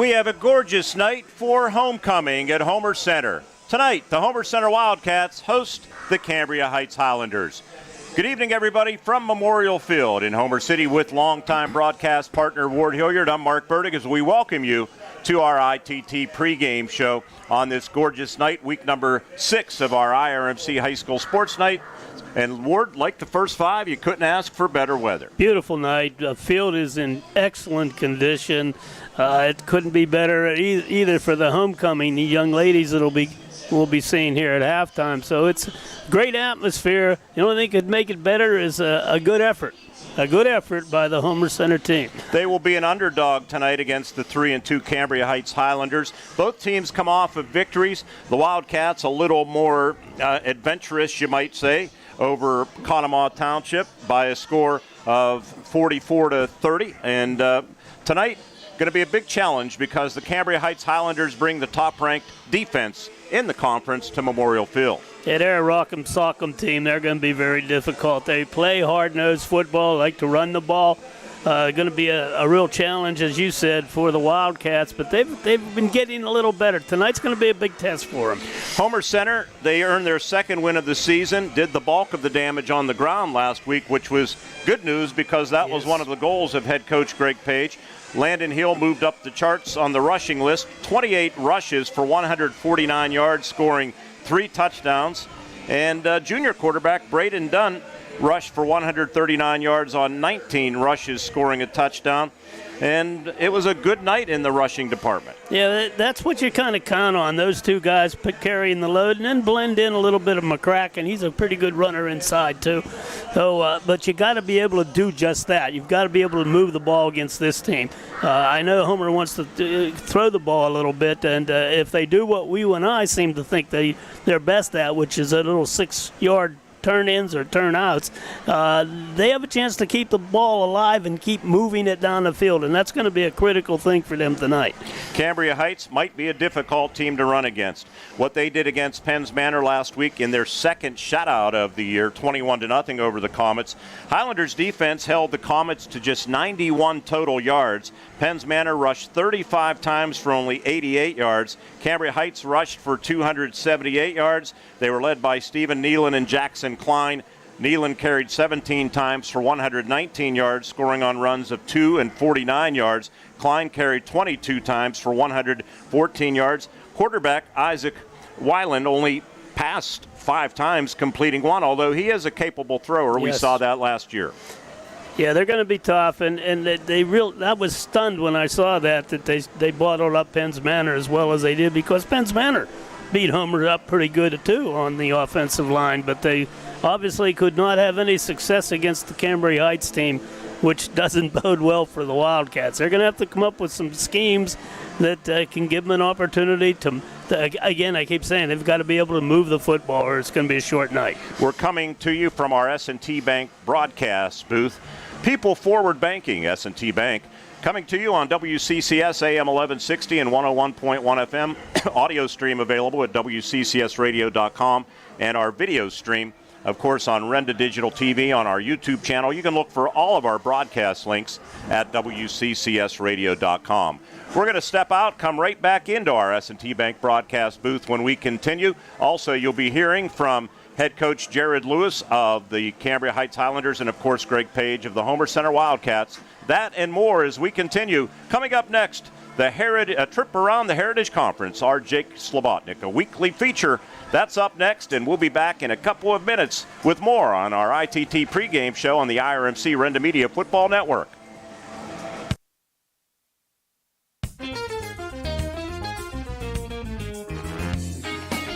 We have a gorgeous night for homecoming at Homer Center. Tonight, the Homer Center Wildcats host the Cambria Heights Highlanders. Good evening, everybody, from Memorial Field in Homer City with longtime broadcast partner Ward Hilliard. I'm Mark Burdick as we welcome you to our ITT pregame show on this gorgeous night, week number 6 of our IRMC High School Sports Night. And Ward, like the first 5, you couldn't ask for better weather. Beautiful night. The field is in excellent condition. It couldn't be better either for the homecoming, the young ladies that we'll be seeing here at halftime. So it's great atmosphere. The only thing that could make it better is a good effort. A good effort by the Homer Center team. They will be an underdog tonight against the 3-2 Cambria Heights Highlanders. Both teams come off of victories. The Wildcats a little more adventurous, you might say, over Conemaugh Township by a score of 44-30. And tonight going to be a big challenge because the Cambria Heights Highlanders bring the top-ranked defense in the conference to Memorial Field. Yeah, they're a rock'em sock'em team. They're going to be very difficult. They play hard-nosed football, like to run the ball. Going to be a real challenge, as you said, for the Wildcats, but they've been getting a little better. Tonight's going to be a big test for them. Homer Center, they earned their second win of the season, did the bulk of the damage on the ground last week, which was good news because that was one of the goals of head coach Greg Page. Landon Hill moved up the charts on the rushing list, 28 rushes for 149 yards, scoring 3 touchdowns. And junior quarterback Braden Dunn rushed for 139 yards on 19 rushes, scoring a touchdown. And it was a good night in the rushing department. Yeah, that's what you kind of count on, those two guys carrying the load, and then blend in a little bit of McCracken. He's a pretty good runner inside, too. So, but you got to be able to do just that. You've got to be able to move the ball against this team. I know Homer wants to throw the ball a little bit, and if they do what you and I seem to think they're best at, which is a little 6-yard turn-ins or turn-outs, they have a chance to keep the ball alive and keep moving it down the field, and that's going to be a critical thing for them tonight. Cambria Heights might be a difficult team to run against. What they did against Penns Manor last week in their second shutout of the year, 21-0 over the Comets. Highlanders defense held the Comets to just 91 total yards. Penns Manor rushed 35 times for only 88 yards. Cambria Heights rushed for 278 yards. They were led by Stephen Nealon and Jackson Klein. Nealon carried 17 times for 119 yards, scoring on runs of 2 and 49 yards. Klein carried 22 times for 114 yards. Quarterback Isaac Weiland only passed 5 times, completing 1, although he is a capable thrower. Yes. We saw that last year. Yeah, they're going to be tough, and I was stunned when I saw that they bottled up Penns Manor as well as they did, because Penns Manor beat Homer up pretty good too on the offensive line, but they obviously could not have any success against the Cambria Heights team, which doesn't bode well for the Wildcats. They're going to have to come up with some schemes that can give them an opportunity to again, I keep saying, they've got to be able to move the football or it's going to be a short night. We're coming to you from our S&T Bank broadcast booth. People Forward Banking, S&T Bank, coming to you on WCCS AM 1160 and 101.1 FM. Audio stream available at WCCSradio.com, and our video stream, of course, on Renda Digital TV on our YouTube channel. You can look for all of our broadcast links at WCCSradio.com. We're going to step out, come right back into our S&T Bank broadcast booth when we continue. Also, you'll be hearing from head coach Jared Lewis of the Cambria Heights Highlanders and, of course, Greg Page of the Homer Center Wildcats. That and more as we continue. Coming up next, a trip around the Heritage Conference. Our Jake Slobotnik, a weekly feature. That's up next, and we'll be back in a couple of minutes with more on our ITT pregame show on the IRMC Renda Media Football Network.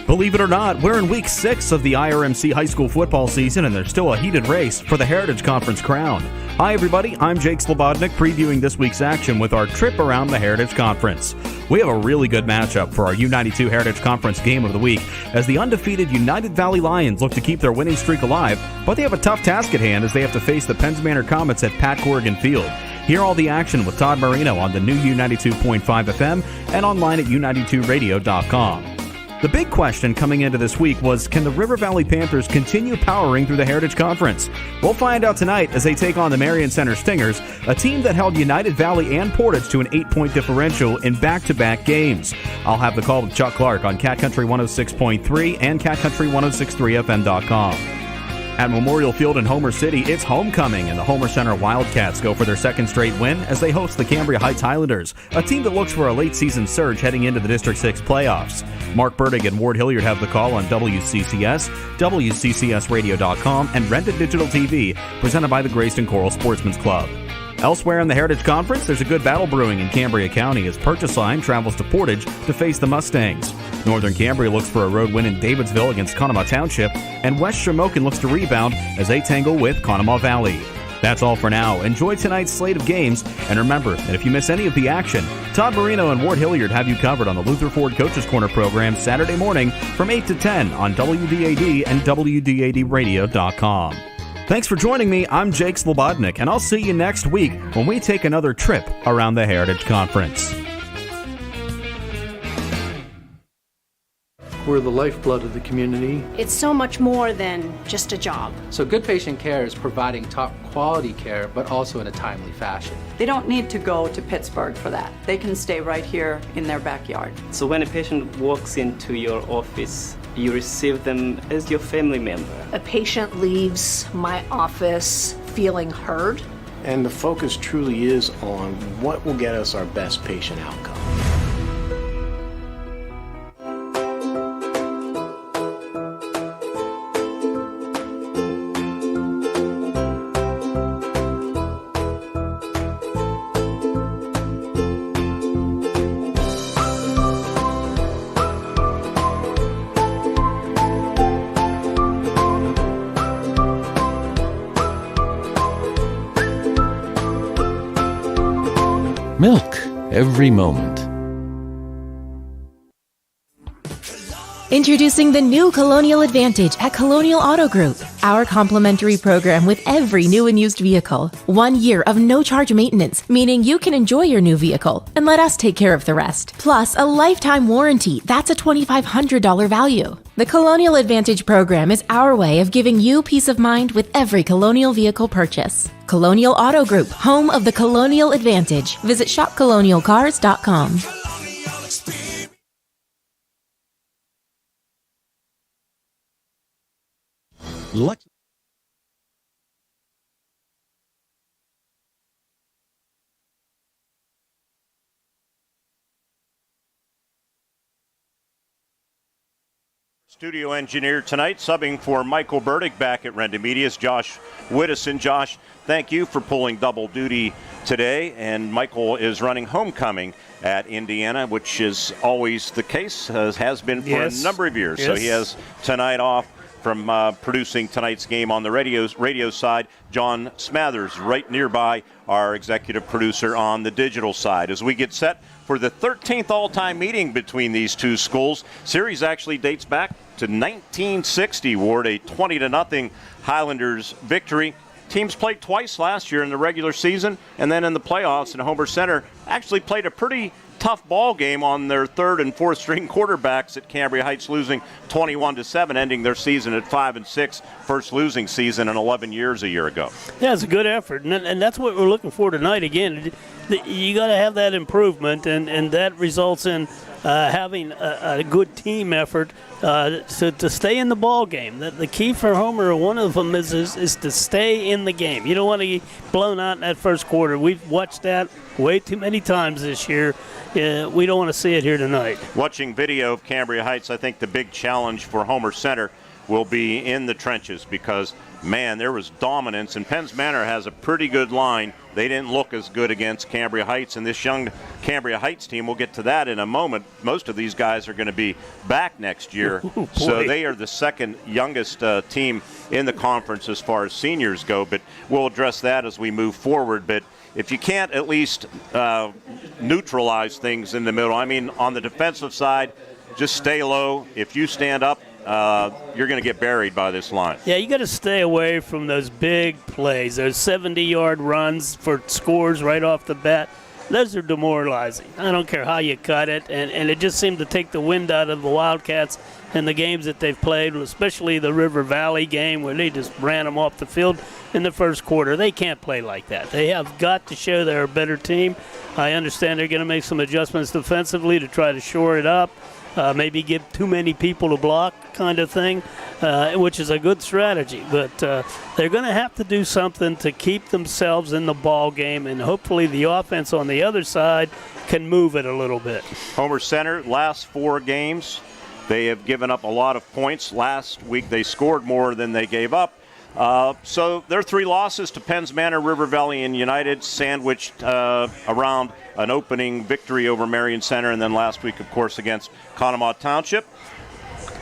Believe it or not, we're in week 6 of the IRMC high school football season, and there's still a heated race for the Heritage Conference crown. Hi, everybody. I'm Jake Slobodnik, previewing this week's action with our trip around the Heritage Conference. We have a really good matchup for our U92 Heritage Conference game of the week, as the undefeated United Valley Lions look to keep their winning streak alive, but they have a tough task at hand as they have to face the Penns Manor Comets at Pat Corrigan Field. Hear all the action with Todd Marino on the new U92.5 FM and online at U92Radio.com. The big question coming into this week was, can the River Valley Panthers continue powering through the Heritage Conference? We'll find out tonight as they take on the Marion Center Stingers, a team that held United Valley and Portage to an 8-point differential in back-to-back games. I'll have the call with Chuck Clark on Cat Country 106.3 and CatCountry1063FM.com. At Memorial Field in Homer City, it's homecoming, and the Homer Center Wildcats go for their second straight win as they host the Cambria Heights Highlanders, a team that looks for a late-season surge heading into the District 6 playoffs. Mark Burdick and Ward Hilliard have the call on WCCS, WCCSradio.com, and Rented Digital TV, presented by the Grayston Coral Sportsman's Club. Elsewhere in the Heritage Conference, there's a good battle brewing in Cambria County as Purchase Line travels to Portage to face the Mustangs. Northern Cambria looks for a road win in Davidsville against Conemaugh Township, and West Shamokin looks to rebound as they tangle with Conemaugh Valley. That's all for now. Enjoy tonight's slate of games, and remember that if you miss any of the action, Todd Marino and Ward Hilliard have you covered on the Luther Ford Coaches Corner program Saturday morning from 8 to 10 on WDAD and WDADradio.com. Thanks for joining me. I'm Jake Slobodnik, and I'll see you next week when we take another trip around the Heritage Conference. We're the lifeblood of the community. It's so much more than just a job. So good patient care is providing top quality care, but also in a timely fashion. They don't need to go to Pittsburgh for that. They can stay right here in their backyard. So when a patient walks into your office, you receive them as your family member. A patient leaves my office feeling heard. And the focus truly is on what will get us our best patient outcome. Milk every moment. Introducing the new Colonial Advantage at Colonial Auto Group. Our complimentary program with every new and used vehicle. 1 year of no-charge maintenance, meaning you can enjoy your new vehicle and let us take care of the rest. Plus, a lifetime warranty. That's a $2,500 value. The Colonial Advantage program is our way of giving you peace of mind with every Colonial vehicle purchase. Colonial Auto Group, home of the Colonial Advantage. Visit shopcolonialcars.com. Studio engineer tonight, subbing for Michael Burdick back at Renda Media's Josh Widdison. Josh, thank you for pulling double duty today. And Michael is running homecoming at Indiana, which is always the case, has been for a number of years. Yes. So he has tonight off from producing tonight's game on the radio side. John Smathers, right nearby, our executive producer on the digital side. As we get set for the 13th all-time meeting between these two schools, series actually dates back to 1960, Ward, a 20-0 Highlanders victory. Teams played twice last year in the regular season, and then in the playoffs, and Homer Center actually played a pretty tough ball game on their third and fourth string quarterbacks at Cambria Heights, losing 21-7, ending their season at 5-6, first losing season in 11 years a year ago. Yeah, it's a good effort, and that's what we're looking for tonight. Again, you got to have that improvement, and that results in having a good team effort to stay in the ball game. The key for Homer, one of them is to stay in the game. You don't want to get blown out in that first quarter. We've watched that way too many times this year. We don't want to see it here tonight. Watching video of Cambria Heights, I think the big challenge for Homer Center will be in the trenches because, man, there was dominance, and Penns Manor has a pretty good line. They didn't look as good against Cambria Heights, and this young Cambria Heights team, we'll get to that in a moment. Most of these guys are going to be back next year, so they are the second youngest team in the conference as far as seniors go, but we'll address that as we move forward. But if you can't at least neutralize things in the middle, I mean, on the defensive side, just stay low. If you stand up, you're going to get buried by this line. Yeah, you got to stay away from those big plays, those 70-yard runs for scores right off the bat. those are demoralizing. I don't care how you cut it, and it just seemed to take the wind out of the Wildcats in the games that they've played, especially the River Valley game where they just ran them off the field in the first quarter. They can't play like that. They have got to show they're a better team. I understand they're going to make some adjustments defensively to try to shore it up, maybe give too many people to block kind of thing, which is a good strategy. But they're going to have to do something to keep themselves in the ball game, and hopefully the offense on the other side can move it a little bit. Homer Center, last 4 games, they have given up a lot of points. Last week they scored more than they gave up. So their 3 losses to Penns Manor, River Valley, and United, sandwiched around an opening victory over Marion Center, and then last week, of course, against Conemaugh Township.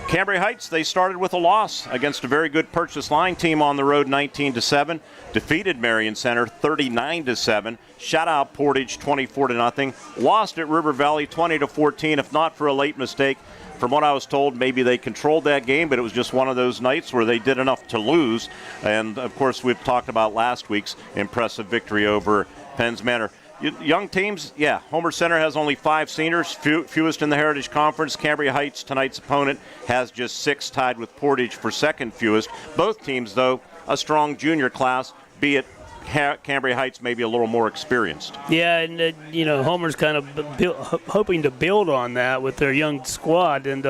Cambria Heights, they started with a loss against a very good Purchase Line team on the road, 19-7. Defeated Marion Center 39-7. Shut out Portage 24-0. Lost at River Valley 20-14. If not for a late mistake, from what I was told, maybe they controlled that game, but it was just one of those nights where they did enough to lose. And, of course, we've talked about last week's impressive victory over Penns Manor. Young teams, yeah, Homer Center has only 5 seniors, fewest in the Heritage Conference. Cambria Heights, tonight's opponent, has just 6, tied with Portage for second fewest. Both teams, though, a strong junior class, be it Cambria Heights maybe a little more experienced. Yeah, and Homer's kind of hoping to build on that with their young squad. And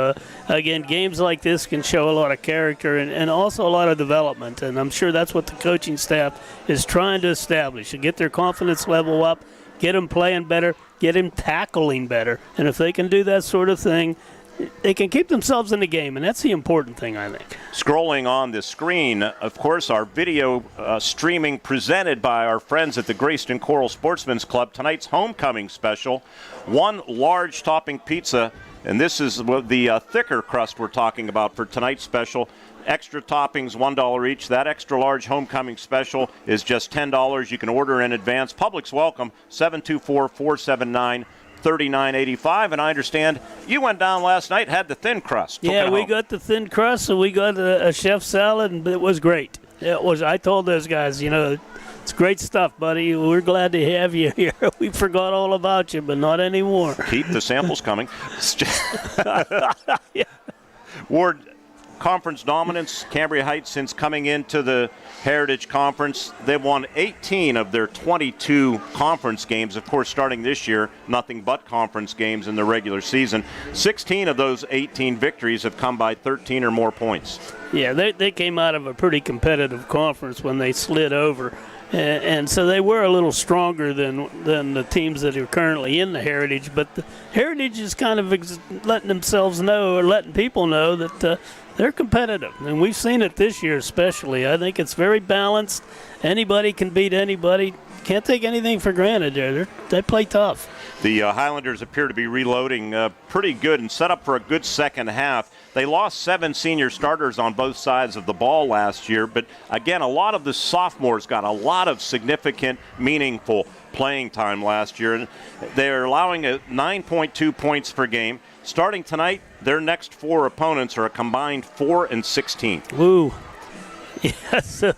again, games like this can show a lot of character and also a lot of development. And I'm sure that's what the coaching staff is trying to establish, to get their confidence level up, get them playing better, get them tackling better. And if they can do that sort of thing, they can keep themselves in the game, and that's the important thing, I think. Scrolling on the screen, of course, our video streaming presented by our friends at the Grayston Coral Sportsman's Club. Tonight's homecoming special, 1 large topping pizza, and this is the thicker crust we're talking about for tonight's special. Extra toppings, $1 each. That extra large homecoming special is just $10. You can order in advance. Public's welcome, 724-479-3985, and I understand you went down last night, had the thin crust. Yeah, we got the thin crust, and we got a chef salad, and it was great. It was. I told those guys, it's great stuff, buddy. We're glad to have you here. We forgot all about you, but not anymore. Keep the samples coming. Yeah. Ward, conference dominance, Cambria Heights, since coming into the Heritage Conference, they've won 18 of their 22 conference games. Of course, starting this year, nothing but conference games in the regular season. 16 of those 18 victories have come by 13 or more points. Yeah, they came out of a pretty competitive conference when they slid over. And so they were a little stronger than the teams that are currently in the Heritage. But the Heritage is kind of letting themselves know, or letting people know that they're competitive. And we've seen it this year especially. I think it's very balanced. Anybody can beat anybody. Can't take anything for granted there. They play tough. The Highlanders appear to be reloading pretty good and set up for a good second half. They lost 7 senior starters on both sides of the ball last year, but again, a lot of the sophomores got a lot of significant, meaningful playing time last year. And they're allowing 9.2 points per game. Starting tonight, their next 4 opponents are a combined 4 and 16. Woo. Yeah, so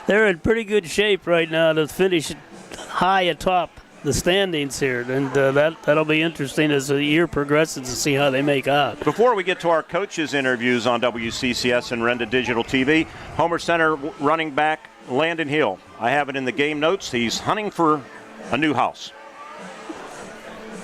they're in pretty good shape right now to finish high atop the standings here, and that'll be interesting as the year progresses to see how they make out. Before we get to our coaches' interviews on WCCS and Renda Digital TV, Homer Center running back Landon Hill. I have it in the game notes. He's hunting for a new house.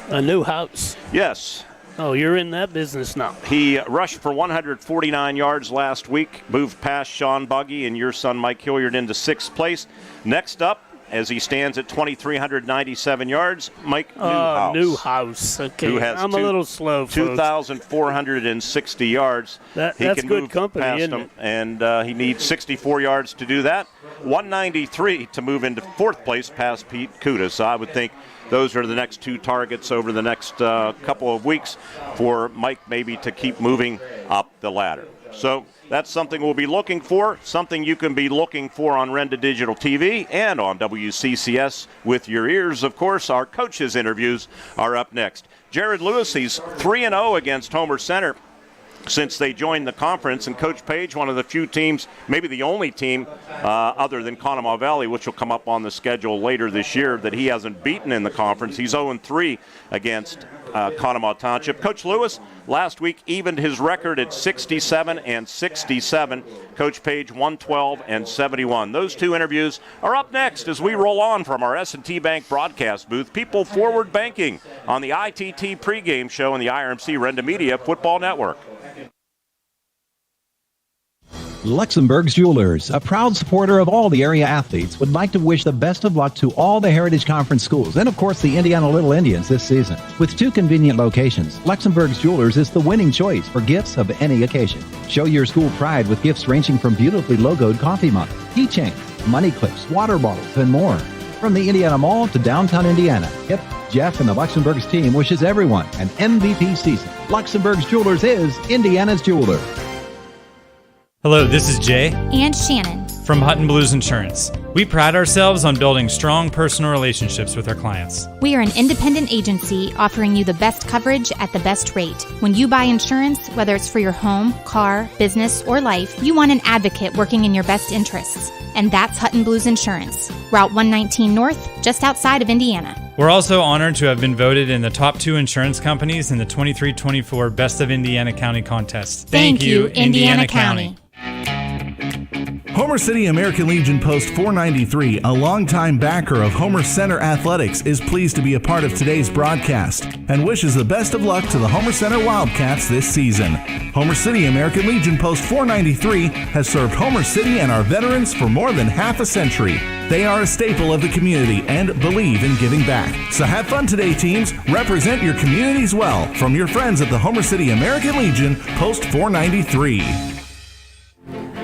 A new house? Yes. Oh, you're in that business now. He rushed for 149 yards last week, moved past Sean Buggy and your son Mike Hilliard into 6th place. Next up, as he stands at 2,397 yards, Mike Newhouse. Newhouse. Okay, who has I'm a little slow, folks. 2,460 yards. That's he can good move company, past isn't him, and he needs 64 yards to do that. 193 to move into 4th place past Pete Kuda. So I would think those are the next 2 targets over the next couple of weeks for Mike maybe to keep moving up the ladder. So that's something we'll be looking for, something you can be looking for on Renda Digital TV and on WCCS with your ears. Of course, our coaches' interviews are up next. Jared Lewis, he's 3-0 against Homer Center. since they joined the conference. And Coach Page, one of the few teams, maybe the only team other than Conemaugh Valley, which will come up on the schedule later this year, that he hasn't beaten in the conference. He's 0-3 against Conemaugh Township. Coach Lewis last week evened his record at 67-67. Coach Page 112-71. Those two interviews are up next as we roll on from our S&T Bank broadcast booth. People Forward Banking on the ITT pregame show on the IRMC Renda Media Football Network. Luxembourg's Jewelers, a proud supporter of all the area athletes, would like to wish the best of luck to all the Heritage Conference schools and, of course, the Indiana Little Indians this season. With 2 convenient locations, Luxembourg's Jewelers is the winning choice for gifts of any occasion. Show your school pride with gifts ranging from beautifully logoed coffee mugs, keychains, money clips, water bottles, and more. From the Indiana Mall to downtown Indiana, Hip, Jeff, and the Luxembourg's team wishes everyone an MVP season. Luxembourg's Jewelers is Indiana's jeweler. Hello, this is Jay and Shannon from Hutton Blues Insurance. We pride ourselves on building strong personal relationships with our clients. We are an independent agency offering you the best coverage at the best rate. When you buy insurance, whether it's for your home, car, business, or life, you want an advocate working in your best interests. And that's Hutton Blues Insurance, Route 119 North, just outside of Indiana. We're also honored to have been voted in the top 2 insurance companies in the 23-24 Best of Indiana County contest. Thank you, Indiana County. Homer City American Legion Post 493, a longtime backer of Homer Center Athletics, is pleased to be a part of today's broadcast and wishes the best of luck to the Homer Center Wildcats this season. Homer City American Legion Post 493 has served Homer City and our veterans for more than half a century. They are a staple of the community and believe in giving back. So have fun today, teams. Represent your communities well. From your friends at the Homer City American Legion Post 493.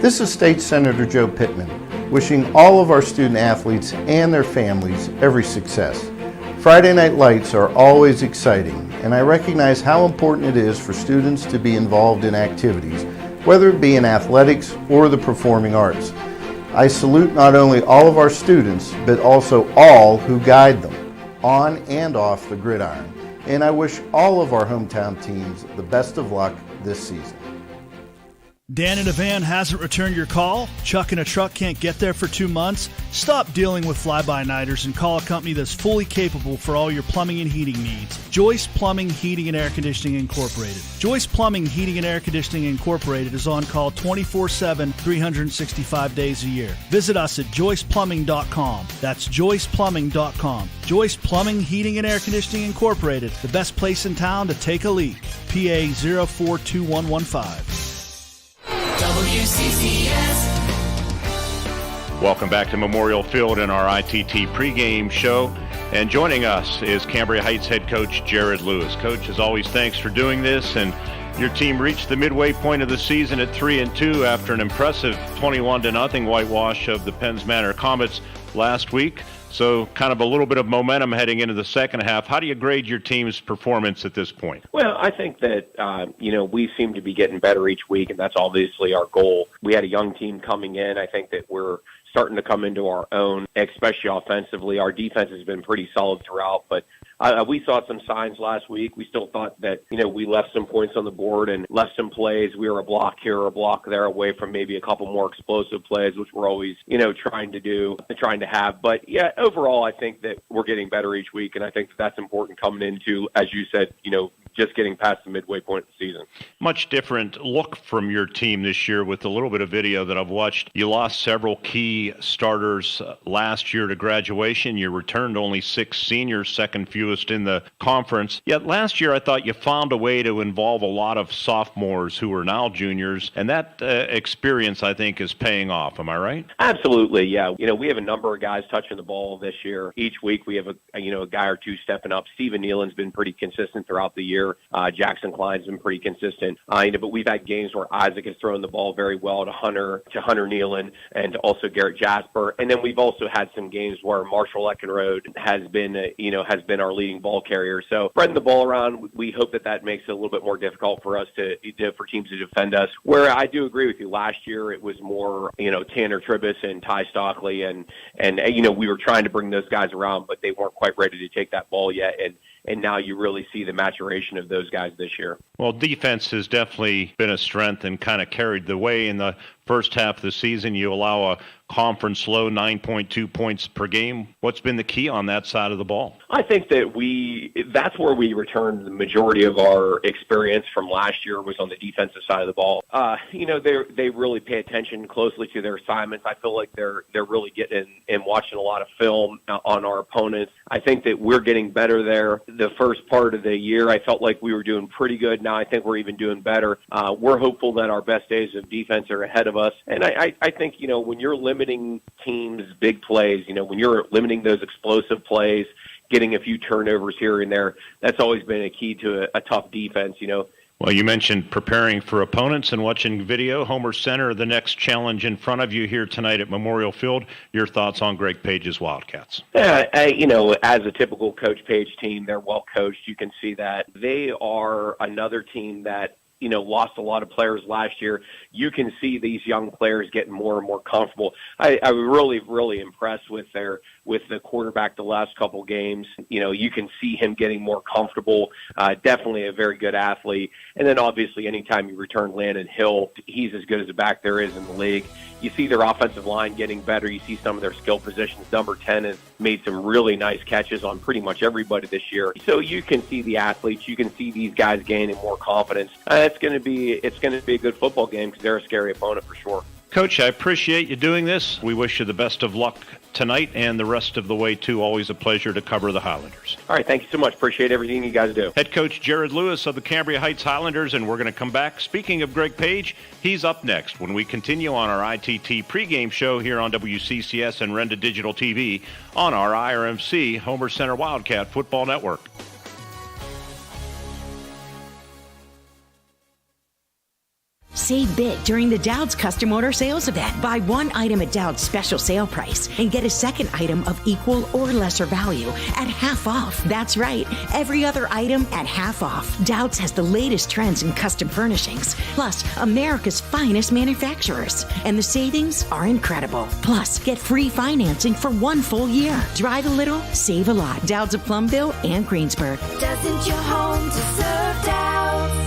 This is State Senator Joe Pittman, wishing all of our student athletes and their families every success. Friday Night Lights are always exciting, and I recognize how important it is for students to be involved in activities, whether it be in athletics or the performing arts. I salute not only all of our students, but also all who guide them, on and off the gridiron. And I wish all of our hometown teams the best of luck this season. Dan in a van hasn't returned your call? Chuck in a truck can't get there for 2 months? Stop dealing with fly-by-nighters and call a company that's fully capable for all your plumbing and heating needs. Joyce Plumbing, Heating, and Air Conditioning Incorporated. Joyce Plumbing, Heating, and Air Conditioning Incorporated is on call 24/7, 365 days a year. Visit us at joyceplumbing.com. That's joyceplumbing.com. Joyce Plumbing, Heating, and Air Conditioning Incorporated, the best place in town to take a leak. PA 042115. WCCS. Welcome back to Memorial Field in our ITT pregame show. And joining us is Cambria Heights head coach Jared Lewis. Coach, as always, thanks for doing this. And your team reached the midway point of the season at 3-2 after an impressive 21-0 whitewash of the Penns Manor Comets last week. So kind of a little bit of momentum heading into the second half. How do you grade your team's performance at this point? Well, I think that, we seem to be getting better each week, and that's obviously our goal. We had a young team coming in. I think that we're starting to come into our own, especially offensively. Our defense has been pretty solid throughout, but we saw some signs last week. We still thought that, we left some points on the board and left some plays. We were a block here or a block there away from maybe a couple more explosive plays, which we're always, trying to have. But, yeah, overall, I think that we're getting better each week, and I think that that's important coming into, as you said, just getting past the midway point of the season. Much different look from your team this year with a little bit of video that I've watched. You lost several key starters last year to graduation. You returned only 6 seniors, second fewest in the conference. Yet last year I thought you found a way to involve a lot of sophomores who are now juniors, and that experience, I think, is paying off. Am I right? Absolutely, yeah. We have a number of guys touching the ball this year. Each week we have a guy or two stepping up. Steven Nealon's been pretty consistent throughout the year. Jackson Klein's been pretty consistent. But we've had games where Isaac has thrown the ball very well to Hunter Nealon, and also Garrett Jasper. And then we've also had some games where Marshall Eckenrode has been our leading ball carrier. So spreading the ball around, we hope that makes it a little bit more difficult for us for teams to defend us. Where I do agree with you, last year it was more, Tanner Tribus and Ty Stockley, and we were trying to bring those guys around, but they weren't quite ready to take that ball yet. and now you really see the maturation of those guys this year. Well, defense has definitely been a strength and kind of carried the way in the first half of the season. You allow a conference low 9.2 points per game. What's been the key on that side of the ball? I think that that's where we returned the majority of our experience from last year was on the defensive side of the ball. They really pay attention closely to their assignments. I feel like they're really getting and watching a lot of film on our opponents. I think that we're getting better there. The first part of the year, I felt like we were doing pretty good. Now I think we're even doing better. We're hopeful that our best days of defense are ahead of us. And I think, when you're limiting teams' big plays, when you're limiting those explosive plays, getting a few turnovers here and there, that's always been a key to a tough defense, Well, you mentioned preparing for opponents and watching video. Homer Center, the next challenge in front of you here tonight at Memorial Field. Your thoughts on Greg Page's Wildcats? Yeah, as a typical Coach Page team, they're well coached. You can see that. They are another team that lost a lot of players last year. You can see these young players getting more and more comfortable. I was really, really impressed with the quarterback the last couple games. You can see him getting more comfortable. Definitely a very good athlete. And then obviously anytime you return Landon Hill, he's as good as a back there is in the league. You see their offensive line getting better. You see some of their skill positions. Number 10 has made some really nice catches on pretty much everybody this year. So you can see the athletes. You can see these guys gaining more confidence. It's going to be a good football game because they're a scary opponent for sure. Coach, I appreciate you doing this. We wish you the best of luck tonight and the rest of the way, too. Always a pleasure to cover the Highlanders. All right, thank you so much. Appreciate everything you guys do. Head coach Jared Lewis of the Cambria Heights Highlanders, and we're going to come back. Speaking of Greg Page, he's up next when we continue on our ITT pregame show here on WCCS and Renda Digital TV on our IRMC Homer Center Wildcat Football Network. Save big during the Dowd's Custom Order Sales Event. Buy one item at Dowd's special sale price and get a second item of equal or lesser value at half off. That's right, every other item at half off. Dowd's has the latest trends in custom furnishings, plus America's finest manufacturers. And the savings are incredible. Plus, get free financing for 1 full year. Drive a little, save a lot. Dowd's of Plumville and Greensburg. Doesn't your home deserve Dowd's?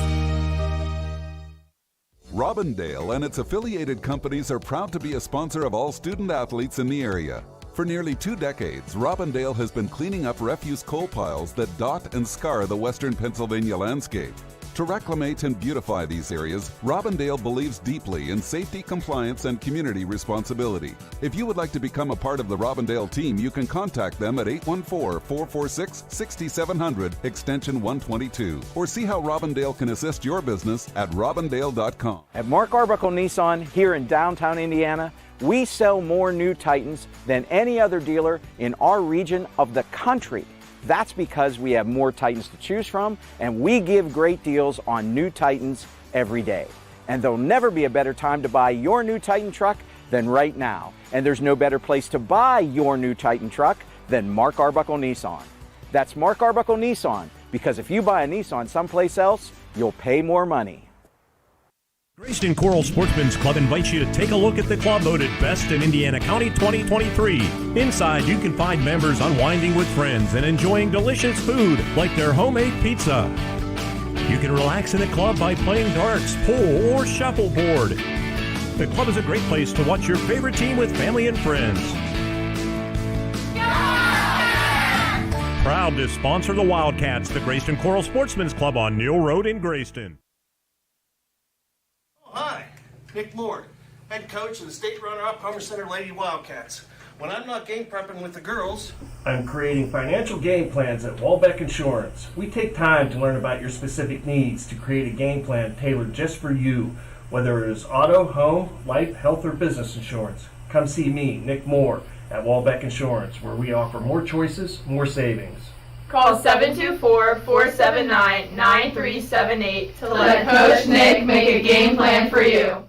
Robindale and its affiliated companies are proud to be a sponsor of all student athletes in the area. For nearly 2 decades, Robindale has been cleaning up refuse coal piles that dot and scar the western Pennsylvania landscape. To reclimate and beautify these areas, Robindale believes deeply in safety, compliance, and community responsibility. If you would like to become a part of the Robindale team, you can contact them at 814-446-6700, extension 122, or see how Robindale can assist your business at robindale.com. At Mark Arbuckle Nissan here in downtown Indiana, we sell more new Titans than any other dealer in our region of the country. That's because we have more Titans to choose from, and we give great deals on new Titans every day. And there'll never be a better time to buy your new Titan truck than right now. And there's no better place to buy your new Titan truck than Mark Arbuckle Nissan. That's Mark Arbuckle Nissan, because if you buy a Nissan someplace else, you'll pay more money. Grayston Coral Sportsman's Club invites you to take a look at the club voted Best in Indiana County 2023. Inside, you can find members unwinding with friends and enjoying delicious food like their homemade pizza. You can relax in the club by playing darts, pool, or shuffleboard. The club is a great place to watch your favorite team with family and friends. Yeah! Proud to sponsor the Wildcats, the Grayston Coral Sportsman's Club on Neal Road in Grayston. Hi, Nick Moore, head coach of the state runner-up Homer Center Lady Wildcats. When I'm not game prepping with the girls, I'm creating financial game plans at Walbeck Insurance. We take time to learn about your specific needs to create a game plan tailored just for you, whether it is auto, home, life, health, or business insurance. Come see me, Nick Moore, at Walbeck Insurance, where we offer more choices, more savings. Call 724-479-9378 to let Coach Nick make a game plan for you.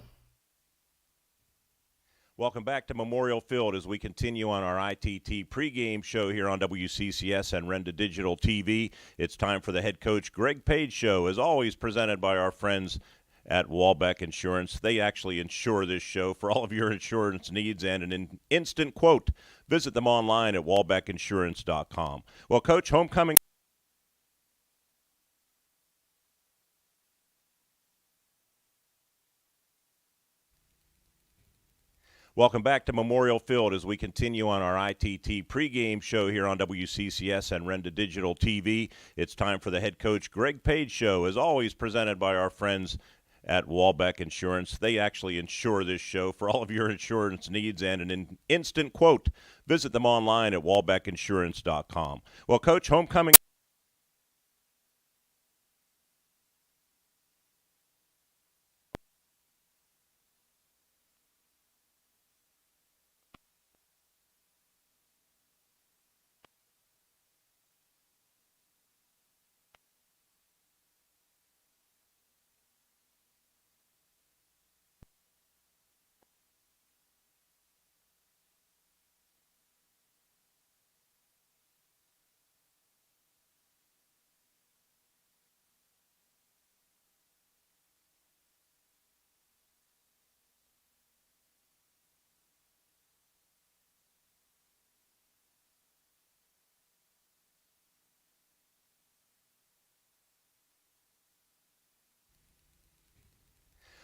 Welcome back to Memorial Field as we continue on our ITT pregame show here on WCCS and Renda Digital TV. It's time for the head coach Greg Page show, as always presented by our friends at Walbeck Insurance. They actually insure this show for all of your insurance needs and an instant quote. Visit them online at walbeckinsurance.com. Well, Coach, homecoming Welcome back to Memorial Field as we continue on our ITT pregame show here on WCCS and Renda Digital TV. It's time for the head coach Greg Page show, as always presented by our friends at Walbeck Insurance. They actually insure this show for all of your insurance needs and an instant quote. Visit them online at walbeckinsurance.com. Well, Coach, homecoming.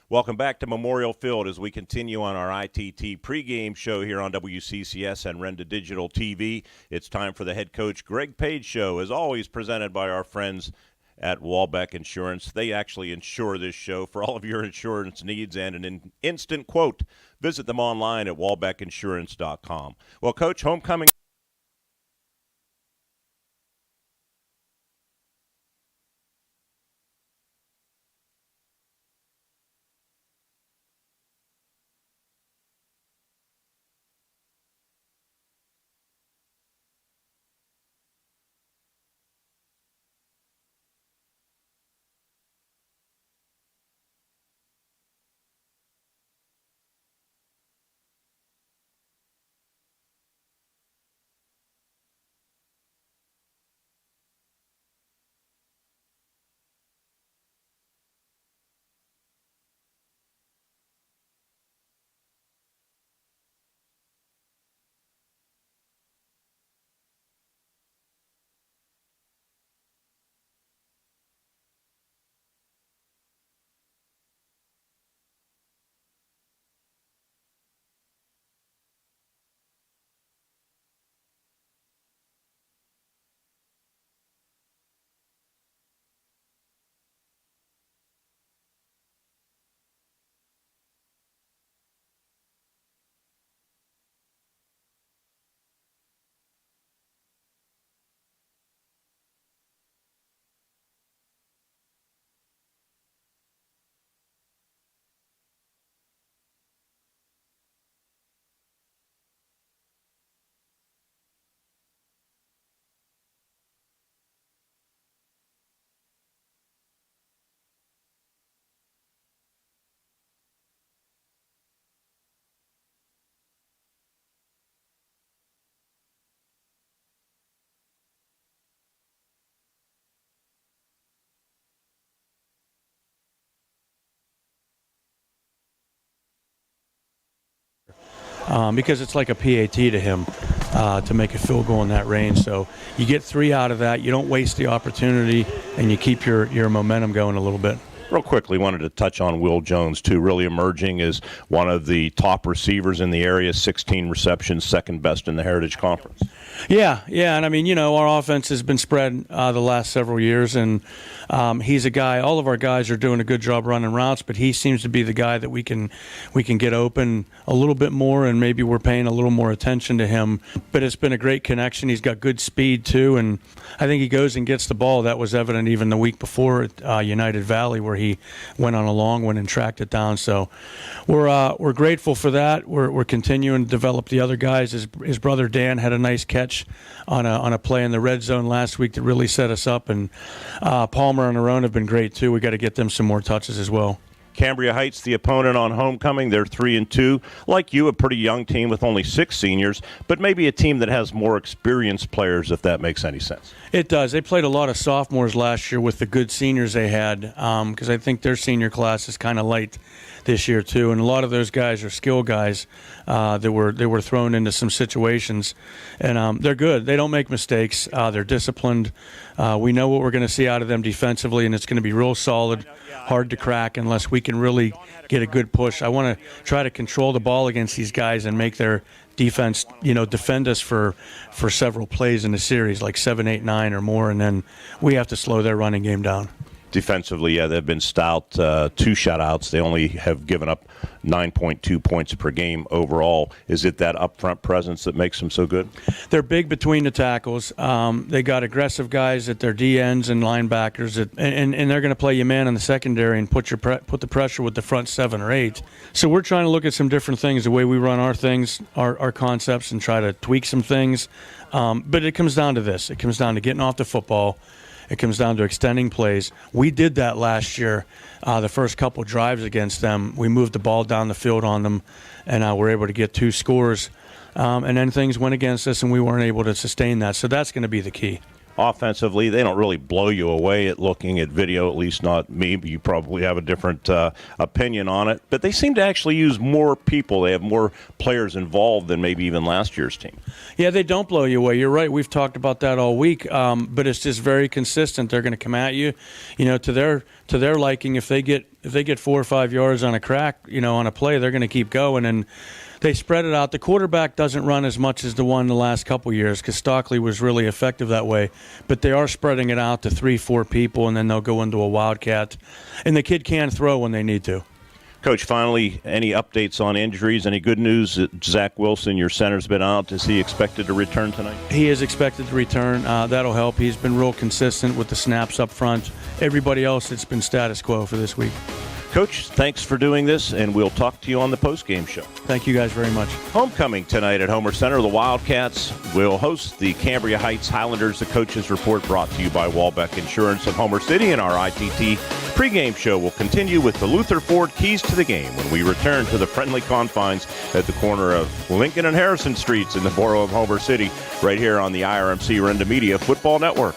Welcome back to Memorial Field as we continue on our ITT pregame show here on WCCS and Renda Digital TV. It's time for the head coach Greg Page show, as always presented by our friends at Walbeck Insurance. They actually insure this show for all of your insurance needs and an instant quote. Visit them online at walbeckinsurance.com. Well, Coach, homecoming. Because it's like a PAT to him to make a field goal in that range. So you get 3 out of that, you don't waste the opportunity, and you keep your momentum going a little bit. Real quickly, wanted to touch on Will Jones, too, really emerging as one of the top receivers in the area, 16 receptions, second best in the Heritage Conference. Yeah, and I mean, our offense has been spread the last several years, and he's a guy. All of our guys are doing a good job running routes, but he seems to be the guy that we can get open a little bit more, and maybe we're paying a little more attention to him. But it's been a great connection. He's got good speed too, and I think he goes and gets the ball. That was evident even the week before at United Valley, where he went on a long one and tracked it down. So we're grateful for that. We're continuing to develop the other guys. His brother Dan had a nice catch on a play in the red zone last week that really set us up, and Palmer and Arone have been great too. We got to get them some more touches as well. Cambria Heights, the opponent on homecoming, they're 3-2. Like you, a pretty young team with only 6 seniors, but maybe a team that has more experienced players, if that makes any sense. It does. They played a lot of sophomores last year with the good seniors they had, because I think their senior class is kind of light this year too, and a lot of those guys are skill guys. They were thrown into some situations, and they're good. They don't make mistakes. They're disciplined. We know what we're going to see out of them defensively, and it's going to be real solid, hard to crack unless we can really get a good push. I want to try to control the ball against these guys and make their defense, defend us for several plays in the series, like 7, 8, 9 or more, and then we have to slow their running game down. Defensively, yeah, they've been stout. 2 shutouts. They only have given up 9.2 points per game overall. Is it that upfront presence that makes them so good? They're big between the tackles. They got aggressive guys at their DNs and linebackers, and they're going to play you man in the secondary and put the pressure with the front 7 or 8. So we're trying to look at some different things, the way we run our things, our concepts, and try to tweak some things. But it comes down to this. It comes down to getting off the football. It comes down to extending plays. We did that last year, the first couple drives against them. We moved the ball down the field on them, and we're able to get 2 scores. And then things went against us, and we weren't able to sustain that. So that's going to be the key. Offensively, they don't really blow you away at looking at video, at least not me. You probably have a different opinion on it. But they seem to actually use more people. They have more players involved than maybe even last year's team. Yeah, they don't blow you away. You're right. We've talked about that all week. But it's just very consistent. They're going to come at you, to their liking. If they get 4 or 5 yards on a crack, on a play, they're going to keep going. And they spread it out. The quarterback doesn't run as much as the one the last couple years because Stockley was really effective that way. But they are spreading it out to 3, 4 people, and then they'll go into a wildcat. And the kid can throw when they need to. Coach, finally, any updates on injuries? Any good news that Zach Wilson, your center's been out? Is he expected to return tonight? He is expected to return. That'll help. He's been real consistent with the snaps up front. Everybody else, it's been status quo for this week. Coach, thanks for doing this, and we'll talk to you on the postgame show. Thank you guys very much. Homecoming tonight at Homer Center. The Wildcats will host the Cambria Heights Highlanders. The Coaches Report brought to you by Walbeck Insurance of Homer City, and our ITT pregame show will continue with the Luther Ford Keys to the Game when we return to the friendly confines at the corner of Lincoln and Harrison Streets in the borough of Homer City, right here on the IRMC Renda Media Football Network.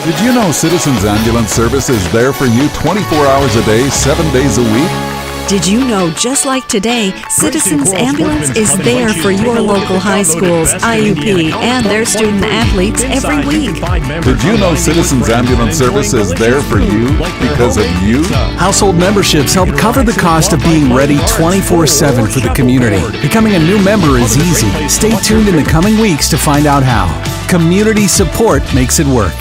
Did you know Citizens Ambulance Service is there for you 24 hours a day, 7 days a week? Did you know, just like today, Citizens Ambulance is there for your local high schools, IUP, and their student athletes every week? Did you know Citizens Ambulance Service is there for you because of you? Household memberships help cover the cost of being ready 24/7 for the community. Becoming a new member is easy. Stay tuned in the coming weeks to find out how. Community support makes it work.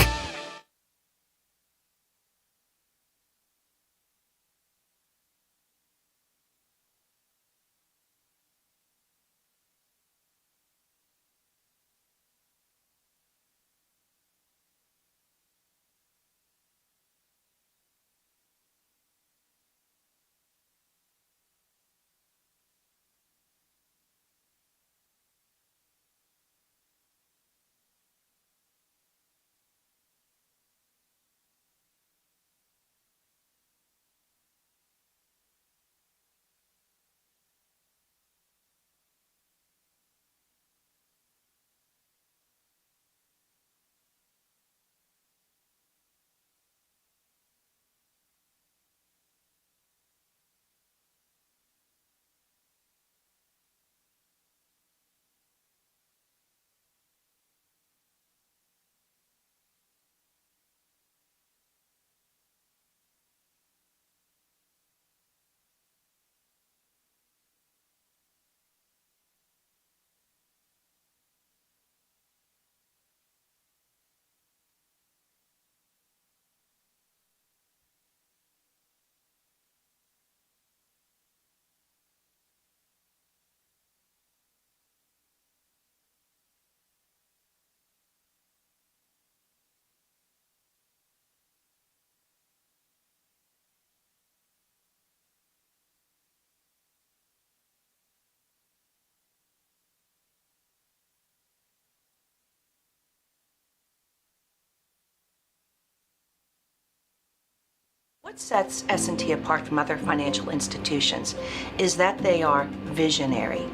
What sets S&T apart from other financial institutions is that they are visionary.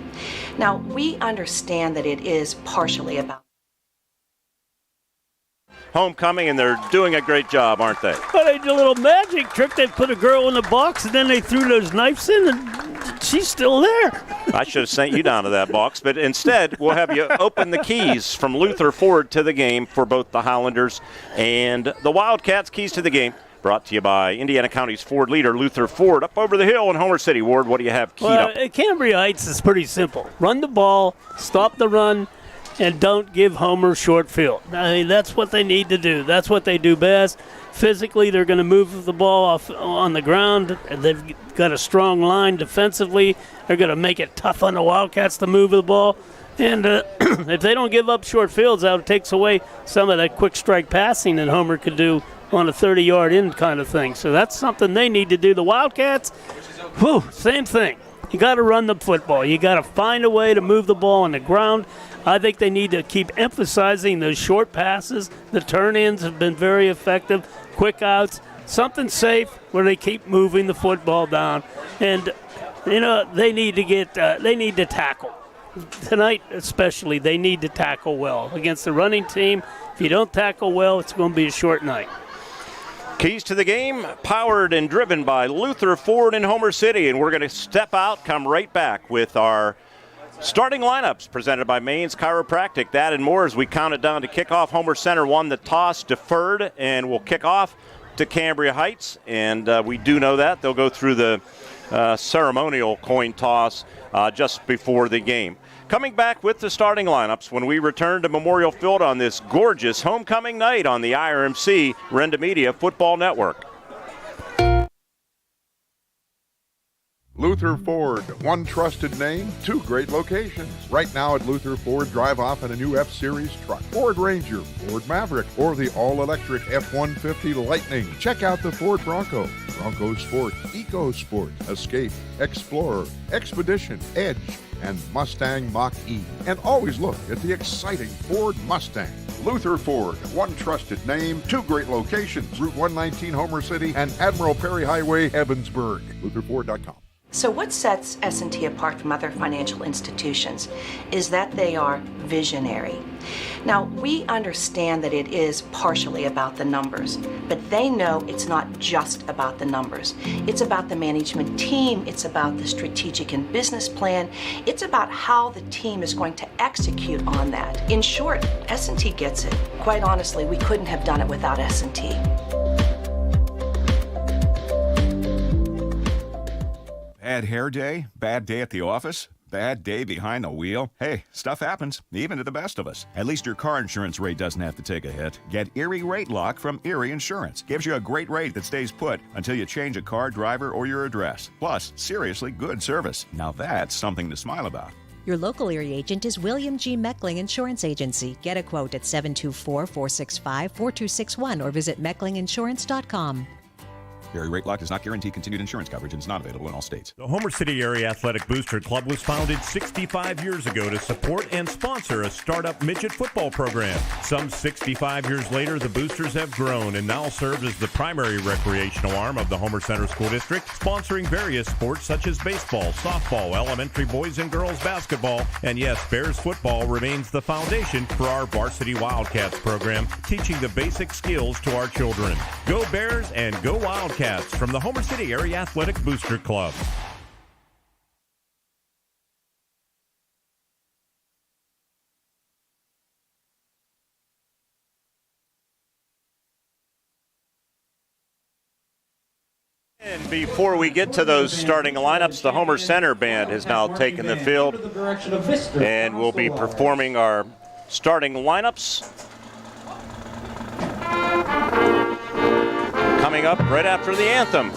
Now, we understand that it is partially about Homecoming, and they're doing a great job, aren't they? Well, they did a little magic trick. They put a girl in the box, and then they threw those knives in, and She's still there. I should have sent you down to that box, but instead we'll have you open the keys from Luther Ford to the game for both the Highlanders and the Wildcats. Keys to the game brought to you by Indiana County's Ford leader, Luther Ford, up over the hill in Homer City. Ward, what do you have keyed up? Cambria Heights is pretty simple. Run the ball, stop the run, and don't give Homer short field. I mean, that's what they need to do. That's what they do best. Physically, they're going to move the ball off on the ground. They've got a strong line defensively. They're going to make it tough on the Wildcats to move the ball. And if they don't give up short fields, that takes away some of that quick strike passing that Homer could do on a 30-yard in kind of thing. So that's something they need to do. The Wildcats, same thing. You got to run the football. You got to find a way to move the ball on the ground. I think they need to keep emphasizing those short passes. The turn-ins have been very effective. Quick outs, something safe where they keep moving the football down. And, they need to tackle. Tonight especially, they need to tackle well. Against the running team, if you don't tackle well, it's going to be a short night. Keys to the game, powered and driven by Luther Ford in Homer City. And we're going to step out, come right back with our starting lineups presented by Maine's Chiropractic. That and more as we count it down to kickoff. Homer Center won the toss, deferred, and will kick off to Cambria Heights. And we do know that. They'll go through the ceremonial coin toss just before the game. Coming back with the starting lineups when we return to Memorial Field on this gorgeous homecoming night on the IRMC Renda Media Football Network. Luther Ford, one trusted name, two great locations. Right now at Luther Ford, drive off in a new F-Series truck, Ford Ranger, Ford Maverick, or the all-electric F-150 Lightning. Check out the Ford Bronco, Bronco Sport, Eco Sport, Escape, Explorer, Expedition, Edge, and Mustang Mach-E. And always look at the exciting Ford Mustang. Luther Ford, one trusted name, two great locations, Route 119 Homer City and Admiral Perry Highway, Evansburg. LutherFord.com. So what sets S&T apart from other financial institutions is that they are visionary. Now, we understand that it is partially about the numbers, but they know it's not just about the numbers. It's about the management team, it's about the strategic and business plan, it's about how the team is going to execute on that. In short, S&T gets it. Quite honestly, we couldn't have done it without S&T. Bad hair day? Bad day at the office? Bad day behind the wheel? Hey, stuff happens, even to the best of us. At least your car insurance rate doesn't have to take a hit. Get Erie Rate Lock from Erie Insurance. Gives you a great rate that stays put until you change a car, driver, or your address. Plus, seriously good service. Now that's something to smile about. Your local Erie agent is William G. Meckling Insurance Agency. Get a quote at 724-465-4261 or visit mecklinginsurance.com. Erie Rate Lock does not guarantee continued insurance coverage and is not available in all states. The Homer City Area Athletic Booster Club was founded 65 years ago to support and sponsor a startup midget football program. Some 65 years later, the Boosters have grown and now serve as the primary recreational arm of the Homer Center School District, sponsoring various sports such as baseball, softball, elementary boys and girls basketball, and yes, Bears football remains the foundation for our Varsity Wildcats program, teaching the basic skills to our children. Go Bears and go Wildcats from the Homer City Area Athletic Booster Club. And before we get to those starting lineups, the Homer Center Band has now taken the field and will be performing our starting lineups. Coming up right after the anthem.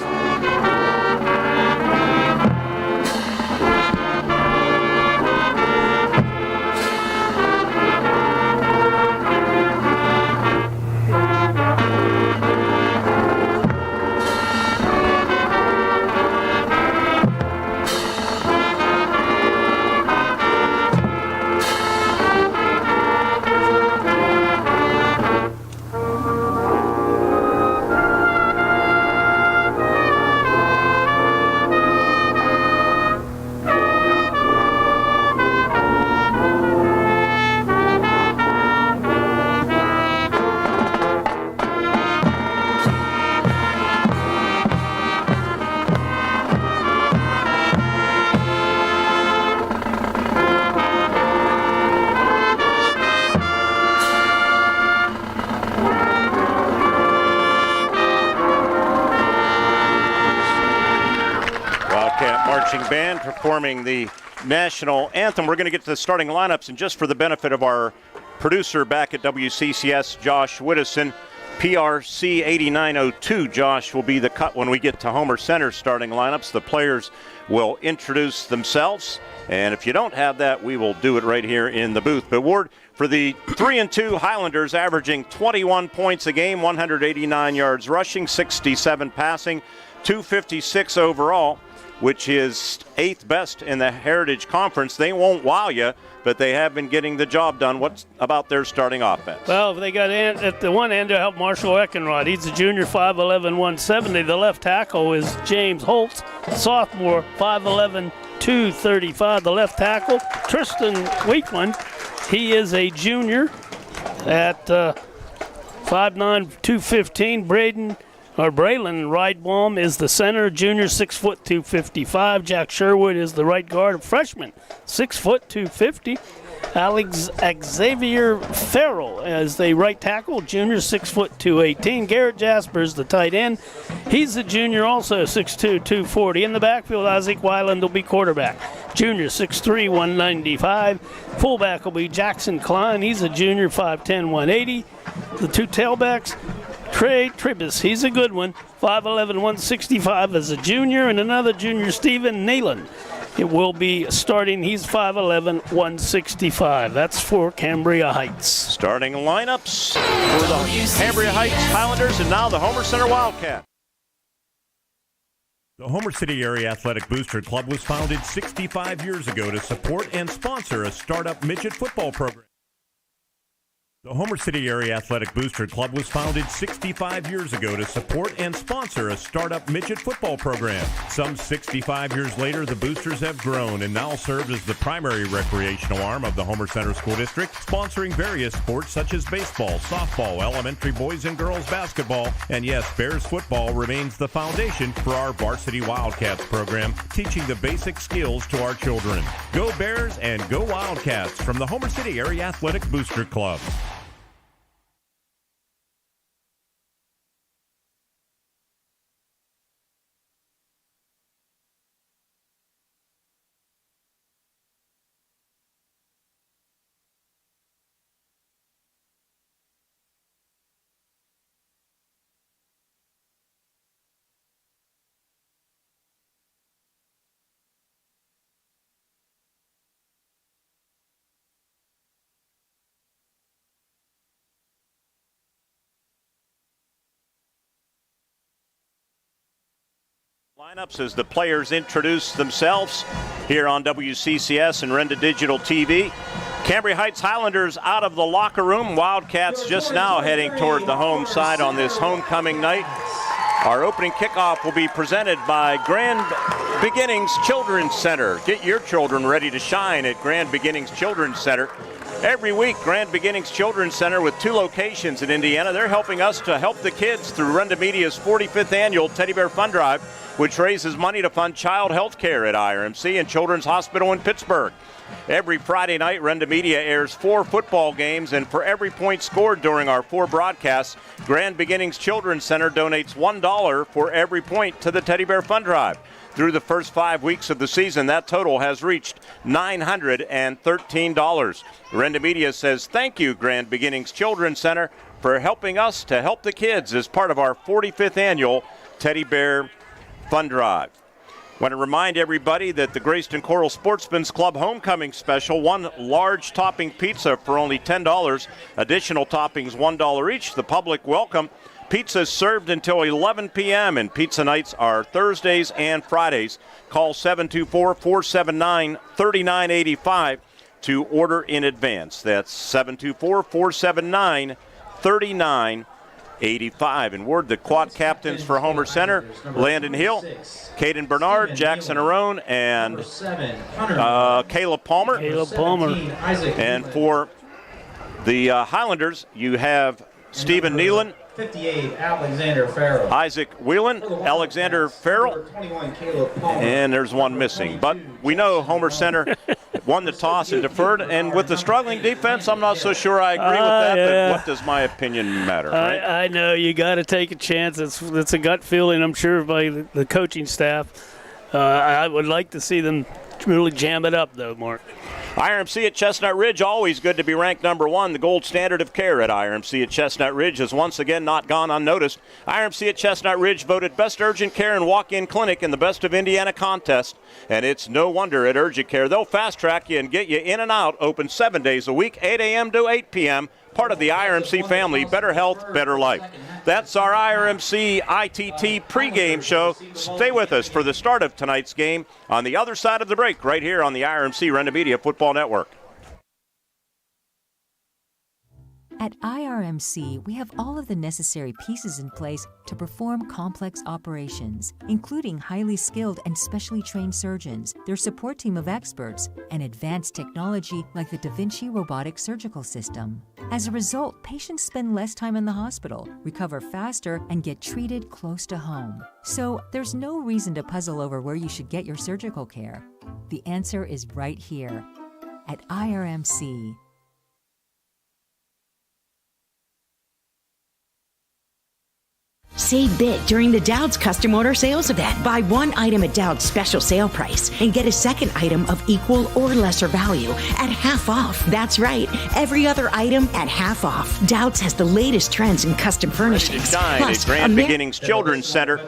Wildcat Marching Band performing the national anthem. We're going to get to the starting lineups, and just for the benefit of our producer back at WCCS, Josh Widdison, PRC 8902, Josh, will be the cut when we get to Homer Center starting lineups. The players will introduce themselves, and if you don't have that, we will do it right here in the booth. But Ward, for the 3-2 Highlanders, averaging 21 points a game, 189 yards rushing, 67 passing, 256 overall, which is 8th best in the Heritage Conference. They won't wow you, but they have been getting the job done. What's about their starting offense? Well, they got at the one end to help Marshall Eckenrod. He's a junior, 5'11", 170. The left tackle is James Holtz, sophomore, 5'11", 235. The left tackle, Tristan Weekland. He is a junior at 5'9", 215. Braylon Rydbaum is the center, junior, 6 foot 255. Jack Sherwood is the right guard, a freshman, 6 foot 250. Xavier Farrell as the right tackle, junior, 6 foot 218. Garrett Jaspers, the tight end, he's a junior, also 6'2", 240. In the backfield, Isaac Weiland will be quarterback, junior, 6'3", 195. Fullback will be Jackson Klein. He's a junior, 5'10", 180. The two tailbacks, Trey Tribus, he's a good one, 5'11", 165 as a junior, and another junior, Stephen Nealon. It will be starting, he's 5'11", 165. That's for Cambria Heights. Starting lineups for the Cambria Heights Highlanders, and now the Homer Center Wildcat. The Homer City Area Athletic Booster Club was founded 65 years ago to support and sponsor a startup midget football program. The Homer City Area Athletic Booster Club was founded 65 years ago to support and sponsor a startup midget football program. Some 65 years later, the Boosters have grown and now serve as the primary recreational arm of the Homer Center School District, sponsoring various sports such as baseball, softball, elementary boys and girls basketball, and yes, Bears football remains the foundation for our Varsity Wildcats program, teaching the basic skills to our children. Go Bears and go Wildcats from the Homer City Area Athletic Booster Club. Lineups as the players introduce themselves here on WCCS and Renda Digital TV. Cambria Heights Highlanders out of the locker room. Wildcats just now heading toward the home side on this homecoming night. Our opening kickoff will be presented by Grand Beginnings Children's Center. Get your children ready to shine at Grand Beginnings Children's Center. Every week, Grand Beginnings Children's Center with 2 locations in Indiana. They're helping us to help the kids through Renda Media's 45th annual Teddy Bear Fund Drive, which raises money to fund child health care at IRMC and Children's Hospital in Pittsburgh. Every Friday night, Renda Media airs 4 football games, and for every point scored during our 4 broadcasts, Grand Beginnings Children's Center donates $1 for every point to the Teddy Bear Fund Drive. Through the first 5 weeks of the season, that total has reached $913. Renda Media says thank you, Grand Beginnings Children's Center, for helping us to help the kids as part of our 45th annual Teddy Bear Fund Drive. I want to remind everybody that the Grayston Coral Sportsman's Club Homecoming Special, 1 large topping pizza for only $10, additional toppings $1 each. The public welcome. Pizza is served until 11 p.m. and pizza nights are Thursdays and Fridays. Call 724-479-3985 to order in advance. That's 724-479-3985. And word the quad captains for Homer Center, Landon Hill, Caden Bernard, Jackson Arone, and Caleb Palmer. And for the Highlanders, you have Stephen Nealon, 58, Alexander Farrell. Isaac Whelan, Alexander Farrell, and there's one missing. But we know Homer Center won the toss and deferred, and with the struggling defense, I'm not so sure I agree with that, but what does my opinion matter, right? I know you got to take a chance. It's a gut feeling, I'm sure, by the coaching staff. I would like to see them really jam it up, though, Mark. IRMC at Chestnut Ridge, always good to be ranked number one. The gold standard of care at IRMC at Chestnut Ridge has once again not gone unnoticed. IRMC at Chestnut Ridge voted Best Urgent Care and Walk-In Clinic in the Best of Indiana contest. And it's no wonder at Urgent Care. They'll fast-track you and get you in and out, open 7 days a week, 8 a.m. to 8 p.m., part of the IRMC family. Better health, better life. That's our IRMC ITT pregame show. Stay with us for the start of tonight's game on the other side of the break, right here on the IRMC Renda Media Football Network. At IRMC, we have all of the necessary pieces in place to perform complex operations, including highly skilled and specially trained surgeons, their support team of experts, and advanced technology like the Da Vinci robotic surgical system. As a result, patients spend less time in the hospital, recover faster, and get treated close to home. So there's no reason to puzzle over where you should get your surgical care. The answer is right here at IRMC. Save big during the Dowd's Custom Order Sales Event. Buy one item at Dowd's special sale price and get a second item of equal or lesser value at half off. That's right, every other item at half off. Dowd's has the latest trends in custom furnishings. Plus, at Grand Beginnings Children's Center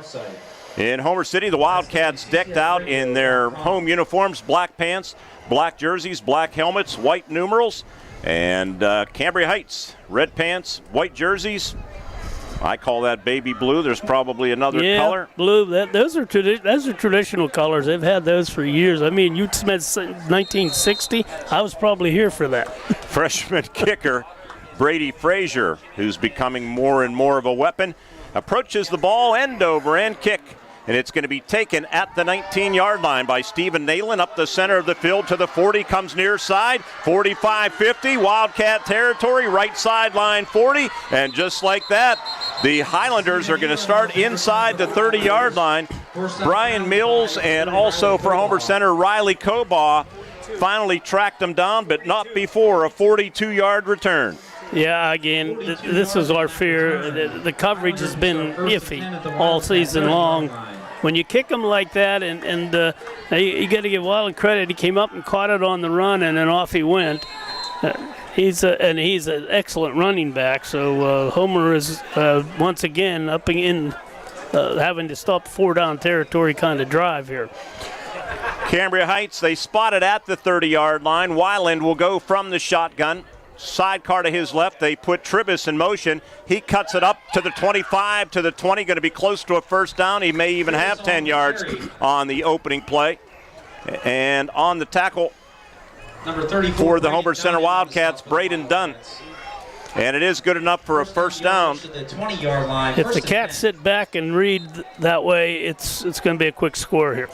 in Homer City, the Wildcats decked out in their home uniforms, black pants, black jerseys, black helmets, white numerals, and Cambria Heights, red pants, white jerseys. I call that baby blue. There's probably another color. Blue. Those are traditional colors. They've had those for years. I mean, you spent 1960. I was probably here for that. Freshman kicker Brady Frazier, who's becoming more and more of a weapon, approaches the ball end over end kick. And it's going to be taken at the 19-yard line by Stephen Nalen up the center of the field to the 40, comes near side, 45-50, Wildcat territory, right sideline 40, and just like that, the Highlanders are going to start inside the 30-yard line. Brian Mills and also for Homer Center, Riley Cobaugh finally tracked them down, but not before a 42-yard return. Yeah, again, this is our fear. The coverage has been iffy all season long. When you kick them like that, and you got to give Weiland credit. He came up and caught it on the run, and then off he went. He's an excellent running back. So Homer is once again up in having to stop 4-down territory kind of drive here. Cambria Heights, they spot it at the 30-yard line. Weiland will go from the shotgun. Sidecar to his left, they put Tribus in motion. He cuts it up to the 25, to the 20, going to be close to a first down. He may even have 10 yards on the opening play. And on the tackle for the Homer Center Wildcats, Braden Dunn. And it is good enough for a first down. If the Cats sit back and read that way, it's going to be a quick score here.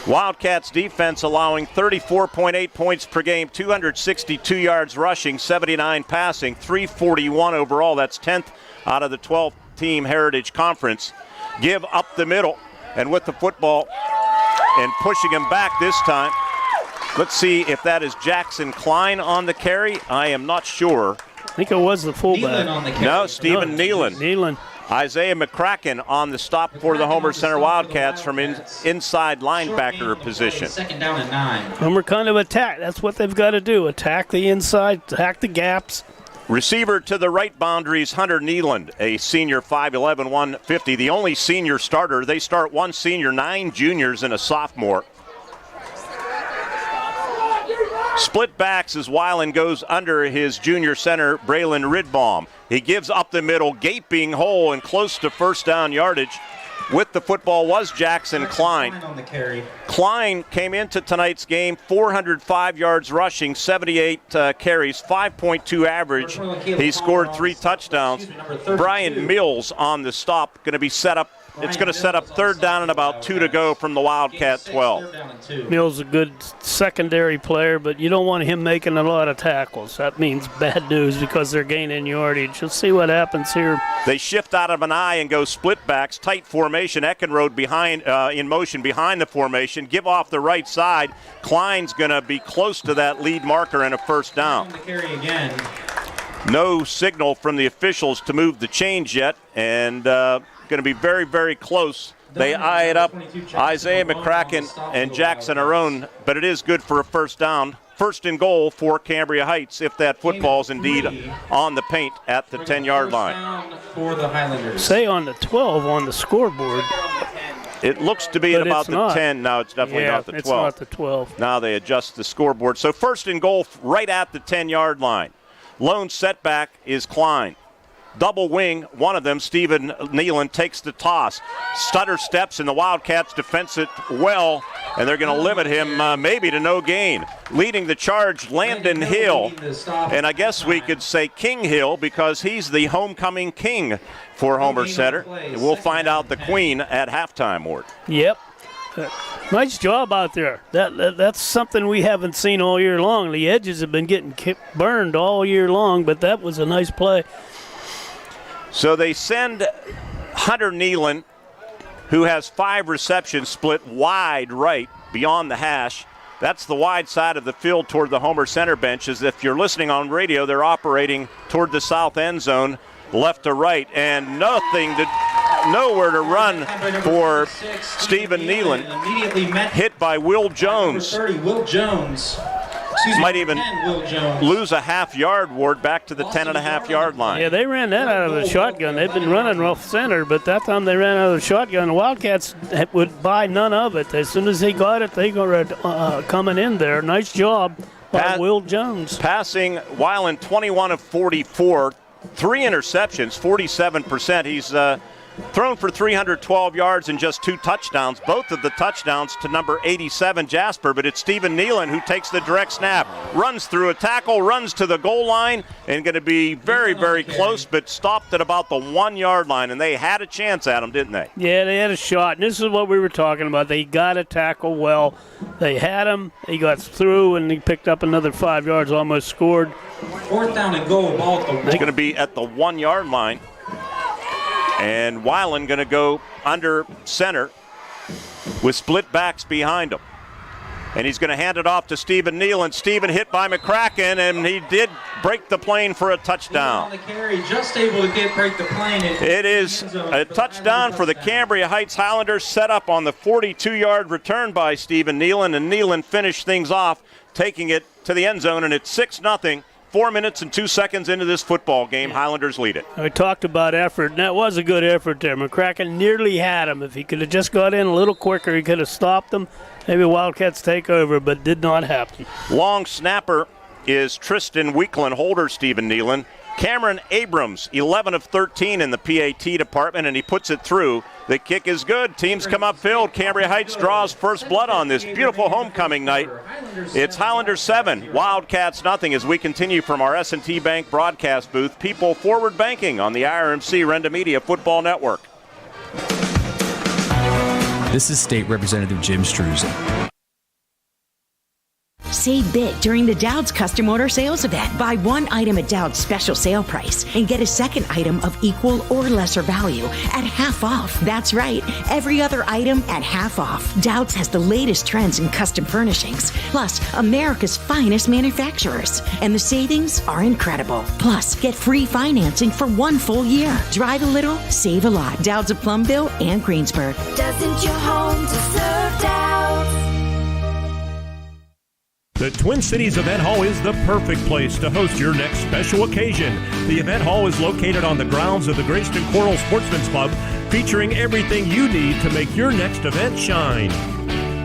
Wildcats defense allowing 34.8 points per game, 262 yards rushing, 79 passing, 341 overall. That's 10th out of the 12-team Heritage Conference. Give up the middle, and with the football and pushing him back this time. Let's see if that is Jackson Klein on the carry. I am not sure. I think it was the fullback. No, Stephen Nealon. Isaiah McCracken on the stop for the Homer Center Wildcats from inside linebacker position. Second down and 9. Homer kind of attack. That's what they've got to do. Attack the inside, attack the gaps. Receiver to the right boundaries, Hunter Nealand, a senior, 5'11", 150. The only senior starter. They start one senior, 9 juniors, and a sophomore. Split backs as Weiland goes under his junior center, Braylon Ridbaum. He gives up the middle, gaping hole and close to first down yardage. With the football was Jackson Klein. Klein came into tonight's game, 405 yards rushing, 78 carries, 5.2 average. He scored 3 touchdowns. Brian Mills on the stop, going to be set up. It's going to set up third down and about 2 to go from the Wildcat 12. Mills a good secondary player, but you don't want him making a lot of tackles. That means bad news because they're gaining yardage. Let's see what happens here. They shift out of an eye and go split backs, tight formation. Eckenrode behind in motion behind the formation. Give off the right side. Klein's going to be close to that lead marker and a first down. No signal from the officials to move the chains yet, and going to be very, very close They eye it up. Isaiah McCracken and Jackson Arone, but it is good for a first down. First and goal for Cambria Heights if that football's indeed on the paint at the 10-yard line. For the Highlanders. Say on the 12 on the scoreboard. It looks to be at about the 10. No, it's definitely not the 12. It's not the 12. Now they adjust the scoreboard. So first and goal right at the 10-yard line. Lone setback is Klein. Double wing, one of them, Stephen Nealon, takes the toss. Stutter steps, and the Wildcats defense it well, and they're going to limit him maybe to no gain. Leading the charge, Landon Hill, and I guess we could say King Hill because he's the homecoming king for Homer Center. We'll find out the queen at halftime, Ward. Yep. Nice job out there. That's something we haven't seen all year long. The edges have been getting burned all year long, but that was a nice play. So they send Hunter Nealon, who has 5 receptions, split wide right beyond the hash. That's the wide side of the field toward the Homer Center bench. As if you're listening on radio, they're operating toward the south end zone, left to right, and nowhere to run for Stephen Nealon. Hit by Will Jones. 30, Will Jones. Might even lose a half-yard, Ward, back to the 10.5-yard line. Yeah, they ran that out of the shotgun. They've been running rough center, but that time they ran out of the shotgun. The Wildcats would buy none of it. As soon as he got it, they were coming in there. Nice job by Will Jones. Passing Weiland 21 of 44, 3 interceptions, 47%. He's thrown for 312 yards and just 2 touchdowns, both of the touchdowns to number 87, Jasper, but it's Stephen Nealon who takes the direct snap, runs through a tackle, runs to the goal line, and going to be very, very close, but stopped at about the 1-yard line, and they had a chance at him, didn't they? Yeah, they had a shot, and this is what we were talking about. They got to tackle well. They had him, he got through, and he picked up another 5 yards, almost scored. 4th down and goal, ball at the 1. It's going to be at the 1-yard line. And Weiland going to go under center with split backs behind him. And he's going to hand it off to Stephen Nealon. Stephen hit by McCracken, and he did break the plane for a touchdown. On the carry, just able to break the plane. It is a touchdown for the Cambria Heights Highlanders, set up on the 42-yard return by Stephen Nealon, and Nealon finished things off, taking it to the end zone, and it's 6-0. 4 minutes and 2 seconds into this football game, Highlanders lead it. We talked about effort, and that was a good effort there. McCracken nearly had him. If he could have just got in a little quicker, he could have stopped them. Maybe Wildcats take over, but did not happen. Long snapper is Tristan Weekland, holder Stephen Nealon. Cameron Abrams, 11 of 13 in the PAT department, and he puts it through. The kick is good. Teams come upfield. Cambria Heights draws first blood on this beautiful homecoming night. It's Highlanders 7, Wildcats nothing as we continue from our S&T Bank broadcast booth. People forward banking on the IRMC Renda Media Football Network. This is State Representative Jim Struzan. Save big during the Dowd's Custom Order Sales Event. Buy 1 item at Dowd's special sale price and get a second item of equal or lesser value at half off. That's right, every other item at half off. Dowd's has the latest trends in custom furnishings, plus America's finest manufacturers. And the savings are incredible. Plus, get free financing for 1 full year. Drive a little, save a lot. Dowd's of Plumville and Greensburg. Doesn't your home deserve Dowd's? The Twin Cities Event Hall is the perfect place to host your next special occasion. The event hall is located on the grounds of the Grayston Coral Sportsman's Club, featuring everything you need to make your next event shine.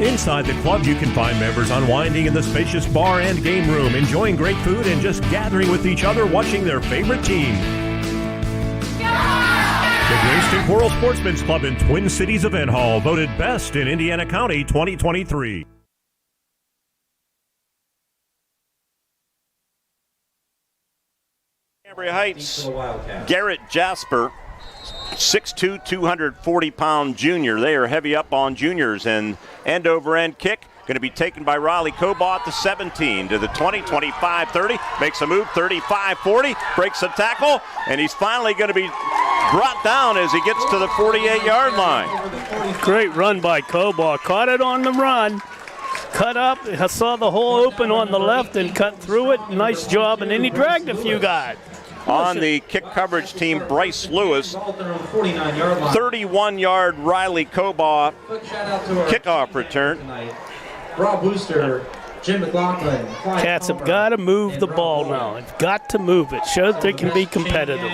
Inside the club, you can find members unwinding in the spacious bar and game room, enjoying great food and just gathering with each other watching their favorite team. The Grayston Coral Sportsman's Club in Twin Cities Event Hall, voted best in Indiana County 2023. Cambria Heights, Garrett Jasper, 6'2", 240-pound junior. They are heavy up on juniors, and end-over-end kick going to be taken by Riley Cobot, the 17 to the 20, 25, 30, makes a move, 35, 40, breaks a tackle, and he's finally going to be brought down as he gets to the 48-yard line. Great run by Cobot, caught it on the run. Cut up, saw the hole open on the left and cut through it. Nice job, and then he dragged a few guys. On the kick coverage team, Bryce Lewis. 31-yard Riley Cobaugh kickoff return. Rob Booster, Jim McLaughlin. Cats have got to move the ball now. They've got to move it. Show that they can be competitive.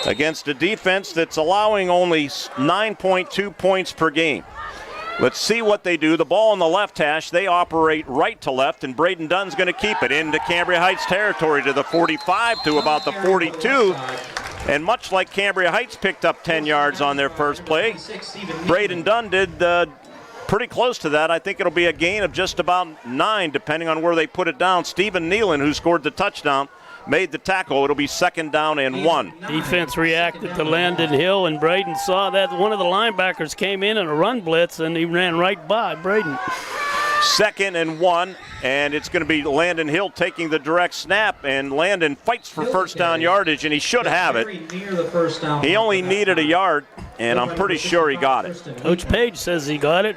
Against a defense that's allowing only 9.2 points per game. Let's see what they do. The ball on the left hash, they operate right to left, and Braden Dunn's going to keep it into Cambria Heights territory to the 45 to about the 42. And much like Cambria Heights picked up 10 yards on their first play, Braden Dunn did pretty close to that. I think it'll be a gain of just about 9, depending on where they put it down. Stephen Nealon, who scored the touchdown, made the tackle. It'll be 2nd down and 1. Defense reacted to Landon Hill, and Braden saw that one of the linebackers came in a run blitz, and he ran right by Braden. 2nd and 1, and it's going to be Landon Hill taking the direct snap, and Landon fights for first down yardage, and he should have it. He only needed a yard, and I'm pretty sure he got it. Coach Page says he got it.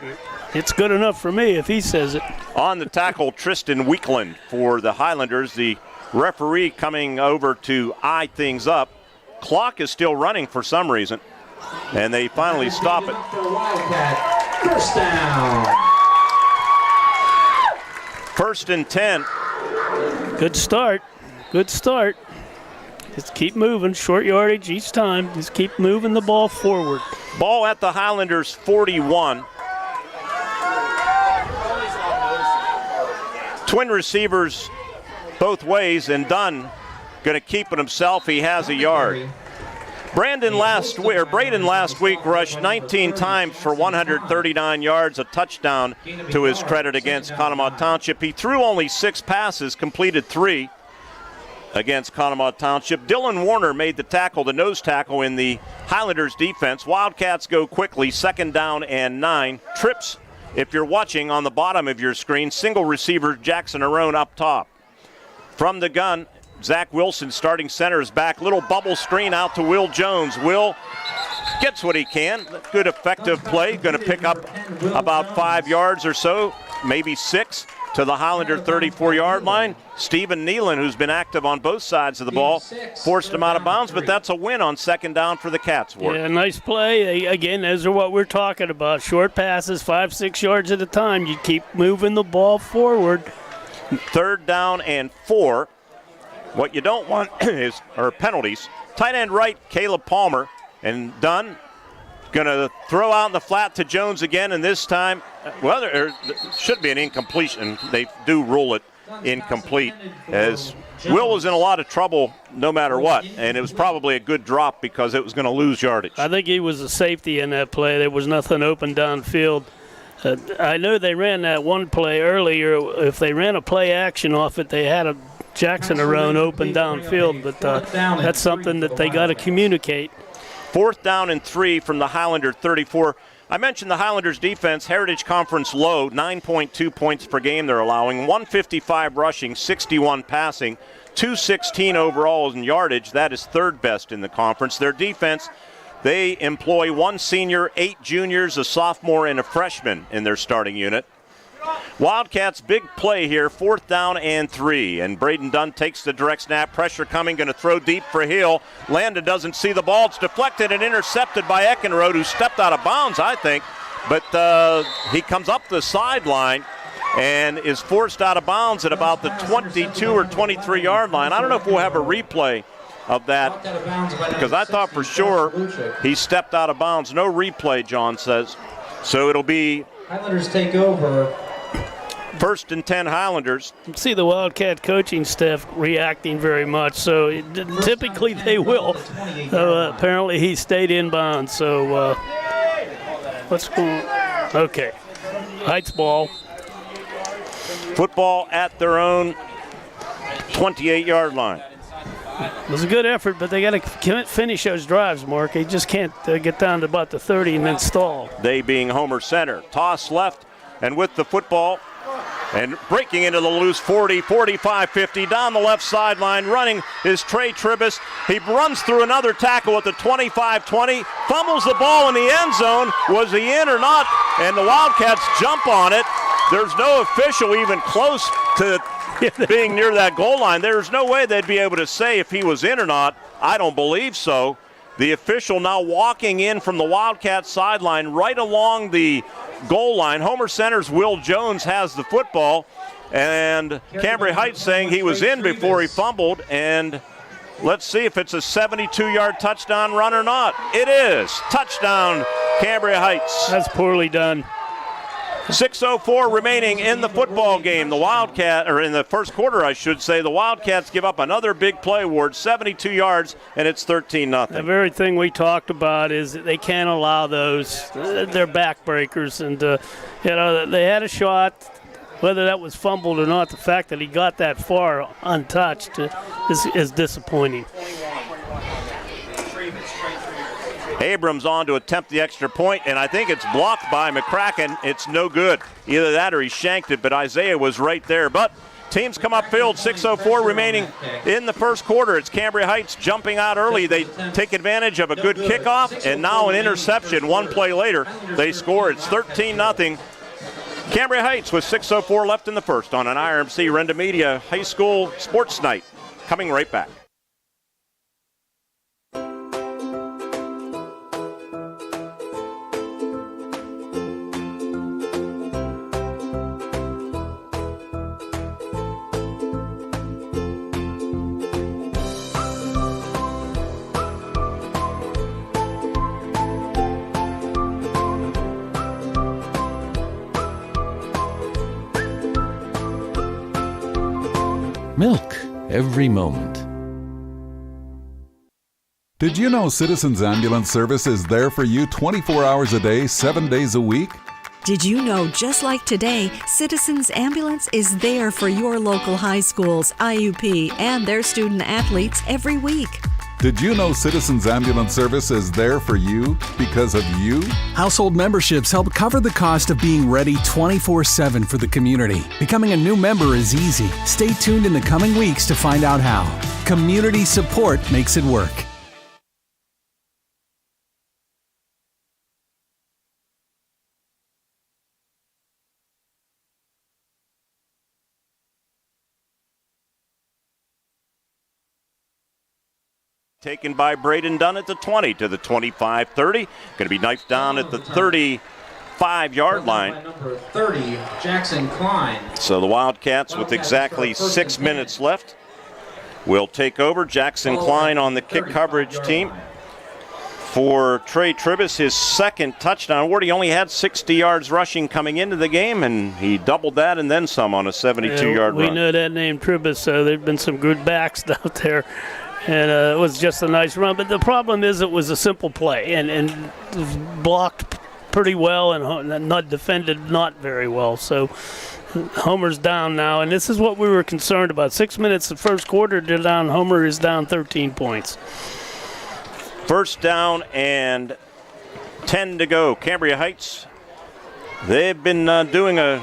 It's good enough for me if he says it. On the tackle, Tristan Weekland for the Highlanders. The referee coming over to eye things up. Clock is still running for some reason, and they finally stop it. First down. 1st and 10. Good start. Good start. Just keep moving. Short yardage each time. Just keep moving the ball forward. Ball at the Highlanders 41. Twin receivers both ways, and Dunn going to keep it himself. He has a yard. Braden last week rushed 19 times for 139 yards, a touchdown to his credit against Conemaugh Township. He threw only 6 passes, completed 3 against Conemaugh Township. Dylan Warner made the tackle, the nose tackle in the Highlanders defense. Wildcats go quickly, 2nd down and 9. Trips, if you're watching on the bottom of your screen, single receiver Jackson Arone up top. From the gun, Zach Wilson, starting center, is back. Little bubble screen out to Will Jones. Will gets what he can. Good effective play. Going to pick up about 5 yards or so, maybe 6, to the Highlander 34-yard line. Stephen Nealon, who's been active on both sides of the ball, forced him out of bounds, but that's a win on 2nd down for the Cats. Yeah, nice play. Again, those are what we're talking about. Short passes, 5-6 yards at a time. You keep moving the ball forward. 3rd down and 4. What you don't want are penalties. Tight end right, Caleb Palmer, and Dunn going to throw out in the flat to Jones again, and this time, well, there should be an incompletion. They do rule it incomplete, as Will was in a lot of trouble no matter what, and it was probably a good drop because it was going to lose yardage. I think he was a safety in that play. There was nothing open downfield. I know they ran that one play earlier. If they ran a play action off it, they had a Jackson Arone open downfield, but that's something that they got to communicate. 4th down and 3 from the Highlander 34. I mentioned the Highlanders defense, Heritage Conference low, 9.2 points per game they're allowing, 155 rushing, 61 passing, 216 overall in yardage. That is 3rd best in the conference. Their defense, they employ 1 senior, 8 juniors, a sophomore, and a freshman in their starting unit. Wildcats, big play here, 4th down and 3. And Braden Dunn takes the direct snap. Pressure coming, going to throw deep for Hill. Landon doesn't see the ball. It's deflected and intercepted by Eckenrode, who stepped out of bounds, I think. But he comes up the sideline and is forced out of bounds at about the 22 or 23-yard line. I don't know if we'll have a replay of that, because I thought for sure he stepped out of bounds. No replay, John says. So it'll be Highlanders take over. 1st and 10 Highlanders. See the Wildcat coaching staff reacting very much, so typically they will. Apparently he stayed in bounds, so what's going on? Okay. Heights ball. Football at their own 28-yard line. It was a good effort, but they got to finish those drives, Mark. They just can't get down to about the 30 and then stall. They being Homer Center. Toss left, and with the football, and breaking into the loose 40, 45, 50, down the left sideline, running is Trey Tribus. He runs through another tackle at the 25-20, fumbles the ball in the end zone. Was he in or not? And the Wildcats jump on it. There's no official even close to being near that goal line. There's no way they'd be able to say if he was in or not. I don't believe so. The official now walking in from the Wildcat sideline right along the goal line. Homer Center's Will Jones has the football, and Cambria Heights saying he was in before he fumbled, and let's see if it's a 72-yard touchdown run or not. It is. Touchdown, Cambria Heights. That's poorly done. 6:04 remaining in the football game. The Wildcat, or in the first quarter, I should say, the Wildcats give up another big play, Ward, 72 yards, and it's 13-0. The very thing we talked about is that they can't allow those. They're backbreakers, and they had a shot. Whether that was fumbled or not, the fact that he got that far untouched is disappointing. Abrams on to attempt the extra point, and I think it's blocked by McCracken. It's no good. Either that or he shanked it, but Isaiah was right there. But teams come upfield, 6:04 remaining in the first quarter. It's Cambria Heights jumping out early. They take advantage of a good kickoff, and now an interception. One play later, they score. It's 13-0. Cambria Heights with 6:04 left in the first on an IRMC Renda Media High School Sports Night. Coming right back. Milk every moment. Did you know Citizens Ambulance Service is there for you 24 hours a day, 7 days a week? Did you know, just like today, Citizens Ambulance is there for your local high schools, IUP, and their student athletes every week? Did you know Citizens Ambulance Service is there for you because of you? Household memberships help cover the cost of being ready 24/7 for the community. Becoming a new member is easy. Stay tuned in the coming weeks to find out how. Community support makes it work. Taken by Braden Dunn at the 20 to the 25-30. Going to be knifed down at the 35-yard line. Number 30, Jackson Klein. So the Wildcats with exactly 6 minutes left will take over. Jackson Klein on the kick coverage team. For Trey Tribus, his second touchdown. Ward, he only had 60 yards rushing coming into the game, and he doubled that and then some on a 72-yard run. We know that name Tribus, so there have been some good backs out there. And it was just a nice run. But the problem is it was a simple play and blocked pretty well and not defended not very well. So Homer's down now. And this is what we were concerned about. 6 minutes the first quarter, they're down. Homer is down 13 points. First down and 10 to go. Cambria Heights, they've been doing a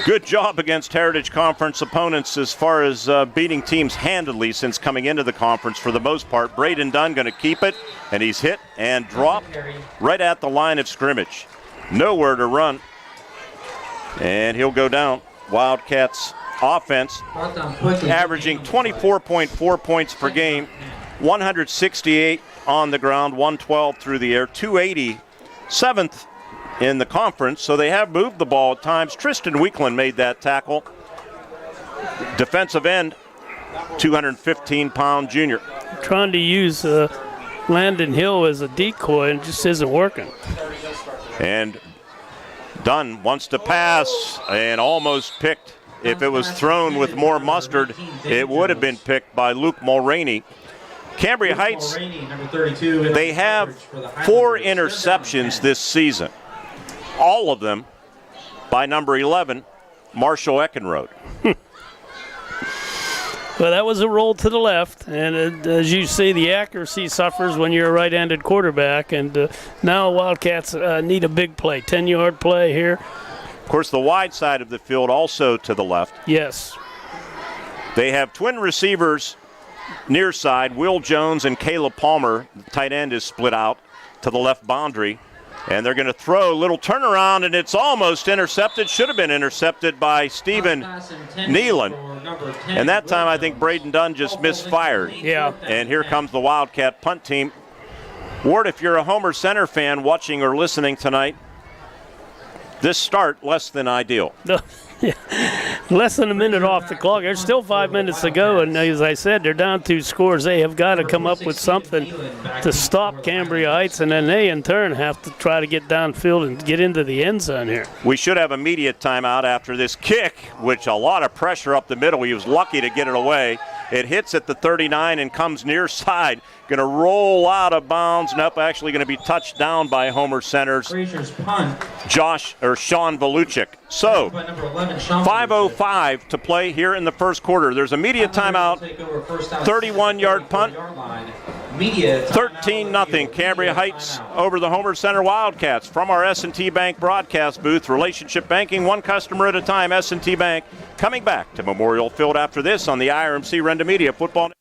good job against Heritage Conference opponents as far as beating teams handily since coming into the conference for the most part. Braden Dunn going to keep it, and he's hit and dropped right at the line of scrimmage. Nowhere to run, and he'll go down. Wildcats offense averaging 24.4 points per game, 168 on the ground, 112 through the air, 280, 7th in the conference, so they have moved the ball at times. Tristan Weekland made that tackle. Defensive end, 215-pound junior. Trying to use Landon Hill as a decoy and just isn't working. And Dunn wants to pass and almost picked. If it was thrown with more mustard, it would have been picked by Luke Mulroney. Cambria Heights, they have 4 interceptions this season. All of them by number 11, Marshall Eckenrode. Well, that was a roll to the left, and as you see, the accuracy suffers when you're a right-handed quarterback, and now Wildcats need a big play, 10-yard play here. Of course, the wide side of the field also to the left. Yes. They have twin receivers near side, Will Jones and Caleb Palmer. The tight end is split out to the left boundary. And they're going to throw a little turnaround, and it's almost intercepted. Should have been intercepted by Stephen Nealon. And that time I think Braden Dunn just misfired. Yeah. And here comes the Wildcat punt team. Ward, if you're a Homer Center fan watching or listening tonight, this start less than ideal. Less than a minute off the clock. There's still 5 minutes to go, and as I said, they're down 2 scores. They have got to come up with something to stop Cambria Heights, and then they, in turn, have to try to get downfield and get into the end zone here. We should have immediate timeout after this kick, which a lot of pressure up the middle. He was lucky to get it away. It hits at the 39 and comes near side. Going to roll out of bounds. Nope, actually going to be touched down by Homer Center's Sean Voluchik. So, 5:05 to play here in the first quarter. There's immediate timeout. 31-yard punt. 13-0 Cambria Heights over the Homer Center Wildcats. From our S&T Bank broadcast booth, relationship banking, one customer at a time, S&T Bank. Coming back to Memorial Field after this on the IRMC Renda Media Football Network.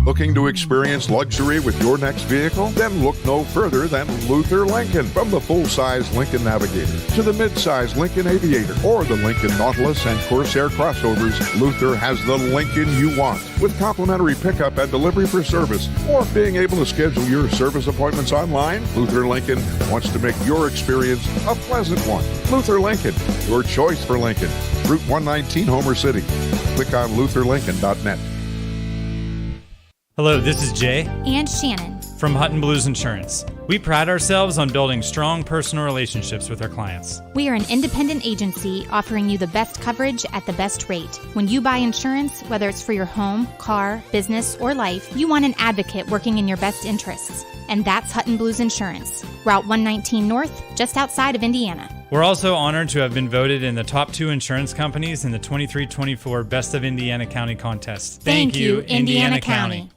Looking to experience luxury with your next vehicle? Then look no further than Luther Lincoln. From the full-size Lincoln Navigator to the mid-size Lincoln Aviator or the Lincoln Nautilus and Corsair crossovers, Luther has the Lincoln you want. With complimentary pickup and delivery for service or being able to schedule your service appointments online, Luther Lincoln wants to make your experience a pleasant one. Luther Lincoln, your choice for Lincoln. Route 119, Homer City. Click on lutherlincoln.net. Hello, this is Jay and Shannon from Hutton Blues Insurance. We pride ourselves on building strong personal relationships with our clients. We are an independent agency offering you the best coverage at the best rate. When you buy insurance, whether it's for your home, car, business, or life, you want an advocate working in your best interests. And that's Hutton Blues Insurance, Route 119 North, just outside of Indiana. We're also honored to have been voted in the top 2 insurance companies in the 23-24 Best of Indiana County contest. Thank you, Indiana County.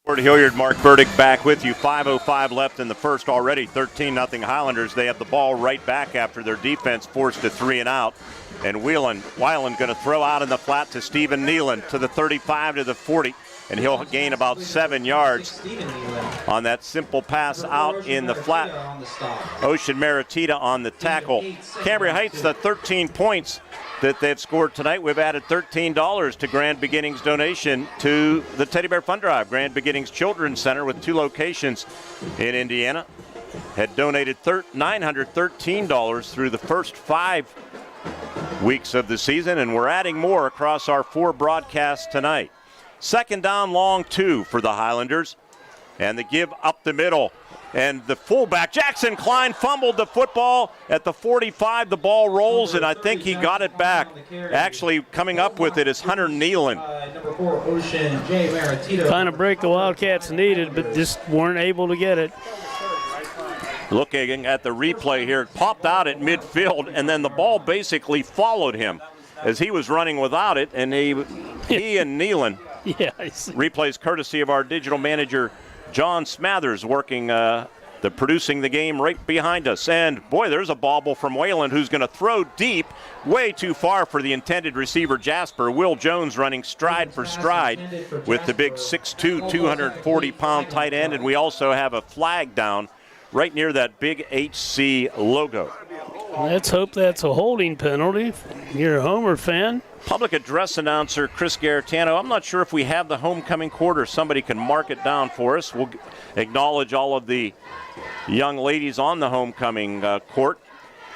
Ward Hilliard, Mark Burdick back with you. 5:05 left in the first already. 13-0 Highlanders. They have the ball right back after their defense forced a 3 and out. And Weiland going to throw out in the flat to Stephen Nealon to the 35 to the 40. And he'll gain about 7 yards on that simple pass out in the flat. Ocean Maritita on the tackle. Cambria Heights, the 13 points that they've scored tonight. We've added $13 to Grand Beginnings donation to the Teddy Bear Fund Drive. Grand Beginnings Children's Center with 2 locations in Indiana had donated $913 through the first 5 weeks of the season, and we're adding more across our 4 broadcasts tonight. Second down, long 2 for the Highlanders, and the give up the middle. And the fullback, Jackson Klein, fumbled the football at the 45. The ball rolls, and I think he got it back. Actually, coming up with it is Hunter Nealon. Kind of break the Wildcats needed, but just weren't able to get it. Looking at the replay here, it popped out at midfield, and then the ball basically followed him as he was running without it, and he and Nealon. Yes. Replays courtesy of our digital manager, John Smathers, working producing the game right behind us. And, boy, there's a bobble from Wayland, who's going to throw deep, way too far for the intended receiver, Jasper. Will Jones running stride for stride with the big 6'2", 240-pound tight end. And we also have a flag down right near that big HC logo. Let's hope that's a holding penalty. You're a Homer fan. Public address announcer Chris Garetano. I'm not sure if we have the homecoming quarter. Somebody can mark it down for us. We'll acknowledge all of the young ladies on the homecoming court.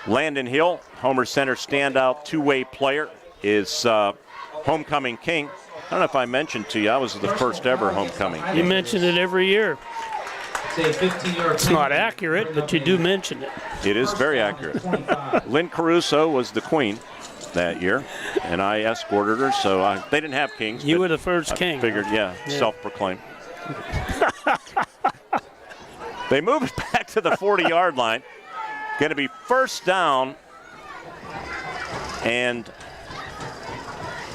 Landon Hill, Homer Center standout 2-way player, is homecoming king. I don't know if I mentioned to you, I was the first ever homecoming king. You mention it every year. It's not accurate, but you do mention it. It is very accurate. Lynn Caruso was the queen that year, and I escorted her, so they didn't have kings. You were the first king. Figured, yeah. Self-proclaimed. They move it back to the 40-yard line. Going to be first down and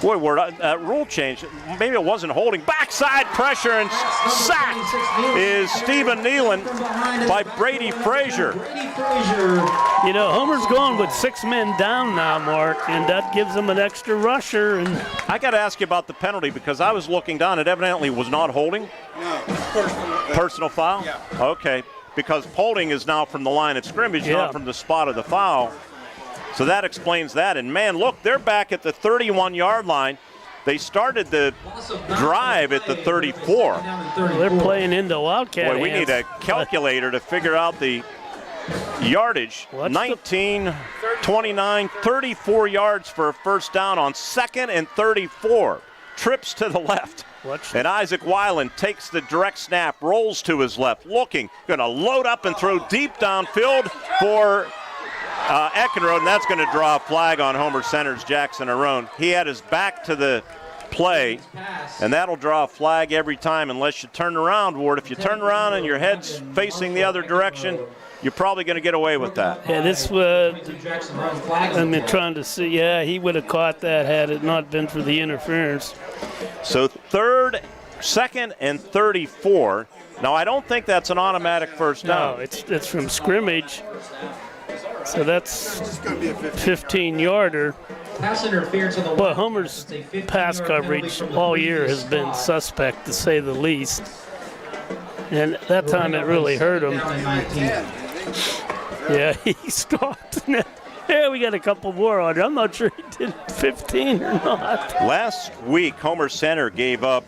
Boy, rule change. Maybe it wasn't holding. Backside pressure and sacked is Stephen Nealon by Brady Frazier. You know, Homer's going with 6 men down now, Mark, and that gives him an extra rusher. And I got to ask you about the penalty because I was looking down. It evidently was not holding. No, personal foul? Yeah. Okay, because holding is now from the line of scrimmage, not from the spot of the foul. So that explains that. And, man, look, they're back at the 31-yard line. They started the drive at the 34. They're playing into Wildcat. Boy, we need a calculator to figure out the yardage. 19, 29, 34 yards for a first down on 2nd and 34. Trips to the left. And Isaac Weiland takes the direct snap, rolls to his left, looking, going to load up and throw deep downfield for Eckenrode, and that's going to draw a flag on Homer Center's Jackson Arone. He had his back to the play, and that'll draw a flag every time unless you turn around, Ward. If you turn around and your head's facing the other direction, you're probably going to get away with that. Yeah, this I'm trying to see. Yeah, he would have caught that had it not been for the interference. So 2nd and 34. Now, I don't think that's an automatic first down. No, it's from scrimmage. So that's 15-yarder. Pass interference on the Well, Homer's pass coverage all year has been suspect, to say the least. And that time it really hurt him. Yeah, he stopped. Yeah, we got a couple more on it. I'm not sure he did 15 or not. Last week, Homer Center gave up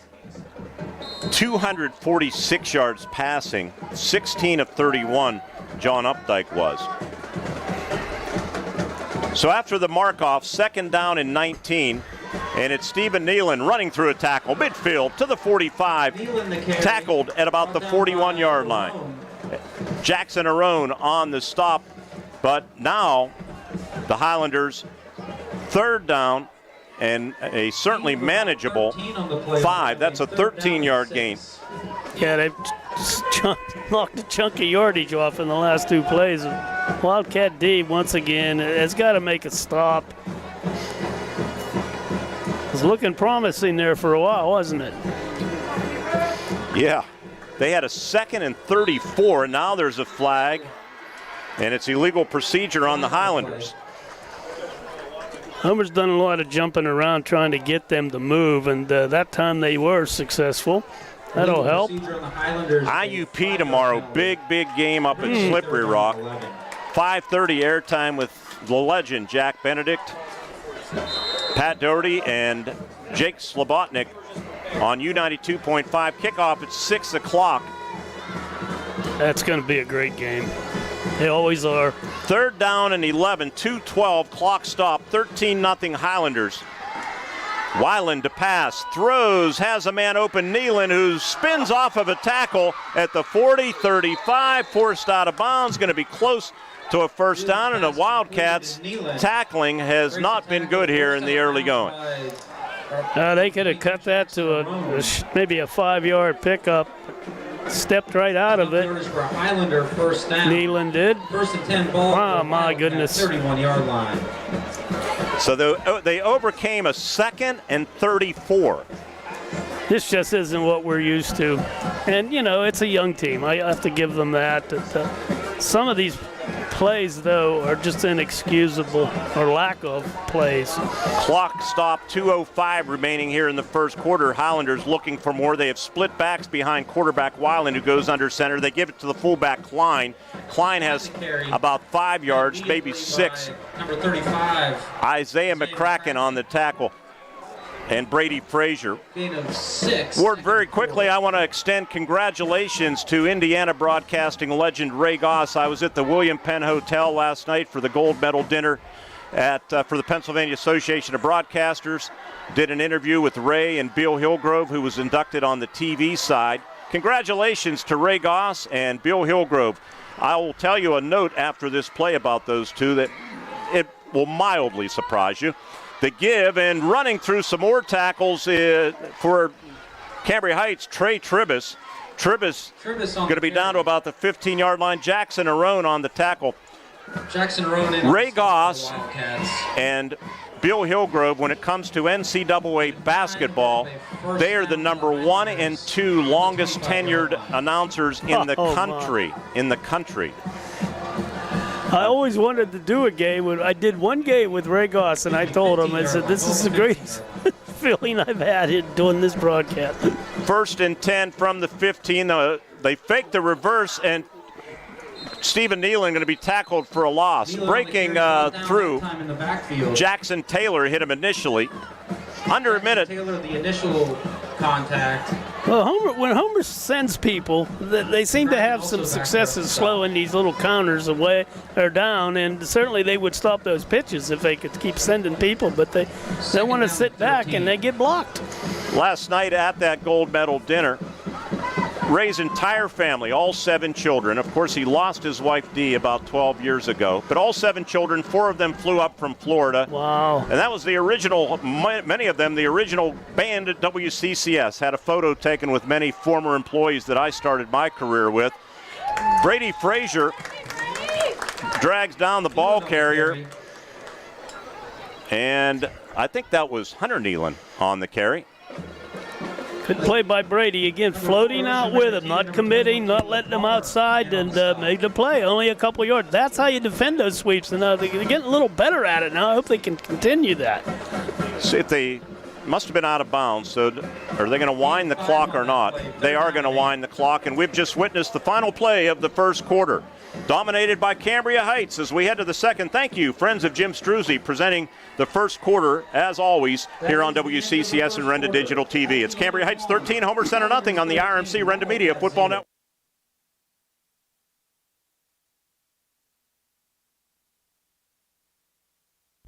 246 yards passing, 16 of 31, John Updike was. So after the mark-off, 2nd down and 19, and it's Stephen Nealon running through a tackle, midfield to the 45, tackled at about the 41-yard line. Jackson Arone on the stop, but now the Highlanders 3rd down and a certainly manageable 5. That's a 13-yard gain. Yeah, they've knocked a chunk of yardage off in the last 2 plays. Wildcat D, once again, has got to make a stop. It was looking promising there for a while, wasn't it? Yeah. They had a 2nd and 34, and now there's a flag, and it's illegal procedure on the Highlanders. Homer's done a lot of jumping around trying to get them to move, and that time they were successful. That'll help. IUP tomorrow, big game up at Slippery Rock. 5:30 airtime with the legend Jack Benedict, Pat Doherty, and Jake Slobotnik on U92.5. Kickoff at 6 o'clock. That's going to be a great game. They always are. 3rd down and 11, 2:12, clock stop, 13-0 Highlanders. Weiland to pass, throws, has a man open, Nealon, who spins off of a tackle at the 40, 35, forced out of bounds, going to be close to a first down, and the Wildcats' tackling has not been good here in the early going. They could have cut that to maybe a 5-yard pickup. Stepped right out of it. Nealon did. 1st and 10 ball. Oh, my goodness. 31-yard line. So they overcame a 2nd and 34. This just isn't what we're used to. And, you know, it's a young team. I have to give them that. Some of these plays, though, are just inexcusable, or lack of plays. Clock stop, 2:05 remaining here in the first quarter. Highlanders looking for more. They have split backs behind quarterback Weiland, who goes under center. They give it to the fullback Klein. Klein has about 5 yards, maybe 6. Number 35. Isaiah McCracken on the tackle. And Brady Frazier. Gain of 6. Ward, very quickly, I want to extend congratulations to Indiana broadcasting legend Ray Goss. I was at the William Penn Hotel last night for the gold medal dinner for the Pennsylvania Association of Broadcasters. Did an interview with Ray and Bill Hillgrove, who was inducted on the TV side. Congratulations to Ray Goss and Bill Hillgrove. I will tell you a note after this play about those two that it will mildly surprise you. The give, and running through some more tackles for Cambria Heights, Trey Tribus. Tribus going to be down to about the 15-yard line. Jackson Arone on the tackle. Jackson Ronan. Ray Goss Wildcats. and Bill Hillgrove, when it comes to NCAA basketball, they are the number 1 and 2 longest tenured announcers in the country. In the country. I always wanted to do a game. I did one game with Ray Goss, and I told him, I said, this is the greatest feeling I've had in doing this broadcast. 1st and 10 from the 15. They faked the reverse, and Stephen Nealon going to be tackled for a loss. Breaking through, Jackson Taylor hit him initially. Under a minute. Taylor, the initial contact. Well, when Homer sends people, they seem to have some successes slowing these little counters away or down, and certainly they would stop those pitches if they could keep sending people, but they want to sit back and they get blocked. Last night at that gold medal dinner, Ray's entire family, all 7 children. Of course, he lost his wife, Dee, about 12 years ago. But all 7 children, 4 of them flew up from Florida. Wow. And that was the original, many of them, the original band at WCCS. Had a photo taken with many former employees that I started my career with. Brady Frazier drags down the ball carrier. And I think that was Hunter Nealon on the carry. Good play by Brady. Again, floating out with him, not committing, not letting them outside, and made the play. Only a couple yards. That's how you defend those sweeps. And they're getting a little better at it now. I hope they can continue that. See if they must have been out of bounds. So are they going to wind the clock or not? They are going to wind the clock, and we've just witnessed the final play of the first quarter, dominated by Cambria Heights. As we head to the second, thank you, friends of Jim Struzzi, presenting the first quarter, as always, here on WCCS and Renda Digital TV. It's Cambria Heights 13, Homer Center nothing on the RMC Renda Media Football Network.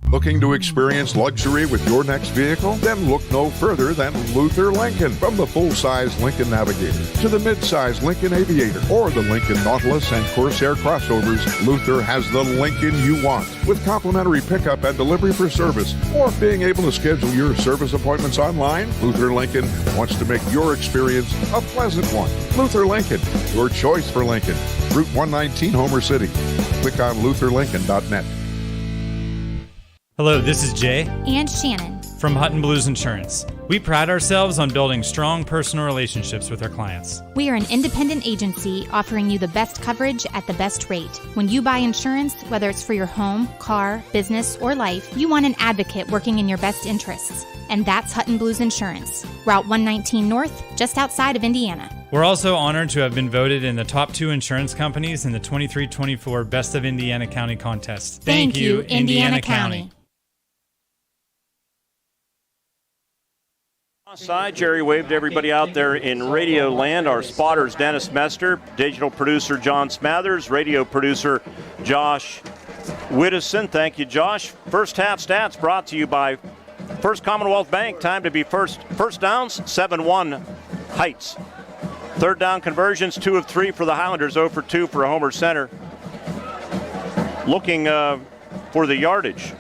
Looking to experience luxury with your next vehicle? Then look no further than Luther Lincoln. From the full-size Lincoln Navigator to the mid-size Lincoln Aviator or the Lincoln Nautilus and Corsair crossovers, Luther has the Lincoln you want. With complimentary pickup and delivery for service or being able to schedule your service appointments online, Luther Lincoln wants to make your experience a pleasant one. Luther Lincoln, your choice for Lincoln. Route 119, Homer City. Click on lutherlincoln.net. Hello, this is Jay And Shannon. from Hutton Blues Insurance. We pride ourselves on building strong personal relationships with our clients. We are an independent agency offering you the best coverage at the best rate. When you buy insurance, whether it's for your home, car, business, or life, you want an advocate working in your best interests. And that's Hutton Blues Insurance, Route 119 North, just outside of Indiana. We're also honored to have been voted in the top 2 insurance companies in the 23-24 Best of Indiana County contest. Thank you, Indiana County. Side, Jerry waved everybody out there in radio land. Our spotters, Dennis Mester, digital producer John Smathers, radio producer Josh Widdowson. Thank you, Josh. First half stats brought to you by First Commonwealth Bank. Time to be first downs, 7-1 Heights. Third down conversions, 2 of 3 for the Highlanders, 0 for 2 for Homer Center. Looking for the yardage.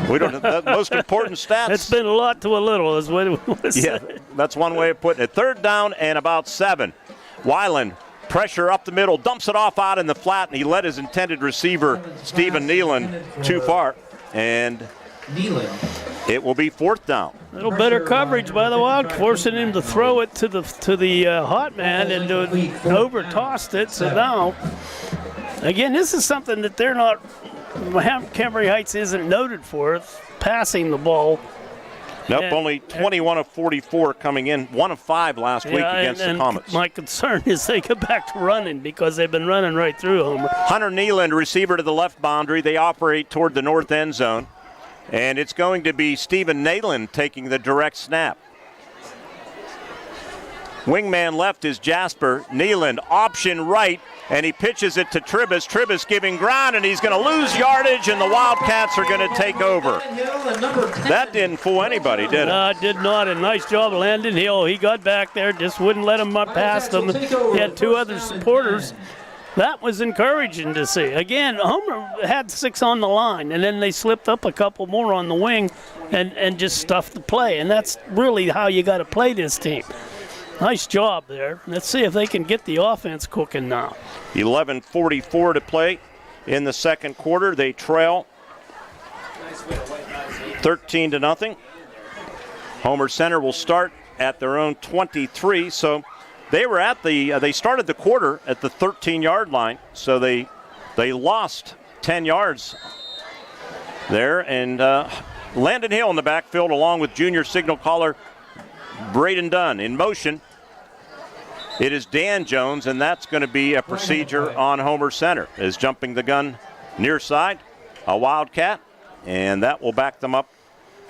We don't have the most important stats. It's been a lot to a little, is what it was. Yeah, that's one way of putting it. Third down and about 7. Weiland, pressure up the middle, dumps it off out in the flat, and he let his intended receiver, Stephen Nealon, too far. And it will be 4th down. A little better coverage by the Wild, forcing him to throw it to the hot man and over-tossed it. So now, again, this is something that they're not. Cambria Heights isn't noted for, passing the ball. Nope, only 21 of 44 coming in, 1 of 5 last week against the Comets. My concern is they get back to running because they've been running right through Homer. Hunter Nealon, receiver to the left boundary. They operate toward the north end zone. And it's going to be Stephen Nealon taking the direct snap. Wingman left is Jasper. Nealon, option right, and he pitches it to Tribus. Tribus giving ground, and he's going to lose yardage, and the Wildcats are going to take over. That didn't fool anybody, did it? No, it did not. A nice job, Landon Hill. He got back there, just wouldn't let him up past him. He had 2 other supporters. That was encouraging to see. Again, Homer had 6 on the line, and then they slipped up a couple more on the wing and just stuffed the play. And that's really how you got to play this team. Nice job there. Let's see if they can get the offense cooking now. 11:44 to play in the second quarter. They trail 13-0. Homer Center will start at their own 23. So they were at they started the quarter at the 13-yard line. So they lost 10 yards there. And Landon Hill in the backfield along with junior signal caller Braden Dunn in motion. It is Dan Jones, and that's going to be a procedure on Homer Center. Is jumping the gun near side, a Wildcat, and that will back them up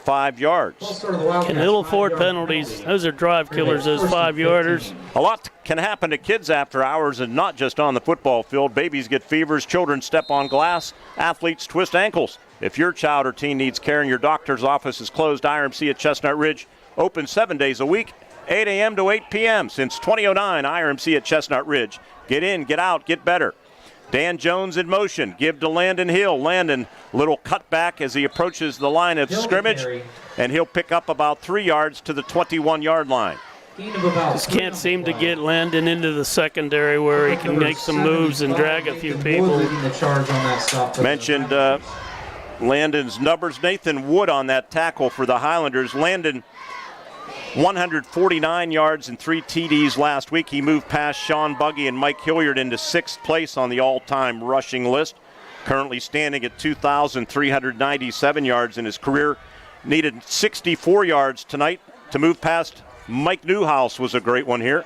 5 yards. And little Ford penalties, those are drive killers, those 5-yarders. A lot can happen to kids after hours and not just on the football field. Babies get fevers, children step on glass, athletes twist ankles. If your child or teen needs care and your doctor's office is closed, IRMC at Chestnut Ridge open 7 days a week, 8 a.m. to 8 p.m. Since 2009, IRMC at Chestnut Ridge. Get in, get out, get better. Dan Jones in motion. Give to Landon Hill. Landon, little cutback as he approaches the line of scrimmage, and he'll pick up about 3 yards to the 21-yard line. Just can't seem to get Landon into the secondary where he can make some moves and drag a few people. Mentioned Landon's numbers. Nathan Wood on that tackle for the Highlanders. Landon 149 yards and 3 TDs last week. He moved past Sean Buggy and Mike Hilliard into 6th place on the all-time rushing list. Currently standing at 2,397 yards in his career. Needed 64 yards tonight to move past Mike Newhouse was a great one here.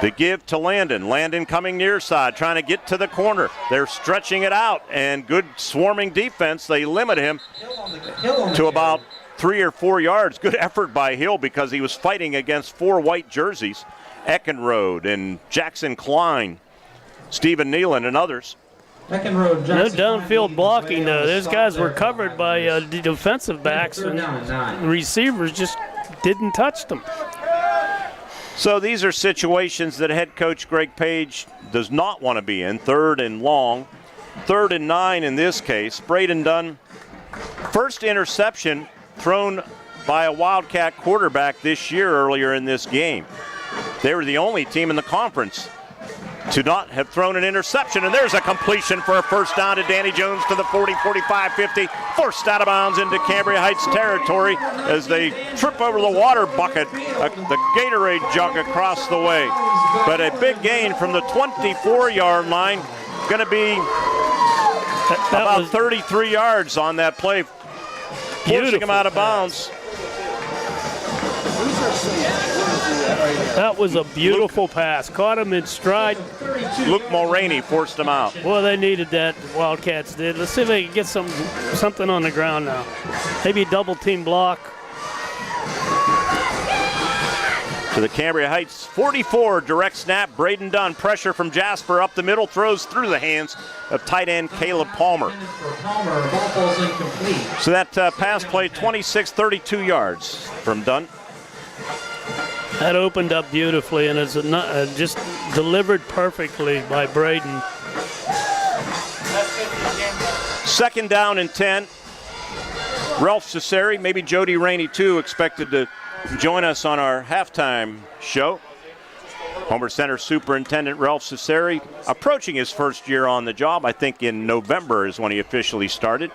The give to Landon. Landon coming near side, trying to get to the corner. They're stretching it out, and good swarming defense. They limit him to about 3 or 4 yards. Good effort by Hill because he was fighting against 4 white jerseys. Eckenrode and Jackson Klein, Stephen Nealon and others. No downfield blocking, though. Those guys were covered by the defensive backs, and receivers just didn't touch them. So these are situations that head coach Greg Page does not want to be in. 3rd and long. 3rd and 9 in this case. Braden Dunn, first interception thrown by a Wildcat quarterback this year earlier in this game. They were the only team in the conference to not have thrown an interception, and there's a completion for a first down to Danny Jones to the 40, 45, 50, forced out of bounds into Cambria Heights territory as they trip over the water bucket, the Gatorade jug across the way. But a big gain from the 24-yard line, going to be about 33 yards on that play, pushing him out of bounds. That was a beautiful pass. Caught him in stride. Luke Mulraney forced him out. Well, they needed that, Wildcats did. Let's see if they can get something on the ground now. Maybe a double-team block. To the Cambria Heights 44, direct snap. Braden Dunn, pressure from Jasper up the middle, throws through the hands of tight end Caleb Palmer. So that pass play, 26, 32 yards from Dunn. That opened up beautifully, and it's just delivered perfectly by Braden. 2nd down and 10. Ralph Cesari, maybe Jody Rainey too, expected to join us on our halftime show. Homer Center Superintendent Ralph Cesari approaching his first year on the job. I think in November is when he officially started.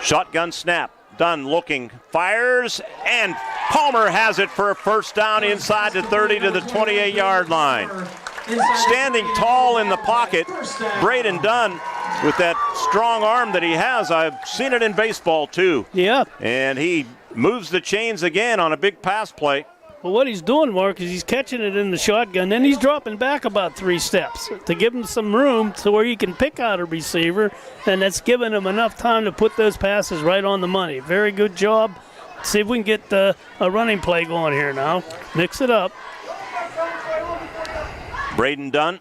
Shotgun snap. Dunn looking, fires, and Palmer has it for a first down inside the 30 to the 28-yard line. Standing tall in the pocket, Braden Dunn with that strong arm that he has. I've seen it in baseball too. Yeah. And he moves the chains again on a big pass play. Well, what he's doing, Mark, is he's catching it in the shotgun, then he's dropping back about 3 steps to give him some room to where he can pick out a receiver, and that's giving him enough time to put those passes right on the money. Very good job. Let's see if we can get a running play going here now. Mix it up. Braden Dunn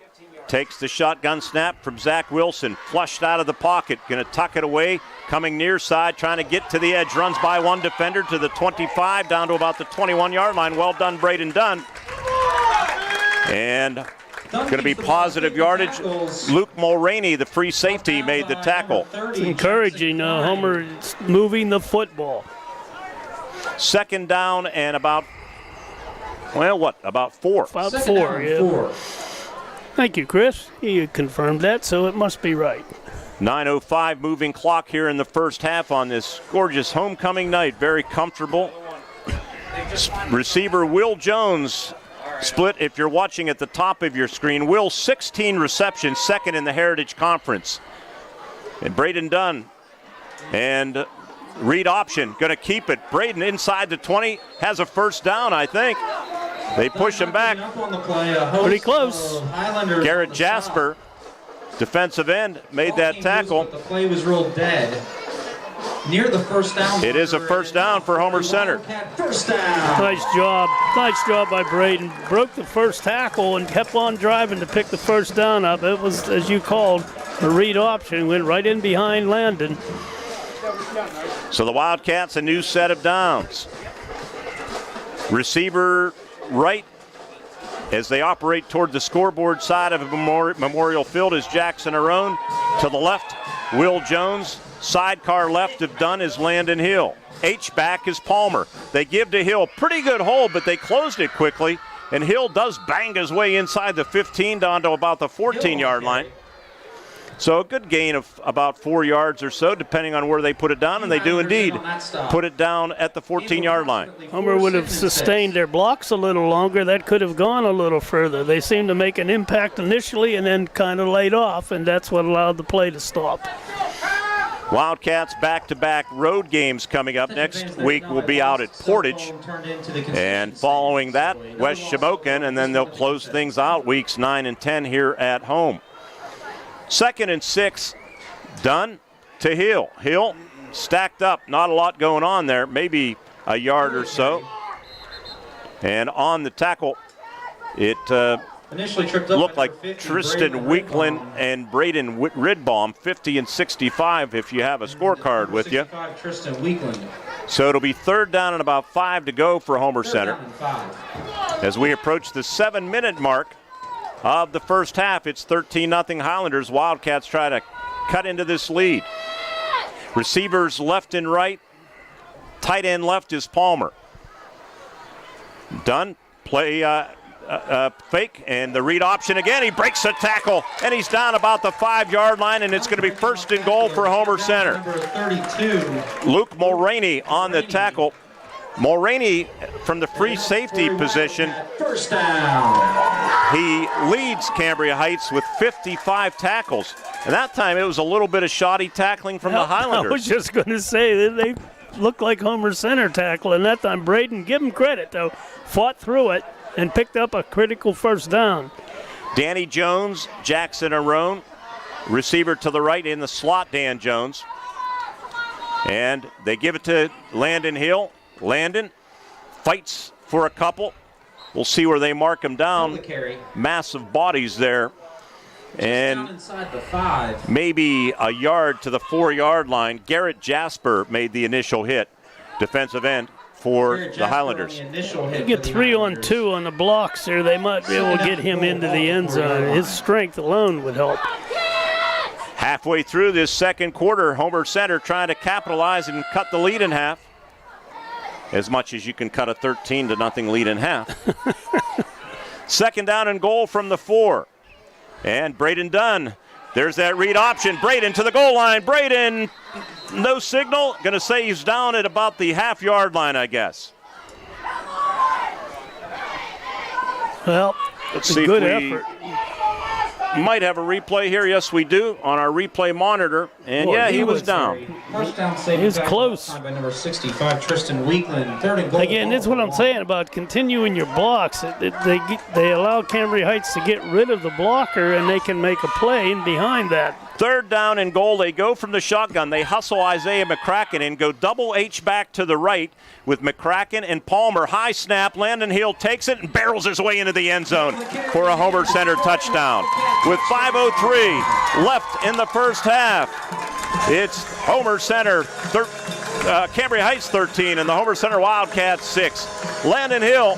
takes the shotgun snap from Zach Wilson, flushed out of the pocket, going to tuck it away, coming near side, trying to get to the edge, runs by one defender to the 25, down to about the 21-yard line. Well done, Braden Dunn. And going to be positive yardage. Luke Mulraney, the free safety, made the tackle. It's encouraging. Homer moving the football. 2nd down and about Well, what, about 4? About Second 4, down, yeah. 4. Thank you, Chris. You confirmed that, so it must be right. 9:05 moving clock here in the first half on this gorgeous homecoming night. Very comfortable. Receiver Will Jones split, if you're watching at the top of your screen. Will, 16 receptions, second in the Heritage Conference. And Braden Dunn and read option, going to keep it. Braden inside the 20, has a first down, I think. They push him back. Pretty close. Garrett Jasper, defensive end, made that tackle. The play was ruled dead. Near the first down. It is a first down for Homer Center. First down. Nice job. Nice job by Braden. Broke the first tackle and kept on driving to pick the first down up. It was, as you called, a read option. Went right in behind Landon. So the Wildcats, a new set of downs. Receiver right as they operate toward the scoreboard side of Memorial Field is Jackson Arone. To the left, Will Jones. Sidecar left of Dunn is Landon Hill. H-back is Palmer. They give to Hill. Pretty good hold, but they closed it quickly. And Hill does bang his way inside the 15 down to about the 14-yard line. So a good gain of about 4 yards or so, depending on where they put it down, and they do indeed put it down at the 14-yard line. Homer would have sustained their blocks a little longer. That could have gone a little further. They seemed to make an impact initially and then kind of laid off, and that's what allowed the play to stop. Wildcats back-to-back road games coming up. Next week will be out at Portage. And following that, West Shamokin, and then they'll close things out weeks 9 and 10 here at home. 2nd and 6, Dunn to Hill. Hill stacked up, not a lot going on there, maybe a yard or so. And on the tackle, it looked like Tristan Weekland and Braden Ridbaum, 50 and 65 if you have a scorecard with you. Tristan Weekland. So it'll be 3rd down and about 5 to go for Homer Center. As we approach the 7-minute mark of the first half, it's 13-0 Highlanders. Wildcats try to cut into this lead. Receivers left and right. Tight end left is Palmer. Dunn play fake, and the read option again. He breaks the tackle, and he's down about the 5-yard line, and it's going to be 1st and goal for Homer Center. Number 32. Luke Mulraney on the tackle. Mulraney from the free safety position. First down. He leads Cambria Heights with 55 tackles. And that time it was a little bit of shoddy tackling from the Highlanders. I was just going to say that they looked like Homer Center tackle, and that time Braden, give him credit though, fought through it and picked up a critical first down. Danny Jones, Jackson Arone, receiver to the right in the slot, Dan Jones. And they give it to Landon Hill. Landon fights for a couple. We'll see where they mark him down. Massive bodies there. And inside the 5. maybe a yard to the 4-yard line. Garrett Jasper made the initial hit, defensive end for the Highlanders. You get 3-on-2 on the blocks there. They might be able to get him into the end zone. His strength alone would help. Halfway through this second quarter, Homer Center trying to capitalize and cut the lead in half. As much as you can cut a 13-0 lead in half. 2nd down and goal from the 4. And Braden Dunn, there's that read option. Braden to the goal line. Braden, no signal. Going to say he's down at about the half-yard line, I guess. Well, let's it's see a good if we effort. might have a replay here. Yes, we do on our replay monitor. And Boy, yeah, he was down. First down save. He was close. By number 65, Tristan Weekland. 3rd and goal. Again, that's what I'm saying about continuing your blocks. They allow Cambria Heights to get rid of the blocker, and they can make a play in behind that. 3rd down and goal. They go from the shotgun. They hustle Isaiah McCracken and go double H back to the right with McCracken and Palmer. High snap. Landon Hill takes it and barrels his way into the end zone for a Homer Center touchdown. With 5:03 left in the first half, it's Homer Center, Cambria Heights 13, and the Homer Center Wildcats 6. Landon Hill,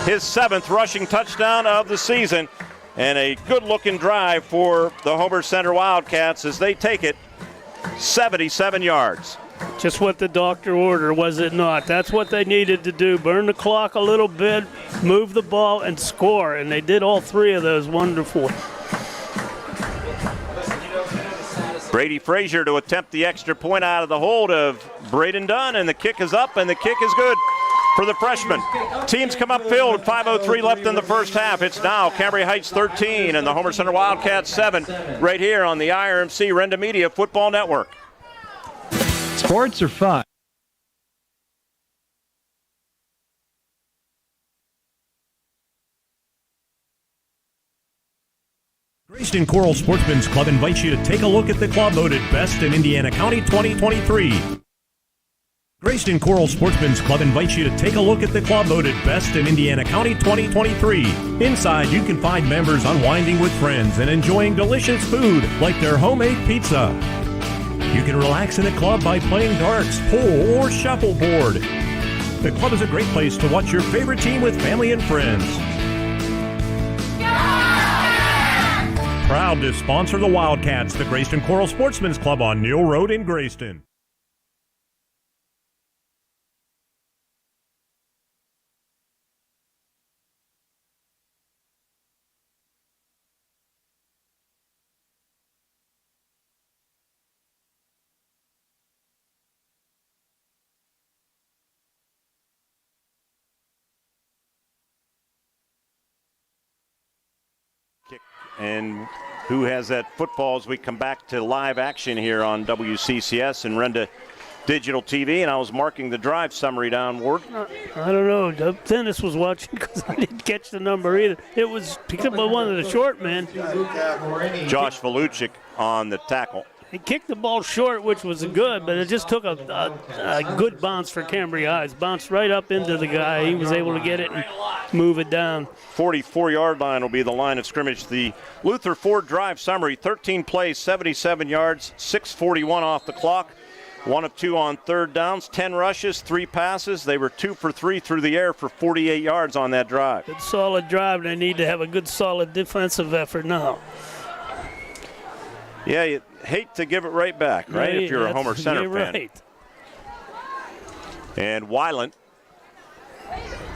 his 7th rushing touchdown of the season. And a good-looking drive for the Homer Center Wildcats as they take it 77 yards. Just what the doctor ordered, was it not? That's what they needed to do. Burn the clock a little bit, move the ball, and score. And they did all three of those wonderful. Brady Frazier to attempt the extra point out of the hold of Braden Dunn, and the kick is up, and the kick is good for the freshman. Teams come upfield, 5:03 left in the first half. It's now Cambria Heights 13 and the Homer Center Wildcats 7 right here on the IRMC Renda Media Football Network. Sports are fun. Grayston Coral Sportsman's Club invites you to take a look at the club voted best in Indiana County 2023. Grayston Coral Sportsman's Club invites you to take a look at the club voted best in Indiana County 2023. Inside, you can find members unwinding with friends and enjoying delicious food like their homemade pizza. You can relax in the club by playing darts, pool, or shuffleboard. The club is a great place to watch your favorite team with family and friends. Proud to sponsor the Wildcats, the Grayston Coral Sportsman's Club on Neal Road in Grayston. And who has that football as we come back to live action here on WCCS and Renda Digital TV. And I was marking the drive summary downward. I don't know. Dennis was watching because I didn't catch the number either. It was picked up by one of the short men. Josh Valuchik on the tackle. He kicked the ball short, which was good, but it just took a good bounce for Cambria Heights. Bounced right up into the guy. He was able to get it and move it down. 44-yard line will be the line of scrimmage. The Luther Ford drive summary, 13 plays, 77 yards, 6:41 off the clock. 1 of 2 on third downs, 10 rushes, 3 passes. They were 2 for 3 through the air for 48 yards on that drive. Good solid drive. They need to have a good solid defensive effort now. Yeah, you hate to give it right back, right, if you're a Homer Center fan. Right. And Weiland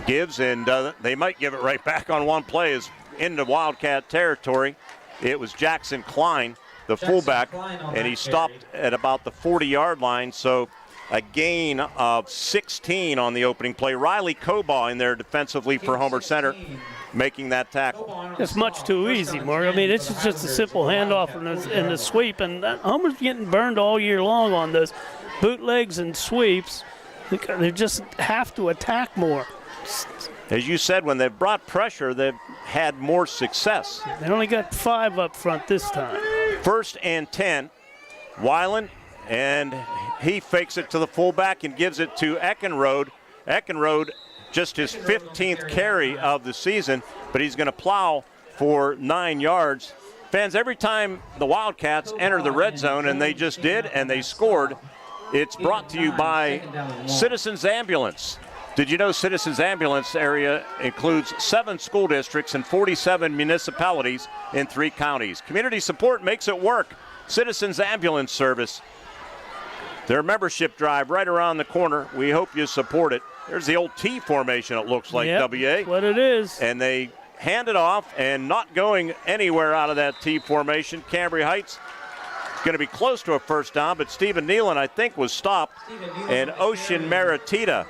gives, and they might give it right back on one play, is into Wildcat territory. It was Jackson Klein, the fullback, and he stopped at about the 40-yard line, so a gain of 16 on the opening play. Riley Cobaugh in there defensively for Homer Center, making that tackle. It's much too easy, Mark. I mean, it's just a simple handoff and the sweep, and Homer's getting burned all year long on those bootlegs and sweeps. They just have to attack more. As you said, when they've brought pressure, they've had more success. They only got 5 up front this time. 1st and 10. Weiland, and he fakes it to the fullback and gives it to Eckenrode. Eckenrode, just his 15th carry of the season, but he's going to plow for 9 yards. Fans, every time the Wildcats enter the red zone, and they just did, and they scored, it's brought to you by Citizens Ambulance. Did you know Citizens Ambulance area includes 7 school districts and 47 municipalities in 3 counties? Community support makes it work. Citizens Ambulance Service. Their membership drive right around the corner. We hope you support it. There's the old T formation, it looks like, yep, WA. That's what it is. And they hand it off, and not going anywhere out of that T formation. Cambria Heights going to be close to a first down, but Stephen Nealon, I think, was stopped. And Ocean Maritita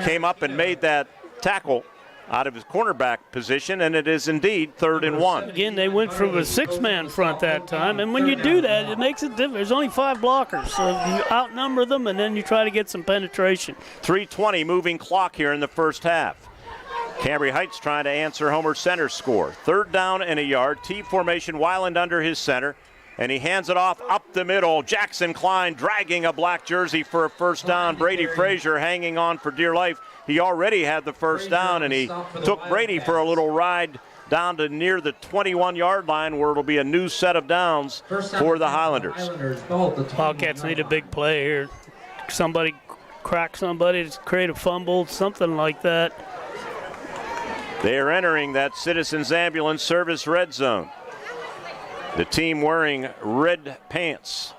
came up and made that tackle out of his cornerback position, and it is indeed 3rd and 1. Again, they went from a 6-man front that time, and when you do that, it makes it different. There's only 5 blockers, so you outnumber them, and then you try to get some penetration. 3:20 moving clock here in the first half. Cambria Heights trying to answer Homer Center's score. 3rd down and a yard. T formation, Weiland under his center. And he hands it off up the middle. Jackson Klein dragging a black jersey for a first down. Brady Frazier hanging on for dear life. He already had the first down, and he took Brady for a little ride down to near the 21-yard line, where it'll be a new set of downs for the Highlanders. Wildcats need a big play here. Somebody crack somebody to create a fumble, something like that. They are entering that Citizens Ambulance Service red zone. The team wearing red pants.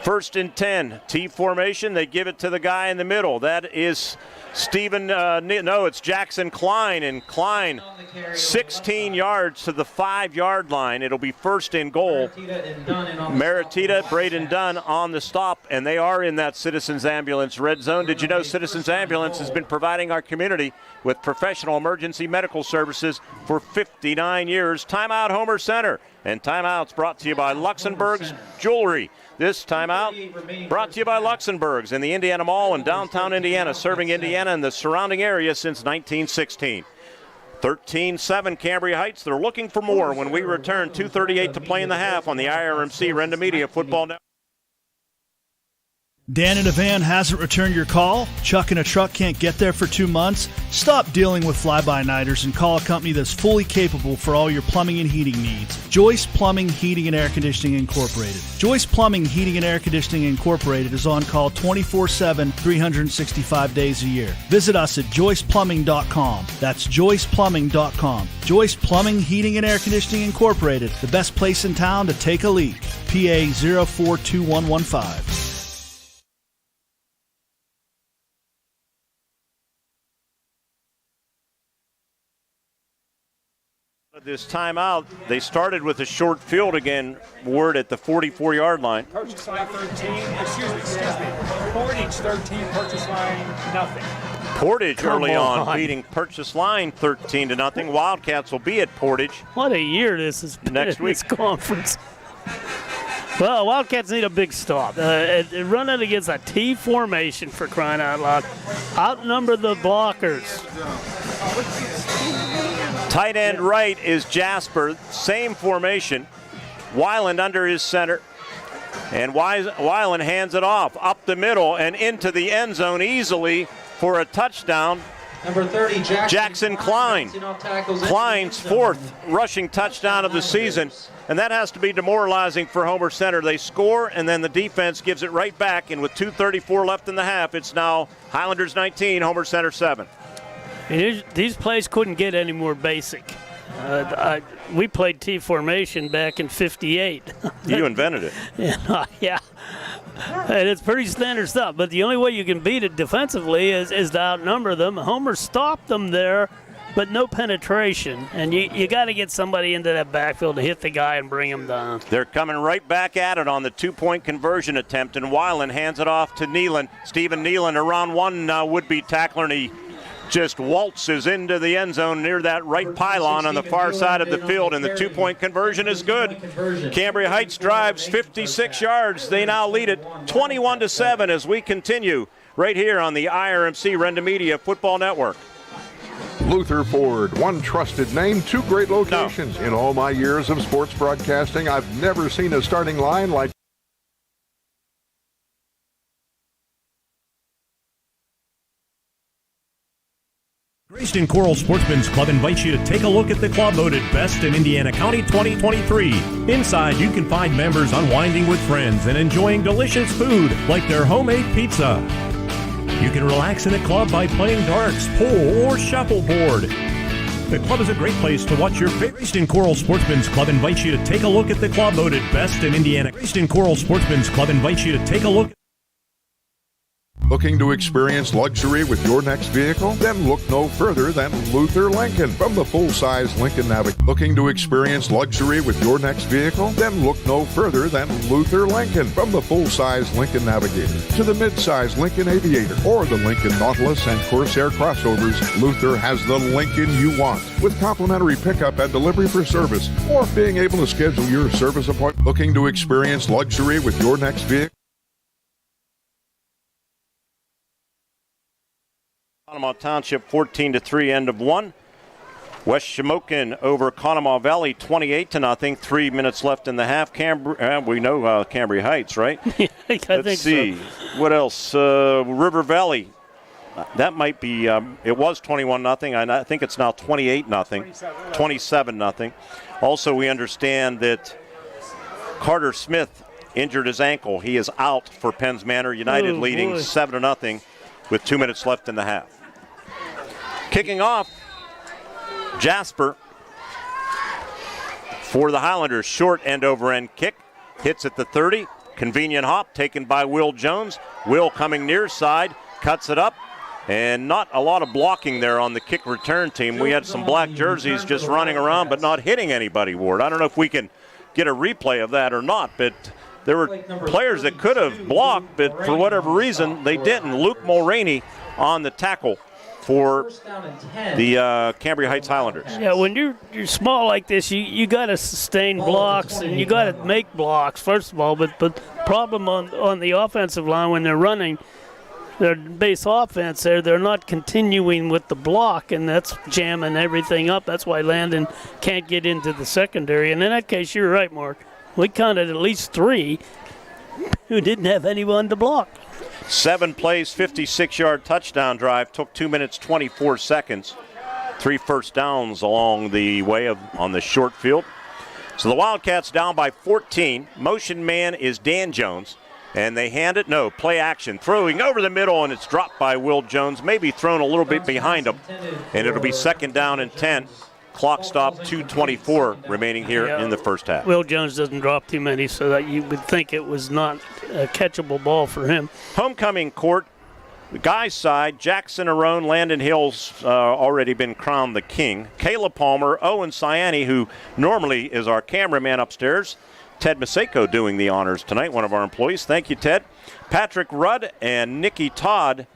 First and 10, T formation. They give it to the guy in the middle. That is it's Jackson Klein, and Klein 16 yards to the 5-yard line. It'll be first and goal. Maritita, Braden Dunn on the stop, and they are in that Citizens Ambulance red zone. Did you know Citizens Ambulance has been providing our community with professional emergency medical services for 59 years? Timeout Homer Center, and timeouts brought to you by Luxembourg's Jewelry. This timeout brought to you by Luxembourg's in the Indiana Mall in downtown Indiana, serving Indiana and the surrounding area since 1916. 13-7 Cambria Heights. They're looking for more when we return. 2:38 to play in the half on the IRMC Renda Media Football Network. Dan in a van hasn't returned your call? Chuck in a truck can't get there for 2 months? Stop dealing with fly-by-nighters and call a company that's fully capable for all your plumbing and heating needs. Joyce Plumbing, Heating, and Air Conditioning Incorporated. Joyce Plumbing, Heating, and Air Conditioning Incorporated is on call 24/7, 365 days a year. Visit us at joyceplumbing.com. That's joyceplumbing.com. Joyce Plumbing, Heating, and Air Conditioning Incorporated, the best place in town to take a leak. PA 042115. This timeout, they started with a short field again, Ward, at the 44-yard line. Purchase line 13, excuse me. Portage 13, purchase line nothing. Portage early on beating Purchase Line 13-0. Wildcats will be at Portage. What a year this has been next week. This conference. Well, Wildcats need a big stop. Running against a T formation, for crying out loud. Outnumber the blockers. Tight end right is Jasper. Same formation. Weiland under his center. And Weiland hands it off up the middle and into the end zone easily for a touchdown. Number 30, Jackson Klein. Klein's fourth rushing touchdown of the season. And that has to be demoralizing for Homer Center. They score, and then the defense gives it right back. And with 2:34 left in the half, it's now Highlanders 19, Homer Center 7. These plays couldn't get any more basic. We played T formation back in '58. You invented it. Yeah. And it's pretty standard stuff. But the only way you can beat it defensively is to outnumber them. Homer stopped them there, but no penetration. And you got to get somebody into that backfield to hit the guy and bring him down. They're coming right back at it on the two-point conversion attempt, and Weiland hands it off to Nealon. Stephen Nealon around one would-be tackler, and he just waltzes into the end zone near that right pylon on the far side of the field, and the two-point conversion is good. Cambria Heights drives 56 yards. They now lead it 21-7 as we continue right here on the IRMC Renda Media Football Network. Luther Ford, one trusted name, two great locations. In all my years of sports broadcasting, I've never seen a starting line like Grayston Coral Sportsman's Club invites you to take a look at the club voted Best in Indiana County 2023. Inside, you can find members unwinding with friends and enjoying delicious food like their homemade pizza. You can relax in the club by playing darts, pool, or shuffleboard. The club is a great place to watch your favorite. Grayston Coral Sportsman's Club invites you to take a look at the club voted Best in Indiana. Grayston Coral Sportsman's Club invites you to take a look. Looking to experience luxury with your next vehicle? Then look no further than Luther Lincoln. From the full-size Lincoln Navigator. Looking to experience luxury with your next vehicle? Then look no further than Luther Lincoln. From the full-size Lincoln Navigator to the mid-size Lincoln Aviator or the Lincoln Nautilus and Corsair crossovers, Luther has the Lincoln you want. With complimentary pickup and delivery for service or being able to schedule your service appointment. Looking to experience luxury with your next vehicle? Conemaugh Township 14-3, end of one. West Shamokin over Conemaugh Valley 28-0. 3 minutes left in the half. We know Cambria Heights, right? Let's see. So. What else? River Valley. That might be. It was 21-0. I think it's now 28-0. 27-0. Also, we understand that Carter Smith injured his ankle. He is out for Penns Manor United, leading 7-0 with 2 minutes left in the half. Kicking off, Jasper for the Highlanders. Short end-over-end kick. Hits at the 30. Convenient hop taken by Will Jones. Will coming near side, cuts it up, and not a lot of blocking there on the kick return team. We had some black jerseys just running around but not hitting anybody, Ward. I don't know if we can get a replay of that or not, but there were players that could have blocked, but for whatever reason, they didn't. Luke Mulroney on the tackle for the Cambria Heights Highlanders. Yeah, when you're small like this, you got to sustain blocks and you got to make blocks, first of all. But problem on the offensive line when they're running their base offense there, they're not continuing with the block, and that's jamming everything up. That's why Landon can't get into the secondary. And in that case, you're right, Mark. We counted at least 3 who didn't have anyone to block. 7 plays, 56-yard touchdown drive. Took 2 minutes, 24 seconds. 3 first downs along the way on the short field. So the Wildcats down by 14. Motion man is Dan Jones. And they hand it, play action. Throwing over the middle, and it's dropped by Will Jones. Maybe thrown a little bit behind him. And it'll be 2nd down and 10. Clock stop, 2:24 remaining here in the first half. Will Jones doesn't drop too many, so that you would think it was not a catchable ball for him. Homecoming court, the guys' side, Jackson Arone, Landon Hill's already been crowned the king. Kayla Palmer, Owen Siani, who normally is our cameraman upstairs. Ted Maseko doing the honors tonight, one of our employees. Thank you, Ted. Patrick Rudd and Nikki Todd,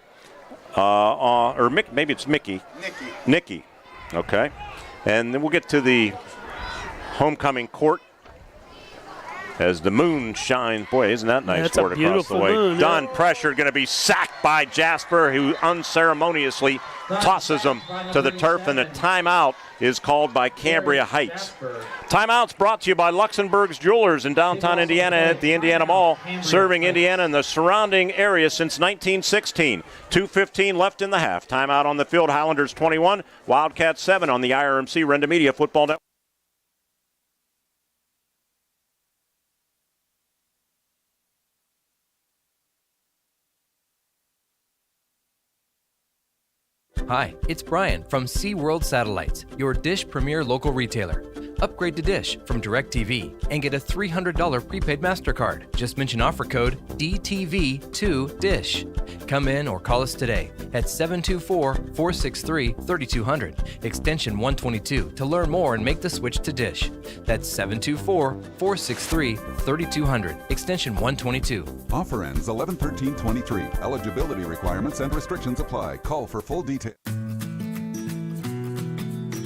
or maybe it's Mickey. Nikki. Okay. And then we'll get to the homecoming court as the moon shines. Boy, isn't that nice? That's a beautiful moon. Dunn pressure going to be sacked by Jasper, who unceremoniously tosses him to the turf, and a timeout is called by Cambria Heights. Timeouts brought to you by Luxembourg's Jewelers in downtown Indiana at the Indiana Mall, serving Indiana and the surrounding area since 1916. 2:15 left in the half. Timeout on the field. Highlanders 21, Wildcats 7 on the IRMC Renda Media Football Network. Hi, it's Brian from SeaWorld Satellites, your Dish Premier local retailer. Upgrade to Dish from DirecTV and get a $300 prepaid MasterCard. Just mention offer code DTV2DISH. Come in or call us today at 724-463-3200, extension 122 to learn more and make the switch to Dish. That's 724-463-3200, extension 122. Offer ends 11/13/23. Eligibility requirements and restrictions apply. Call for full details.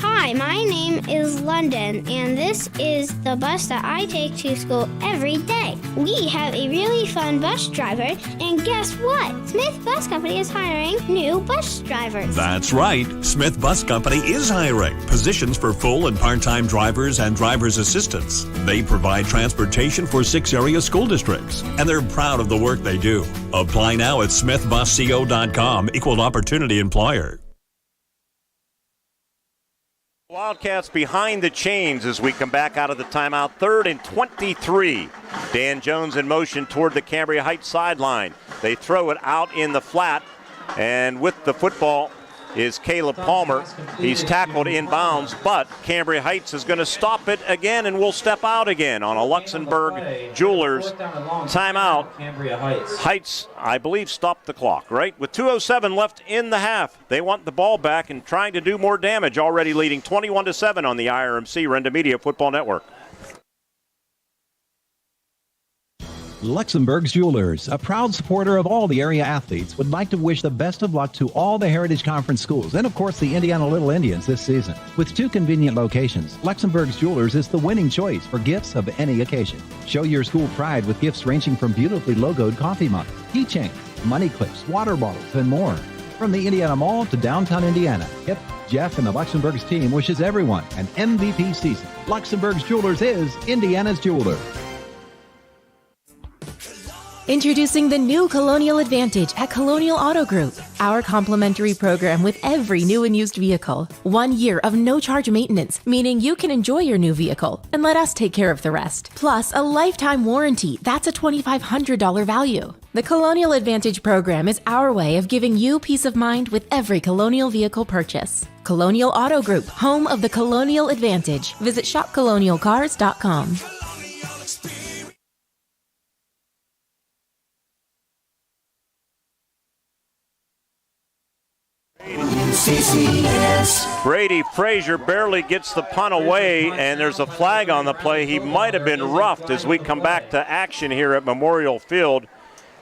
Hi, my name is London, and this is the bus that I take to school every day. We have a really fun bus driver, and guess what? Smith Bus Company is hiring new bus drivers. That's right. Smith Bus Company is hiring positions for full and part-time drivers and driver's assistants. They provide transportation for 6 area school districts, and they're proud of the work they do. Apply now at smithbusco.com, equal opportunity employer. Wildcats behind the chains as we come back out of the timeout. 3rd and 23. Dan Jones in motion toward the Cambria Heights sideline. They throw it out in the flat, and with the football is Caleb Palmer. He's tackled inbounds, but Cambria Heights is going to stop it again and will step out again on a Luxembourg Jewelers timeout. Heights, I believe, stopped the clock, right? With 2:07 left in the half. They want the ball back and trying to do more damage, already leading 21-7 on the IRMC Renda Media Football Network. Luxembourg's Jewelers, a proud supporter of all the area athletes, would like to wish the best of luck to all the Heritage Conference schools and, of course, the Indiana Little Indians this season. With 2 convenient locations, Luxembourg's Jewelers is the winning choice for gifts of any occasion. Show your school pride with gifts ranging from beautifully logoed coffee mugs, keychains, money clips, water bottles, and more. From the Indiana Mall to downtown Indiana, Hip, Jeff, and the Luxembourg's team wishes everyone an MVP season. Luxembourg's Jewelers is Indiana's jeweler. Introducing the new Colonial Advantage at Colonial Auto Group. Our complimentary program with every new and used vehicle. 1 year of no-charge maintenance, meaning you can enjoy your new vehicle and let us take care of the rest. Plus, a lifetime warranty. That's a $2,500 value. The Colonial Advantage program is our way of giving you peace of mind with every Colonial vehicle purchase. Colonial Auto Group, home of the Colonial Advantage. Visit shopcolonialcars.com. Brady Frazier barely gets the punt away, and there's a flag on the play. He might have been roughed as we come back to action here at Memorial Field.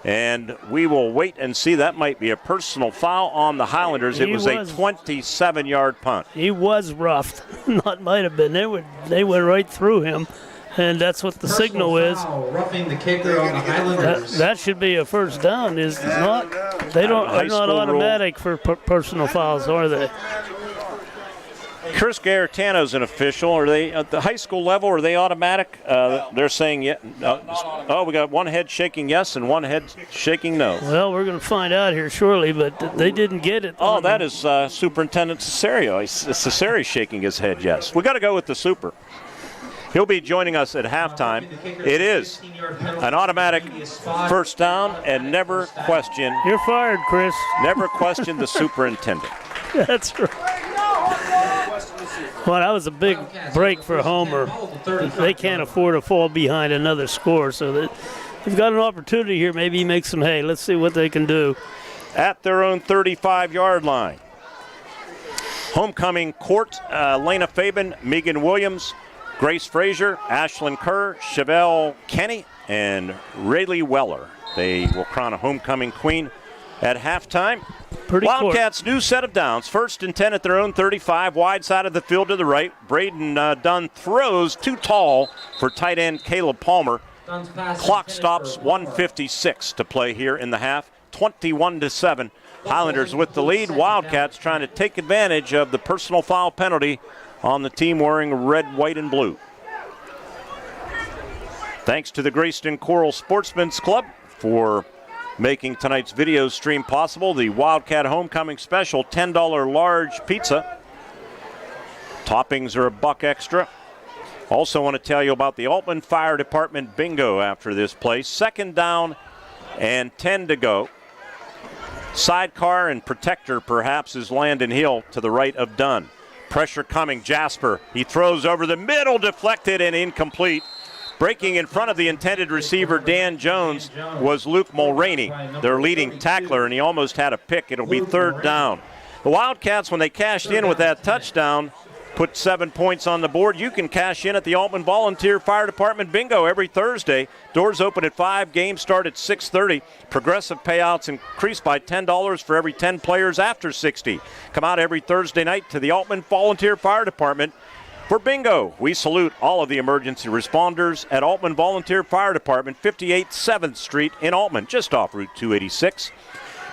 And we will wait and see. That might be a personal foul on the Highlanders. It was a 27-yard punt. He was roughed. Not might have been. They went right through him, and that's what the signal is. Roughing the kicker on the Highlanders. That should be a first down. Is not. They're not automatic for personal fouls, are they? Chris Garetano's an official. Are they at the high school level? Are they automatic? They're saying we got one head shaking yes and one head shaking no. Well, we're going to find out here shortly, but they didn't get it. Oh, that is Superintendent Cesario. Cesario's shaking his head yes. We got to go with the super. He'll be joining us at halftime. It is an automatic first down, and never question. You're fired, Chris. Never question the superintendent. That's right. Well, that was a big break for Homer. They can't afford to fall behind another score, so they've got an opportunity here. Maybe he makes some hay. Let's see what they can do. At their own 35-yard line. Homecoming court, Lena Fabian, Megan Williams, Grace Frazier, Ashlyn Kerr, Chevelle Kenny, and Rayleigh Weller. They will crown a homecoming queen at halftime. Wildcats' new set of downs. 1st and 10 at their own 35, wide side of the field to the right. Braden Dunn throws too tall for tight end Caleb Palmer. Clock stops, 1:56 to play here in the half. 21-7. Highlanders with the lead. Wildcats trying to take advantage of the personal foul penalty on the team wearing red, white, and blue. Thanks to the Grayston Coral Sportsman's Club for making tonight's video stream possible. The Wildcat Homecoming Special, $10 large pizza. Toppings are $1 extra. Also want to tell you about the Altman Fire Department bingo after this play. 2nd down and 10 to go. Sidecar and protector perhaps is Landon Hill to the right of Dunn. Pressure coming, Jasper. He throws over the middle, deflected and incomplete. Breaking in front of the intended receiver, Dan Jones, was Luke Mulroney, their leading tackler, and he almost had a pick. It'll be 3rd down. The Wildcats, when they cashed in with that touchdown, put 7 points on the board. You can cash in at the Altman Volunteer Fire Department bingo every Thursday. Doors open at 5, games start at 6:30. Progressive payouts increase by $10 for every 10 players after 60. Come out every Thursday night to the Altman Volunteer Fire Department for bingo. We salute all of the emergency responders at Altman Volunteer Fire Department, 58 7th Street in Altman, just off Route 286.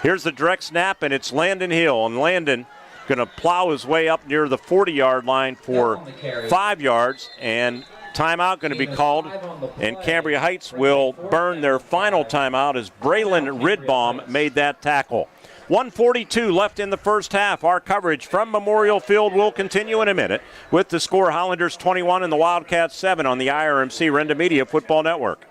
Here's the direct snap, and it's Landon Hill, and Landon going to plow his way up near the 40-yard line for 5 yards, and timeout going to be called, and Cambria Heights will burn their final timeout as Braylon Ridbaum made that tackle. 1:42 left in the first half. Our coverage from Memorial Field will continue in a minute with the score Highlanders 21 and the Wildcats 7 on the IRMC Renda Media Football Network.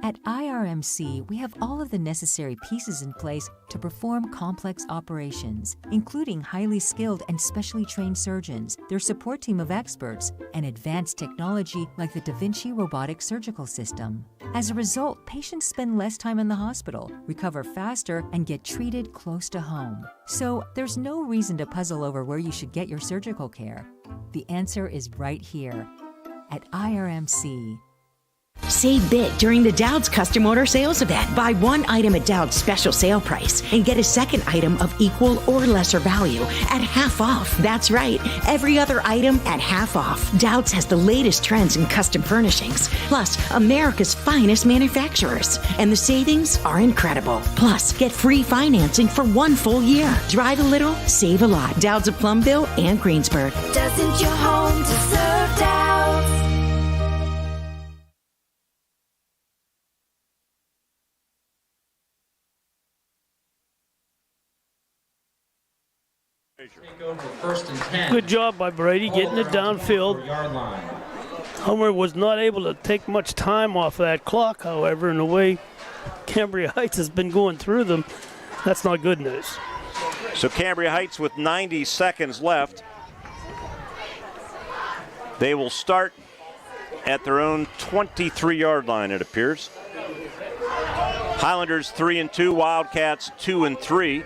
At IRMC, we have all of the necessary pieces in place to perform complex operations, including highly skilled and specially trained surgeons, their support team of experts, and advanced technology like the Da Vinci robotic surgical system. As a result, patients spend less time in the hospital, recover faster, and get treated close to home. So there's no reason to puzzle over where you should get your surgical care. The answer is right here at IRMC. Save big during the Dowd's Custom Order Sales Event. Buy one item at Dowd's special sale price and get a second item of equal or lesser value at half off. That's right, every other item at half off. Dowd's has the latest trends in custom furnishings, plus America's finest manufacturers. And the savings are incredible. Plus, get free financing for 1 full year. Drive a little, save a lot. Dowd's of Plumville and Greensburg. Doesn't your home deserve Dowd's? Good job by Brady getting it downfield. Homer was not able to take much time off that clock, however, in the way Cambria Heights has been going through them. That's not good news. So Cambria Heights with 90 seconds left. They will start at their own 23-yard line, it appears. Highlanders 3-2, Wildcats 2-3.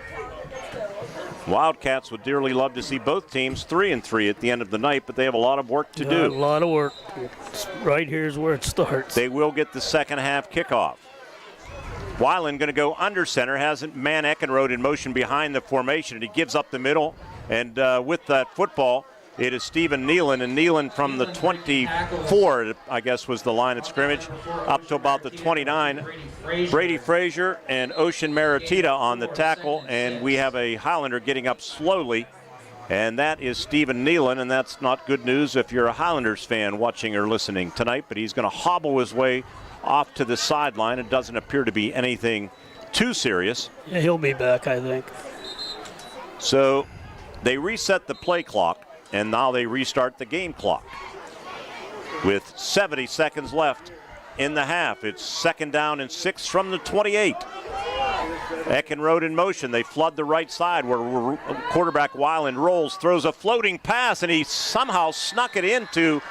Wildcats would dearly love to see both teams 3-3 at the end of the night, but they have a lot of work to do. A lot of work. Right here's where it starts. They will get the second half kickoff. Weiland going to go under center, has Man Eckenrode in motion behind the formation, and he gives up the middle. And with that football, it is Stephen Nealon, and Nealon from the 24, I guess was the line of scrimmage, up to about the 29. Brady Frazier and Ocean Maritita on the tackle, and we have a Highlander getting up slowly, and that is Stephen Nealon, and that's not good news if you're a Highlanders fan watching or listening tonight, but he's going to hobble his way off to the sideline. It doesn't appear to be anything too serious. Yeah, he'll be back, I think. So they reset the play clock, and now they restart the game clock. With 70 seconds left in the half, it's 2nd down and 6 from the 28. Eckenrode in motion. They flood the right side where quarterback Weiland rolls, throws a floating pass, and he somehow snuck it into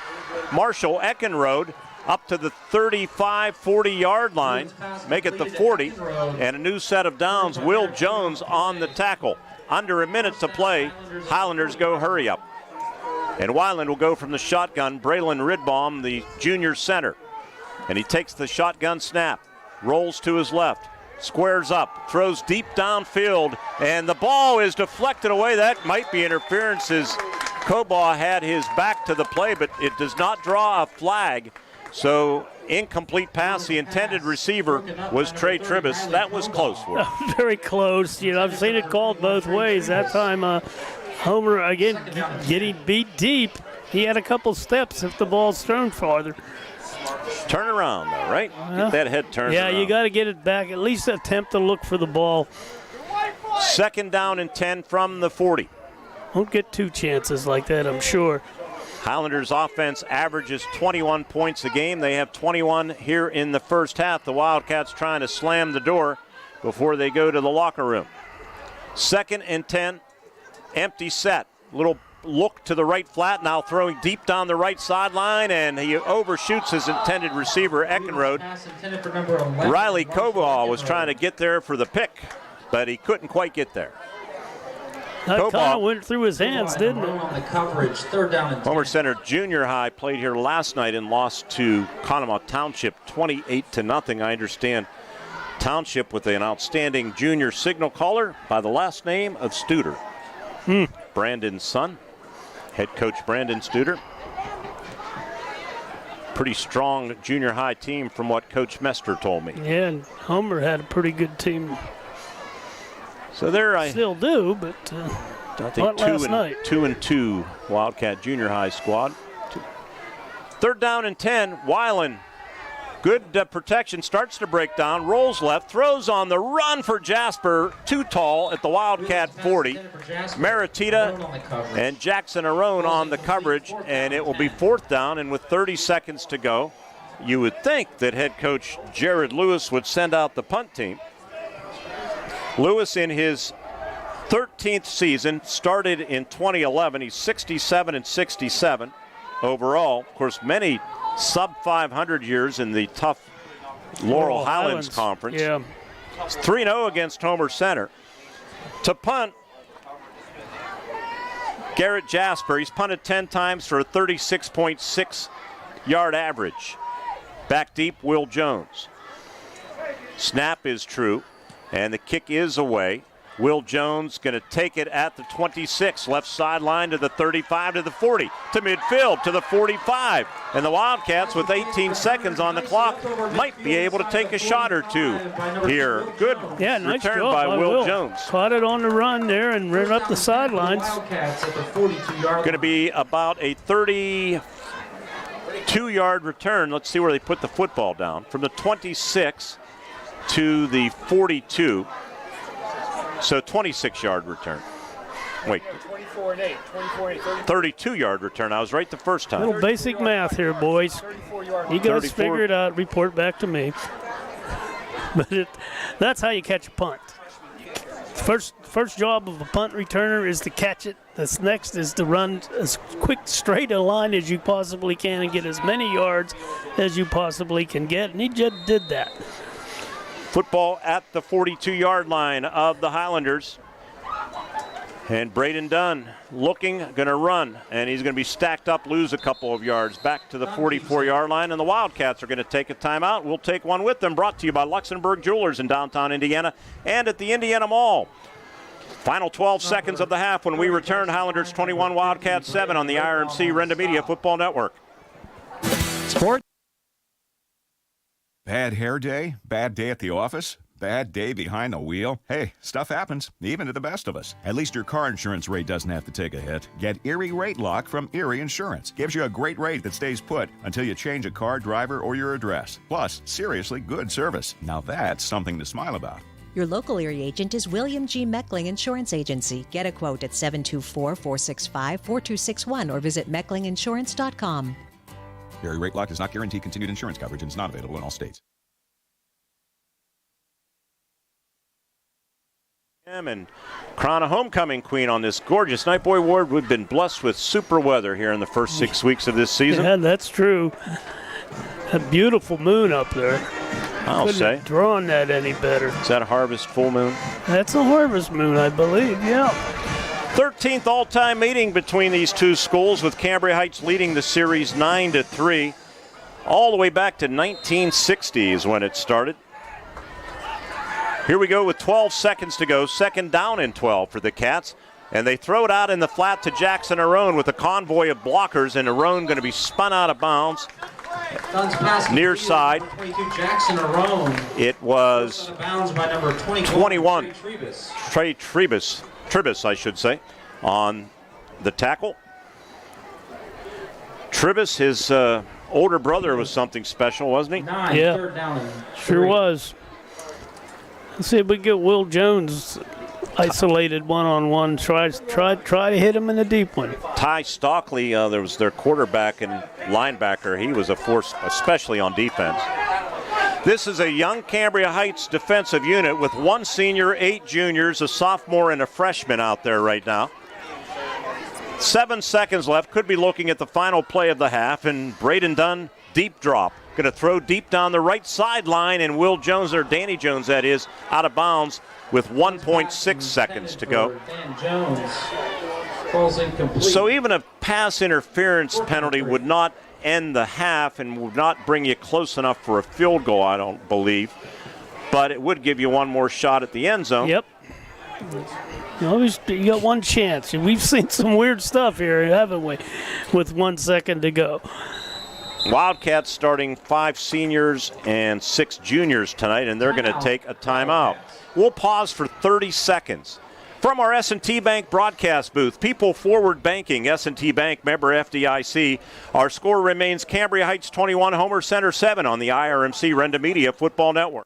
Marshall Eckenrode up to the 35, 40-yard line, make it the 40, and a new set of downs. Will Jones on the tackle. Under a minute to play, Highlanders go hurry up. And Weiland will go from the shotgun. Braylon Ridbaum, the junior center. And he takes the shotgun snap, rolls to his left, squares up, throws deep downfield, and the ball is deflected away. That might be interference as Kobaugh had his back to the play, but it does not draw a flag. So incomplete pass. The intended receiver was Trey Tribus. That was close for him. Very close. You know, I've seen it called both ways. That time, Homer, again, getting beat deep. He had a couple steps if the ball's thrown farther. Turn around, though, right? Get that head turned around. Yeah, you got to get it back. At least attempt to look for the ball. 2nd down and 10 from the 40. Won't get two chances like that, I'm sure. Highlanders offense averages 21 points a game. They have 21 here in the first half. The Wildcats trying to slam the door before they go to the locker room. 2nd and 10, empty set. Little look to the right flat, now throwing deep down the right sideline, and he overshoots his intended receiver, Eckenrode. Riley Kobaugh was trying to get there for the pick, but he couldn't quite get there. That kind of went through his hands, didn't it? On the coverage, 3rd down and 10. Homer Center Junior High played here last night and lost to Conemaugh Township 28-0. I understand Township with an outstanding junior signal caller by the last name of Studer. Brandon's son, head coach Brandon Studer. Pretty strong junior high team from what Coach Mester told me. Yeah, and Homer had a pretty good team. So there still do, but I think 2-2 Wildcat Junior High squad. 3rd down and 10. Weiland, good protection, starts to break down, rolls left, throws on the run for Jasper, too tall at the Wildcat 40. Maritita and Jackson Arone on the coverage, and it will be 4th down, and with 30 seconds to go, you would think that head coach Jared Lewis would send out the punt team. Lewis in his 13th season, started in 2011. He's 67-67 overall. Of course, many sub-500 years in the tough Laurel Highlands Conference. Yeah. It's 3-0 against Homer Center. To punt, Garrett Jasper. He's punted 10 times for a 36.6 yard average. Back deep, Will Jones. Snap is true. And the kick is away. Will Jones going to take it at the 26, left sideline to the 35, to the 40, to midfield, to the 45. And the Wildcats, with 18 seconds on the clock, might be able to take a shot or two here. Good nice return job by Will Jones. Caught it on the run there and ran up the sidelines. Going to be about a 32-yard return. Let's see where they put the football down. From the 26 to the 42. So 26-yard return. Wait. 32-yard return. I was right the first time. Little basic math here, boys. You guys figure it out. Report back to me. But that's how you catch a punt. First job of a punt returner is to catch it This next is to run as quick, straight a line as you possibly can and get as many yards as you possibly can get, and he just did that. Football at the 42-yard line of the Highlanders. And Braden Dunn looking, going to run, and he's going to be stacked up, lose a couple of yards back to the 44-yard line, and the Wildcats are going to take a timeout. We'll take one with them, brought to you by Luxembourg Jewelers in downtown Indiana and at the Indiana Mall. Final 12 seconds of the half when we return. Highlanders 21, Wildcats 7 on the IRMC Renda Media Football Network. Sport. Bad hair day? Bad day at the office? Bad day behind the wheel? Hey, stuff happens, even to the best of us. At least your car insurance rate doesn't have to take a hit. Get Erie Rate Lock from Erie Insurance. Gives you a great rate that stays put until you change a car, driver, or your address. Plus, seriously good service. Now that's something to smile about. Your local Erie agent is William G. Meckling Insurance Agency. Get a quote at 724-465-4261 or visit mecklinginsurance.com. Erie Rate Lock does not guarantee continued insurance coverage and is not available in all states. And crown a homecoming queen on this gorgeous night. Boy, Ward, we've been blessed with super weather here in the first 6 weeks of this season. Yeah, that's true. A beautiful moon up there. I'll say. Couldn't have drawn that any better. Is that a harvest full moon? That's a harvest moon, I believe, yeah. 13th all-time meeting between these two schools, with Cambria Heights leading the series 9-3. All the way back to 1960 is when it started. Here we go with 12 seconds to go. Second down and 12 for the Cats. And they throw it out in the flat to Jackson Arone with a convoy of blockers, and Arone going to be spun out of bounds. Near side. Jackson Arone. It was bounds by number 21. Trey Tribus, I should say, on the tackle. Tribus, his older brother, was something special, wasn't he? Yeah, third down and sure was. Let's see if we get Will Jones isolated one-on-one. Try to hit him in the deep one. Ty Stockley, there was their quarterback and linebacker. He was a force, especially on defense. This is a young Cambria Heights defensive unit with one senior, 8 juniors, a sophomore, and a freshman out there right now. 7 seconds left. Could be looking at the final play of the half, and Braden Dunn, deep drop. Going to throw deep down the right sideline, and Will Jones, or Danny Jones that is, out of bounds with 1.6 seconds to go. So even a pass interference penalty would not end the half and would not bring you close enough for a field goal, I don't believe. But it would give you one more shot at the end zone. Yep. You got one chance. We've seen some weird stuff here, haven't we, with 1 second to go. Wildcats starting 5 seniors and 6 juniors tonight, and they're going to take a timeout. We'll pause for 30 seconds. From our S&T Bank broadcast booth, People Forward Banking, S&T Bank, member FDIC. Our score remains Cambria Heights 21, Homer Center 7 on the IRMC Renda Media Football Network.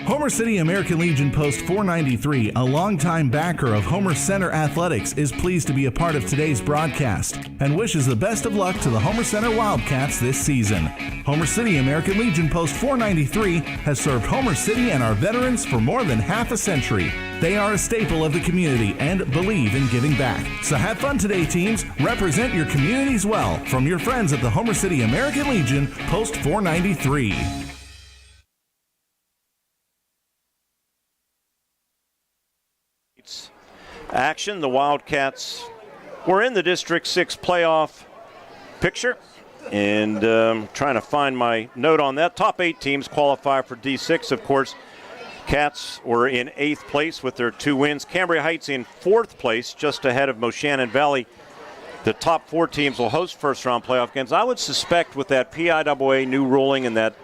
Homer City American Legion Post 493, a longtime backer of Homer Center Athletics, is pleased to be a part of today's broadcast and wishes the best of luck to the Homer Center Wildcats this season. Homer City American Legion Post 493 has served Homer City and our veterans for more than half a century. They are a staple of the community and believe in giving back. So have fun today, teams. Represent your communities well. From your friends at the Homer City American Legion Post 493. Action. The Wildcats were in the District 6 playoff picture, and trying to find my note on that. Top 8 teams qualify for D6, of course. Cats were in 8th place with their 2 wins. Cambria Heights in 4th place, just ahead of Moshannon Valley. The top 4 teams will host first-round playoff games. I would suspect with that PIAA new ruling and that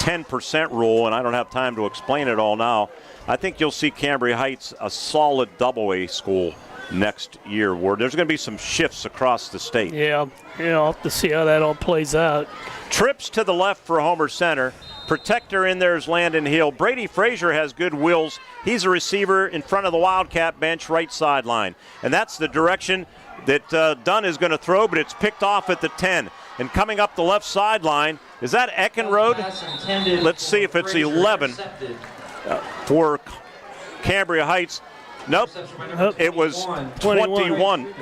10% rule, and I don't have time to explain it all now, I think you'll see Cambria Heights a solid AA school next year, where there's going to be some shifts across the state. Yeah, I'll have to see how that all plays out. Trips to the left for Homer Center. Protector in there is Landon Hill. Brady Frazier has good wheels. He's a receiver in front of the Wildcat bench, right sideline. And that's the direction that Dunn is going to throw, but it's picked off at the 10. And coming up the left sideline, is that Eckenrode? Let's see if it's 11 for Cambria Heights. Nope. It was 21.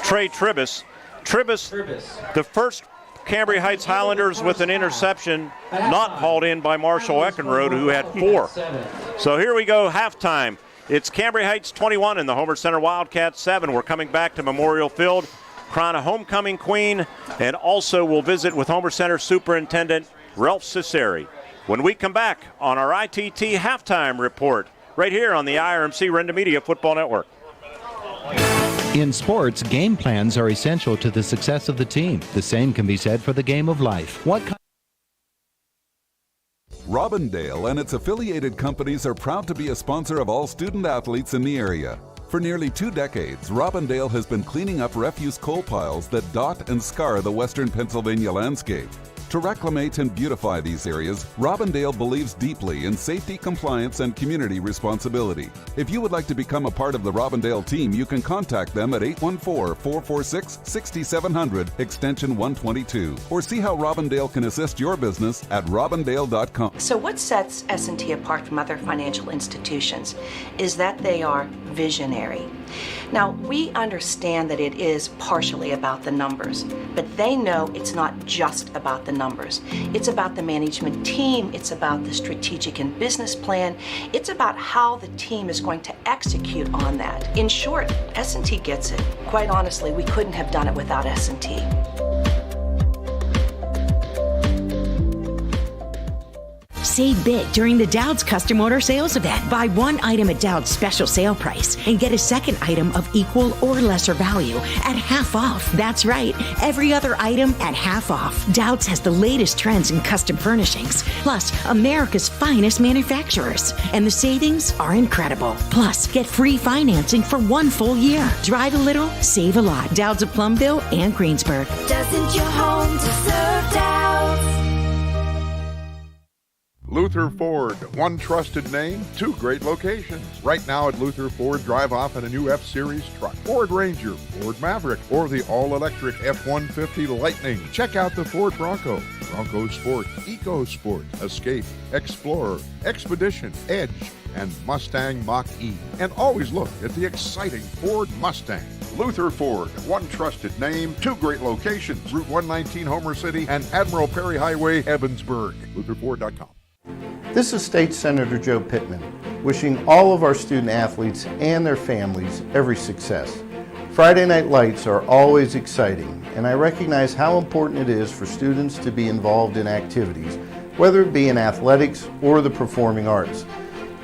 Trey Tribus. The first Cambria Heights Highlanders with an interception not hauled in by Marshall Eckenrode, who had 4. So here we go, halftime. It's Cambria Heights 21 and the Homer Center Wildcats 7. We're coming back to Memorial Field, crown a homecoming queen, and also we'll visit with Homer Center Superintendent Ralph Cesari when we come back on our ITT Halftime Report right here on the IRMC Renda Media Football Network. In sports, game plans are essential to the success of the team. The same can be said for the game of life. Robindale and its affiliated companies are proud to be a sponsor of all student athletes in the area. For nearly 2 decades, Robindale has been cleaning up refuse coal piles that dot and scar the western Pennsylvania landscape. To reclimate and beautify these areas, Robindale believes deeply in safety, compliance, and community responsibility. If you would like to become a part of the Robindale team, you can contact them at 814-446-6700, extension 122, or see how Robindale can assist your business at robindale.com. So what sets S&T apart from other financial institutions is that they are visionary. Now, we understand that it is partially about the numbers, but they know it's not just about the numbers. It's about the management team, it's about the strategic and business plan, it's about how the team is going to execute on that. In short, S&T gets it. Quite honestly, we couldn't have done it without S&T. Save big during the Dowd's Custom Order Sales Event. Buy one item at Dowd's special sale price and get a second item of equal or lesser value at half off. That's right, every other item at half off. Dowd's has the latest trends in custom furnishings, plus America's finest manufacturers. And the savings are incredible. Plus, get free financing for 1 full year. Drive a little, save a lot. Dowd's of Plumville and Greensburg. Doesn't your home deserve Dowd's? Luther Ford, one trusted name, 2 great locations. Right now at Luther Ford, drive off in a new F-Series truck, Ford Ranger, Ford Maverick, or the all-electric F-150 Lightning. Check out the Ford Bronco, Bronco Sport, Eco Sport, Escape, Explorer, Expedition, Edge, and Mustang Mach-E. And always look at the exciting Ford Mustang. Luther Ford, one trusted name, 2 great locations, Route 119 Homer City and Admiral Perry Highway, Evansburg. LutherFord.com. This is State Senator Joe Pittman, wishing all of our student athletes and their families every success. Friday Night Lights are always exciting, and I recognize how important it is for students to be involved in activities, whether it be in athletics or the performing arts.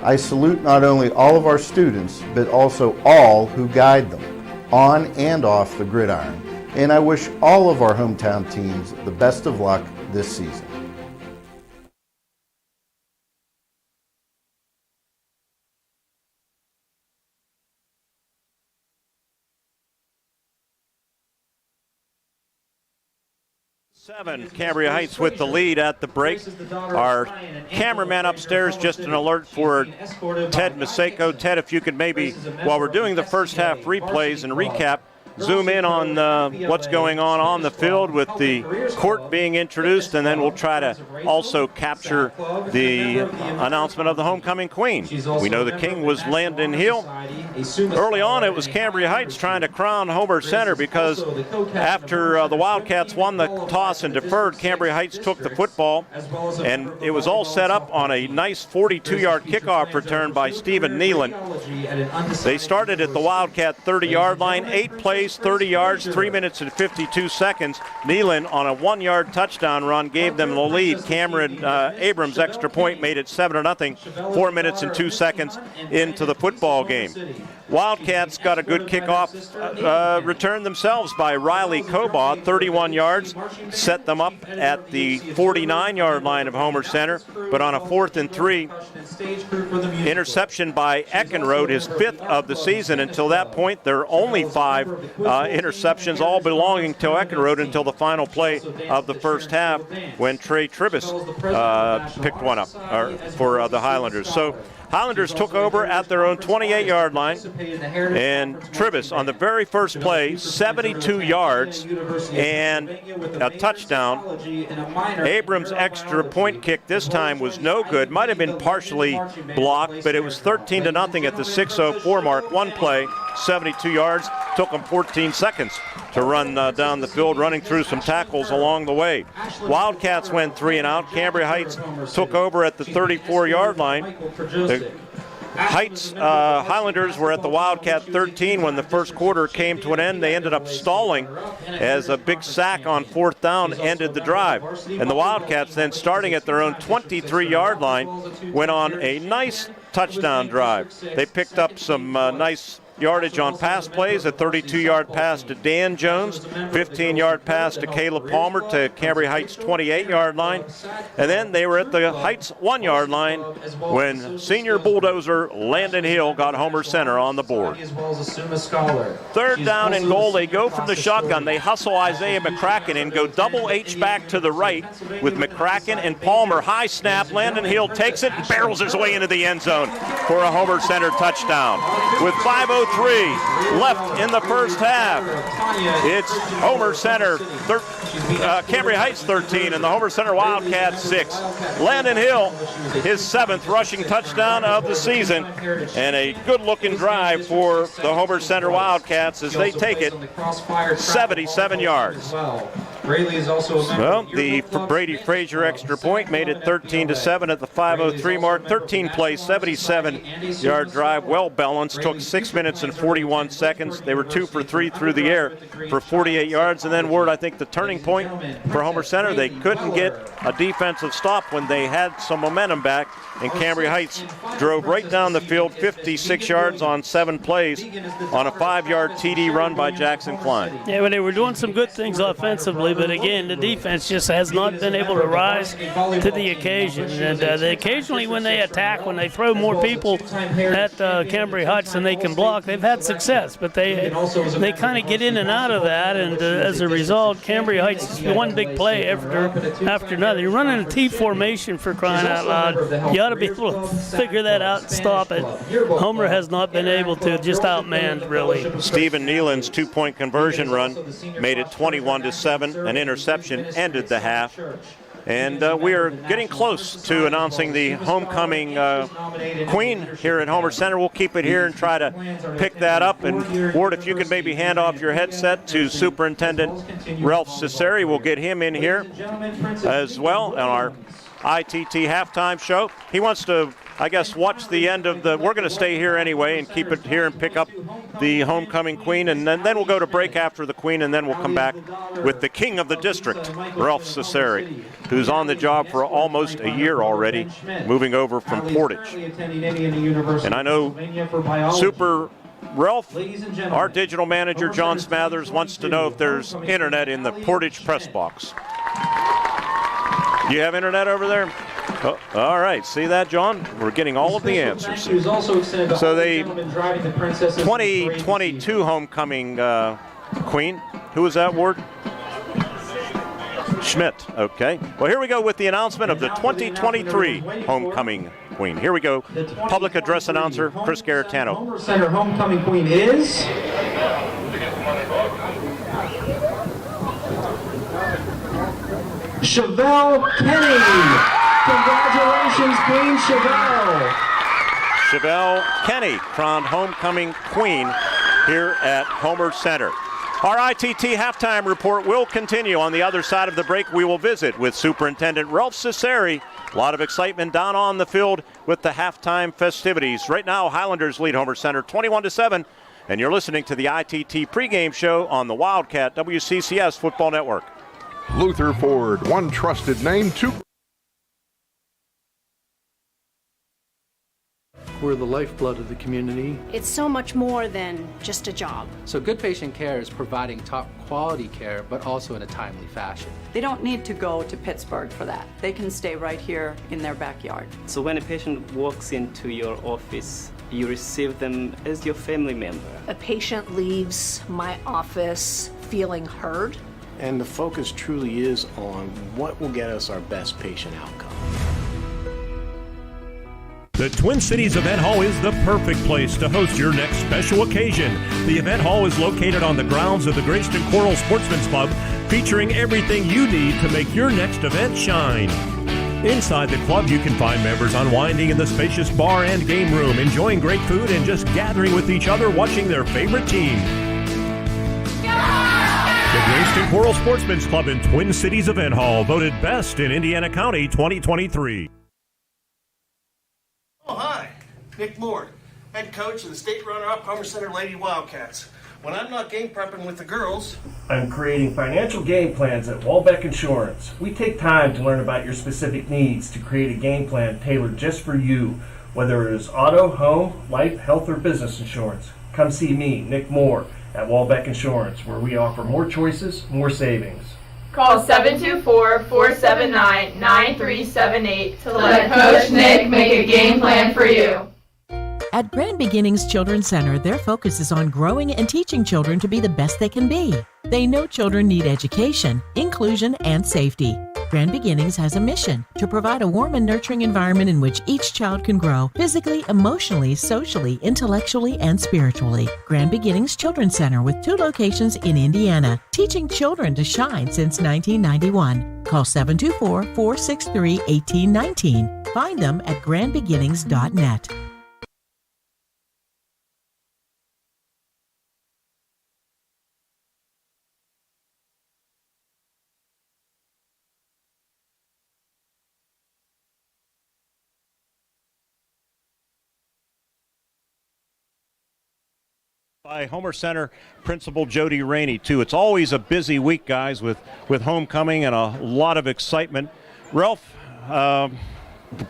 I salute not only all of our students, but also all who guide them, on and off the gridiron, and I wish all of our hometown teams the best of luck this season. Cambria Heights with the lead at the break. Our cameraman upstairs, just an alert for Ted Maseko. Ted, if you could maybe, while we're doing the first half replays and recap, zoom in on what's going on the field with the court being introduced, and then we'll try to also capture the announcement of the homecoming queen. We know the king was Landon Hill. Early on, it was Cambria Heights trying to crown Homer Center because after the Wildcats won the toss and deferred, Cambria Heights took the football, and it was all set up on a nice 42-yard kickoff return by Stephen Nealon. They started at the Wildcat 30-yard line, 8 plays, 30 yards, 3 minutes and 52 seconds. Nealon on a 1-yard touchdown run gave them the lead. Cameron Abrams' extra point made it 7-0, 4 minutes and 2 seconds into the football game. Wildcats got a good kickoff return themselves by Riley Cobaugh, 31 yards, set them up at the 49-yard line of Homer Center, but on a 4th and 3, interception by Eckenrode, his 5th of the season. Until that point, there are only 5 interceptions, all belonging to Eckenrode until the final play of the first half when Trey Tribus picked one up for the Highlanders. So Highlanders took over at their own 28-yard line, and Tribus on the very first play, 72 yards and a touchdown. Abrams' extra point kick this time was no good. Might have been partially blocked, but it was 13-0 at the 6:04 mark. One play, 72 yards. Took them 14 seconds to run down the field, running through some tackles along the way. Wildcats went 3 and out. Cambria Heights took over at the 34-yard line. The Highlanders were at the Wildcat 13 when the first quarter came to an end. They ended up stalling as a big sack on 4th down ended the drive. And the Wildcats then, starting at their own 23-yard line, went on a nice touchdown drive. They picked up some nice yardage on pass plays, a 32-yard pass to Dan Jones, 15-yard pass to Caleb Palmer to Cambria Heights' 28-yard line. And then they were at the Heights 1-yard line when senior bulldozer Landon Hill got Homer Center on the board. 3rd down and goal. They go from the shotgun. They hustle Isaiah McCracken and go double H back to the right with McCracken and Palmer. High snap. Landon Hill takes it and barrels his way into the end zone for a Homer Center touchdown. With 5:03 left in the first half, it's Homer Center, Cambria Heights 13 and the Homer Center Wildcats 6. Landon Hill, his 7th rushing touchdown of the season, and a good-looking drive for the Homer Center Wildcats as they take it 77 yards. Well, the Brady Frazier extra point made it 13-7 at the 5:03 mark. 13-play, 77-yard drive, well balanced. Took 6 minutes and 41 seconds. They were 2 for 3 through the air for 48 yards. And then I think the turning point for Homer Center, they couldn't get a defensive stop when they had some momentum back. And Cambria Heights drove right down the field, 56 yards on 7 plays on a 5-yard TD run by Jackson Klein. Yeah, well, they were doing some good things offensively, but again, the defense just has not been able to rise to the occasion. And they occasionally, when they attack, when they throw more people at Cambria Heights than they can block, they've had success. But they kind of get in and out of that, and as a result, Cambria Heights, one big play after another. You're running a T formation, for crying out loud. You ought to be able to figure that out and stop it. Homer has not been able to, just outmanned, really. Stephen Nealon's 2-point conversion run made it 21-7. An interception ended the half. And we are getting close to announcing the homecoming queen here at Homer Center. We'll keep it here and try to pick that up. And Ward, if you could maybe hand off your headset to Superintendent Ralph Cesari, we'll get him in here as well on our ITT halftime show. He wants to, I guess, watch the end of we're going to stay here anyway and keep it here and pick up the homecoming queen, and then we'll go to break after the queen, and then we'll come back with the king of the district, Ralph Cesari, who's on the job for almost a year already, moving over from Portage. And I know Super Ralph, our digital manager, John Smathers, wants to know if there's internet in the Portage press box. You have internet over there? Oh, all right. See that, John? We're getting all of the answers. So the 2022 homecoming queen, who was that, Ward? Schmidt. Okay. Well, here we go with the announcement of the 2023 homecoming queen. Here we go. Public address announcer, Chris Garetano. Homer Center homecoming queen is... Chevelle Kenny. Congratulations, Queen Chevelle. Chevelle Kenny, crowned homecoming queen here at Homer Center. Our ITT halftime report will continue. On the other side of the break, we will visit with Superintendent Ralph Cesari. A lot of excitement down on the field with the halftime festivities. Right now, Highlanders lead Homer Center 21-7, and you're listening to the ITT pregame show on the Wildcat WCCS Football Network. Luther Ford, one trusted name, two. We're the lifeblood of the community. It's so much more than just a job. So good patient care is providing top quality care, but also in a timely fashion. They don't need to go to Pittsburgh for that. They can stay right here in their backyard. So when a patient walks into your office, you receive them as your family member. A patient leaves my office feeling heard. And the focus truly is on what will get us our best patient outcome. The Twin Cities Event Hall is the perfect place to host your next special occasion. The event hall is located on the grounds of the Greyston Coral Sportsman's Club, featuring everything you need to make your next event shine. Inside the club, you can find members unwinding in the spacious bar and game room, enjoying great food and just gathering with each other watching their favorite team. The Greyston Coral Sportsman's Club in Twin Cities Event Hall, voted best in Indiana County 2023. Oh, hi. Nick Moore, head coach of the state runner-up Homer Center Lady Wildcats. When I'm not game prepping with the girls, I'm creating financial game plans at Walbeck Insurance. We take time to learn about your specific needs to create a game plan tailored just for you, whether it is auto, home, life, health, or business insurance. Come see me, Nick Moore, at Walbeck Insurance, where we offer more choices, more savings. Call 724-479-9378 to let Coach Nick make a game plan for you. At Grand Beginnings Children's Center, their focus is on growing and teaching children to be the best they can be. They know children need education, inclusion, and safety. Grand Beginnings has a mission to provide a warm and nurturing environment in which each child can grow physically, emotionally, socially, intellectually, and spiritually. Grand Beginnings Children's Center with 2 locations in Indiana, teaching children to shine since 1991. Call 724-463-1819. Find them at grandbeginnings.net. By Homer Center Principal Jody Rainey, too. It's always a busy week, guys, with homecoming and a lot of excitement. Ralph,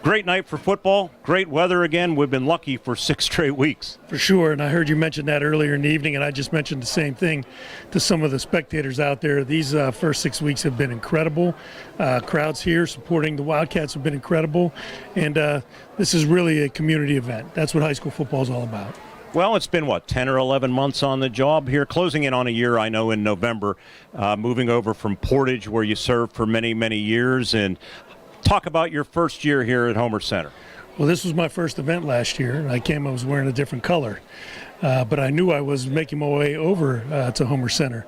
great night for football, great weather again. We've been lucky for 6 straight weeks. For sure, and I heard you mention that earlier in the evening, and I just mentioned the same thing to some of the spectators out there. These first 6 weeks have been incredible. Crowds here supporting the Wildcats have been incredible, and this is really a community event. That's what high school football is all about. Well, it's been, 10 or 11 months on the job here, closing in on a year, I know, in November, moving over from Portage, where you served for many, many years. And talk about your first year here at Homer Center. Well, this was my first event last year. I was wearing a different color, but I knew I was making my way over to Homer Center.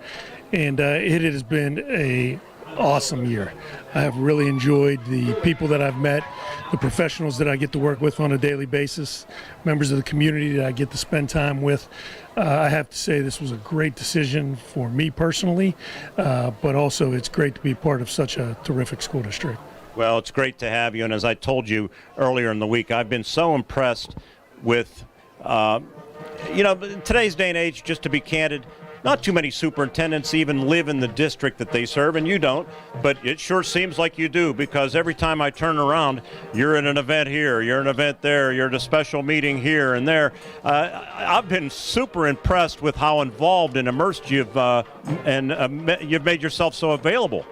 And it has been a awesome year. I have really enjoyed the people that I've met, the professionals that I get to work with on a daily basis, members of the community that I get to spend time with. I have to say this was a great decision for me personally, but also it's great to be part of such a terrific school district. Well, it's great to have you, and as I told you earlier in the week, I've been so impressed with, today's day and age, just to be candid, not too many superintendents even live in the district that they serve, and you don't, but it sure seems like you do, because every time I turn around, you're in an event here, you're in an event there, you're at a special meeting here and there. I've been super impressed with how involved and immersed you've made yourself so available.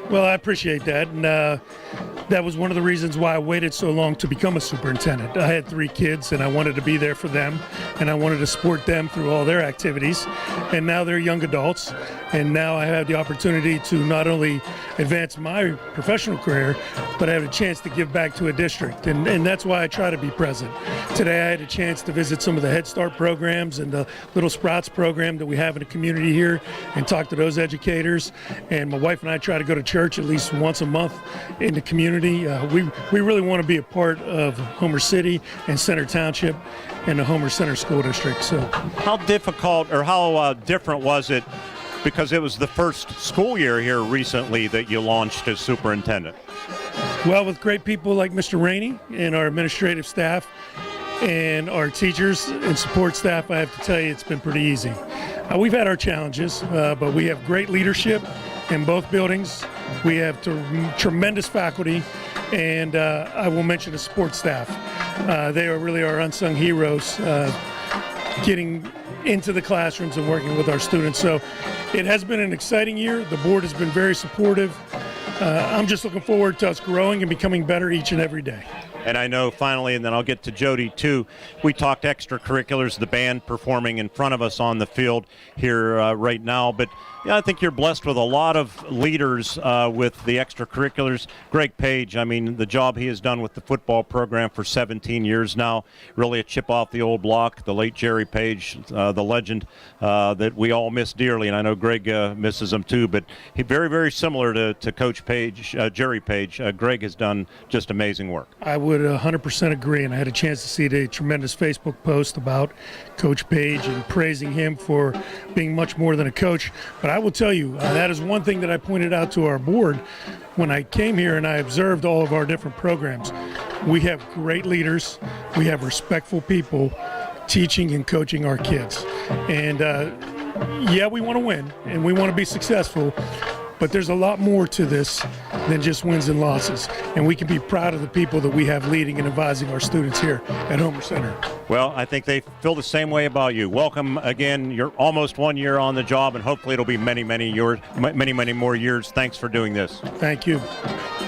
Well, I appreciate that, and that was one of the reasons why I waited so long to become a superintendent. I had 3 kids, and I wanted to be there for them, and I wanted to support them through all their activities, and now they're young adults, and now I have the opportunity to not only advance my professional career, but I have a chance to give back to a district, and that's why I try to be present. Today I had a chance to visit some of the Head Start programs and the Little Sprouts program that we have in the community here and talk to those educators, and my wife and I try to go to church at least once a month in the community. We really want to be a part of Homer City and Center Township and the Homer Center School District. So, how difficult or how different was it, because it was the first school year here recently that you launched as superintendent? Well, with great people like Mr. Rainey and our administrative staff and our teachers and support staff, I have to tell you it's been pretty easy. We've had our challenges, but we have great leadership in both buildings. We have tremendous faculty, and I will mention the support staff. They are really our unsung heroes, getting into the classrooms and working with our students. So it has been an exciting year. The board has been very supportive. I'm just looking forward to us growing and becoming better each and every day. And I know finally, and then I'll get to Jody too, we talked extracurriculars, the band performing in front of us on the field here right now. But yeah, I think you're blessed with a lot of leaders with the extracurriculars. Greg Page, I mean, the job he has done with the football program for 17 years now, really a chip off the old block. The late Jerry Page, the legend that we all miss dearly, and I know Greg misses him too, but he very, very similar to Coach Page, Jerry Page. Greg has done just amazing work. I would 100% agree, and I had a chance to see the tremendous Facebook post about Coach Page and praising him for being much more than a coach. But I will tell you, that is one thing that I pointed out to our board when I came here and I observed all of our different programs. We have great leaders. We have respectful people teaching and coaching our kids. And yeah, we want to win and we want to be successful, but there's a lot more to this than just wins and losses. And we can be proud of the people that we have leading and advising our students here at Homer Center. Well, I think they feel the same way about you. Welcome again. You're almost 1 year on the job, and hopefully it'll be many, many more years. Thanks for doing this. Thank you.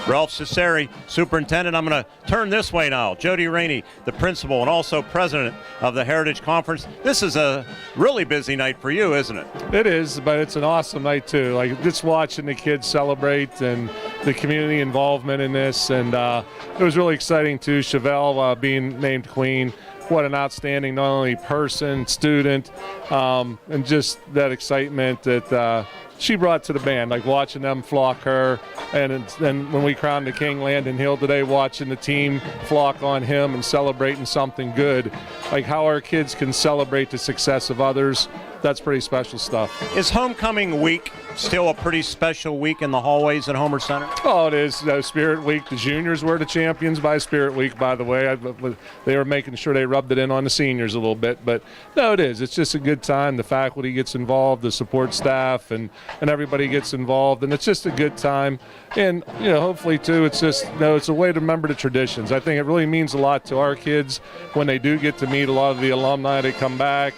Ralph Cesari, superintendent. I'm going to turn this way now. Jody Rainey, the principal and also president of the Heritage Conference. This is a really busy night for you, isn't it? It is, but it's an awesome night too. Like just watching the kids celebrate and the community involvement in this, and it was really exciting too. Chevelle being named queen. What an outstanding not only person, student, and just that excitement that she brought to the band, like watching them flock her. And then when we crowned the King Landon Hill today, watching the team flock on him and celebrating something good, like how our kids can celebrate the success of others. That's pretty special stuff. Is homecoming week still a pretty special week in the hallways at Homer Center? Oh, it is. Spirit Week. The juniors were the champions by Spirit Week, by the way. They were making sure they rubbed it in on the seniors a little bit. But no, it is. It's just a good time. The faculty gets involved, the support staff, and everybody gets involved. And it's just a good time. And, hopefully, too, it's just, it's a way to remember the traditions. I think it really means a lot to our kids when they do get to meet a lot of the alumni that come back.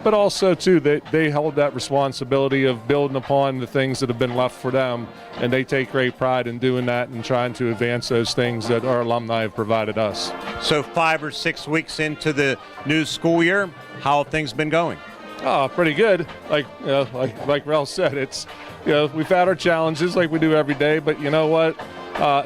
But also, too, they hold that responsibility of building upon the things that have been left for them, and they take great pride in doing that and trying to advance those things that our alumni have provided us. So 5 or 6 weeks into the new school year, how have things been going? Oh, pretty good. Like Ralph said, it's we've had our challenges like we do every day, but you know what?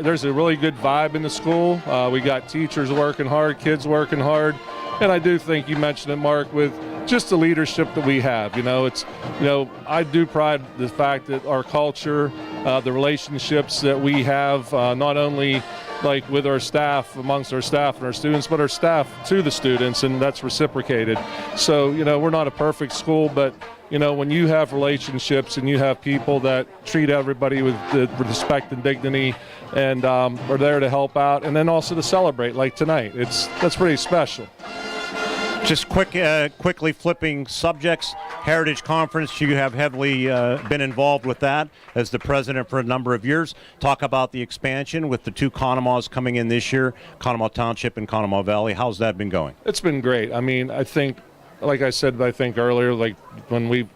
There's a really good vibe in the school. We got teachers working hard, kids working hard, and I do think you mentioned it, Mark, with just the leadership that we have. I do pride the fact that our culture, the relationships that we have, not only like with our staff, amongst our staff and our students, but our staff to the students, and that's reciprocated. So, we're not a perfect school, but when you have relationships and you have people that treat everybody with respect and dignity and are there to help out and then also to celebrate like tonight, that's pretty special. Just quickly flipping subjects, Heritage Conference, you have heavily been involved with that as the president for a number of years. Talk about the expansion with the two Conomaws coming in this year, Conemaugh Township and Conemaugh Valley. How's that been going? It's been great. I mean, I think, like I said, earlier, like when we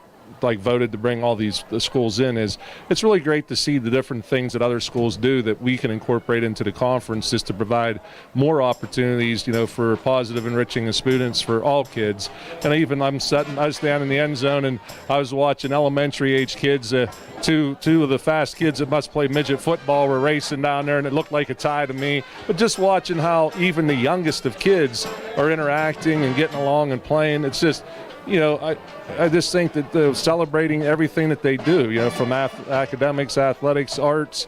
voted to bring all the schools in, it's really great to see the different things that other schools do that we can incorporate into the conference just to provide more opportunities, for positive enriching of students for all kids. And I was down in the end zone and I was watching elementary age kids, two of the fast kids that must play midget football were racing down there, and it looked like a tie to me. But just watching how even the youngest of kids are interacting and getting along and playing, it's just, I just think that celebrating everything that they do, from academics, athletics, arts,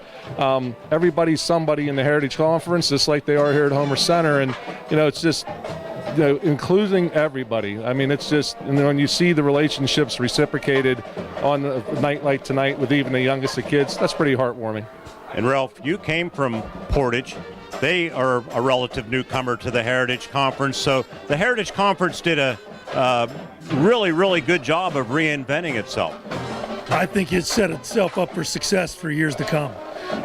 everybody's somebody in the Heritage Conference, just like they are here at Homer Center. And, it's just, including everybody. I mean, it's just, when you see the relationships reciprocated on a night like tonight with even the youngest of kids, that's pretty heartwarming. And Ralph, you came from Portage. They are a relative newcomer to the Heritage Conference. So the Heritage Conference did a really, really good job of reinventing itself. I think it's set itself up for success for years to come.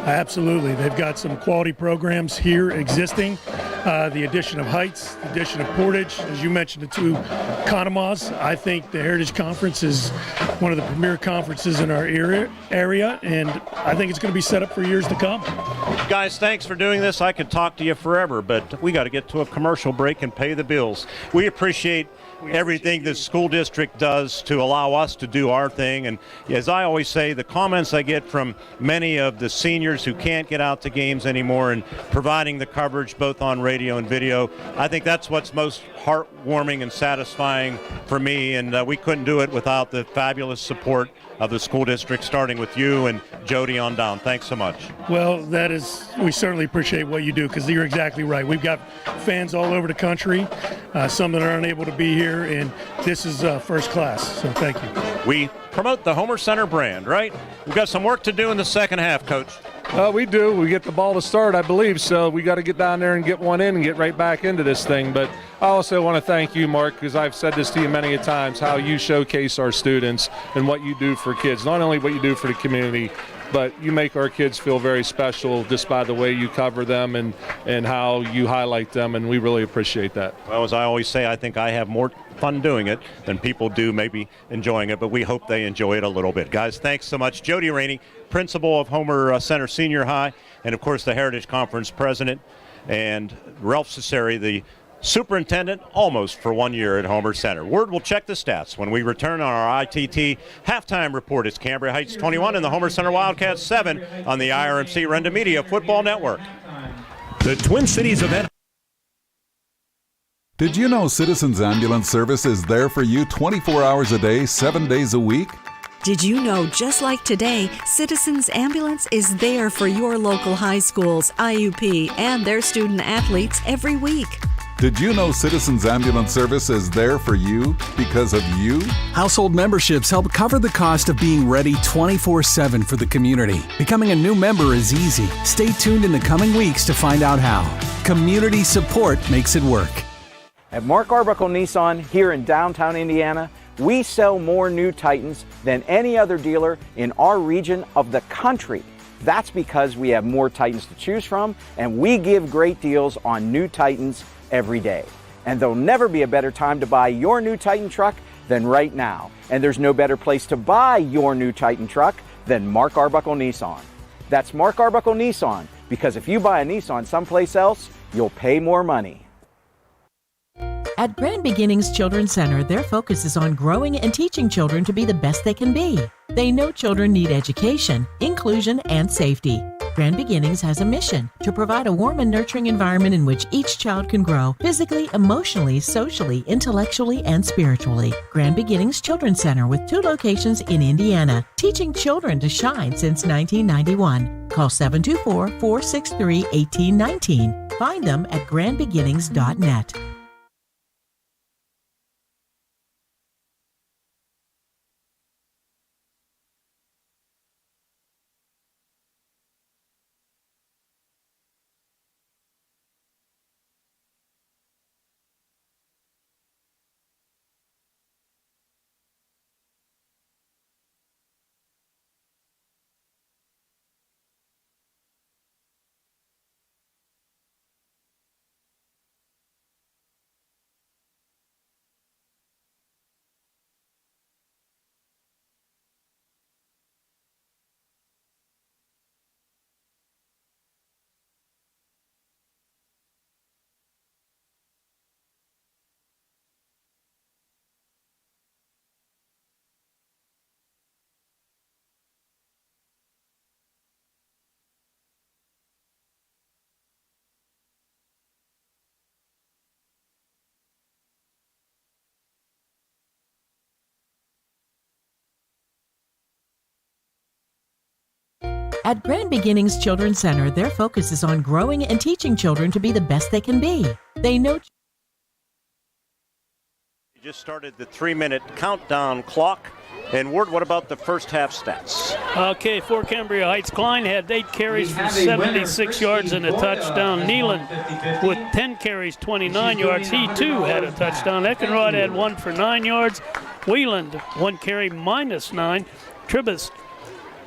Absolutely. They've got some quality programs here existing. the addition of Heights, the addition of Portage, as you mentioned, the two Conomas. I think the Heritage Conference is one of the premier conferences in our area, and I think it's going to be set up for years to come. Guys, thanks for doing this. I could talk to you forever, but we got to get to a commercial break and pay the bills. We appreciate everything the school district does to allow us to do our thing. And as I always say, the comments I get from many of the seniors who can't get out to games anymore and providing the coverage both on radio and video, I think that's what's most heartwarming and satisfying for me. And we couldn't do it without the fabulous support of the school district, starting with you and Jody on down. Thanks so much. Well, we certainly appreciate what you do, because you're exactly right. We've got fans all over the country, some that are unable to be here, and this is first class, so thank you. We promote the Homer Center brand, right? We've got some work to do in the second half, Coach. We do. We get the ball to start, I believe, so we got to get down there and get one in and get right back into this thing. But I also want to thank you, Mark, because I've said this to you many a times, how you showcase our students and what you do for kids. Not only what you do for the community, but you make our kids feel very special just by the way you cover them and how you highlight them, and we really appreciate that. Well, as I always say, I think I have more fun doing it than people do maybe enjoying it, but we hope they enjoy it a little bit. Guys, thanks so much. Jody Rainey, principal of Homer Center Senior High, and of course the Heritage Conference president, and Ralph Cesari, the superintendent, almost for 1 year at Homer Center. Word will check the stats when we return on our ITT halftime report. It's Cambria Heights 21 and the Homer Center Wildcats 7 on the IRMC Renda Media Football Network. The Twin Cities event. Did you know Citizens Ambulance Service is there for you 24 hours a day, 7 days a week? Did you know, just like today, Citizens Ambulance is there for your local high schools, IUP, and their student athletes every week? Did you know Citizens Ambulance Service is there for you because of you? Household memberships help cover the cost of being ready 24/7 for the community. Becoming a new member is easy. Stay tuned in the coming weeks to find out how. Community support makes it work. At Mark Arbuckle Nissan here in downtown Indiana, we sell more new Titans than any other dealer in our region of the country. That's because we have more Titans to choose from, and we give great deals on new Titans every day. And there'll never be a better time to buy your new Titan truck than right now. And there's no better place to buy your new Titan truck than Mark Arbuckle Nissan. That's Mark Arbuckle Nissan, because if you buy a Nissan someplace else, you'll pay more money. At Grand Beginnings Children's Center, their focus is on growing and teaching children to be the best they can be. They know children need education, inclusion, and safety. Grand Beginnings has a mission to provide a warm and nurturing environment in which each child can grow physically, emotionally, socially, intellectually, and spiritually. Grand Beginnings Children's Center with 2 locations in Indiana, teaching children to shine since 1991. Call 724-463-1819. Find them at grandbeginnings.net. At Grand Beginnings Children's Center, their focus is on growing and teaching children to be the best they can be. They know. You just started the 3-minute countdown clock. And Ward, what about the first half stats? Okay, for Cambria Heights, Klein had 8 carries for 76 yards and a touchdown. Nealon with 10 carries, 29 yards. He too had a touchdown. Eckenrod had 1 for 9 yards. Wieland, 1 carry, -9. Tribus,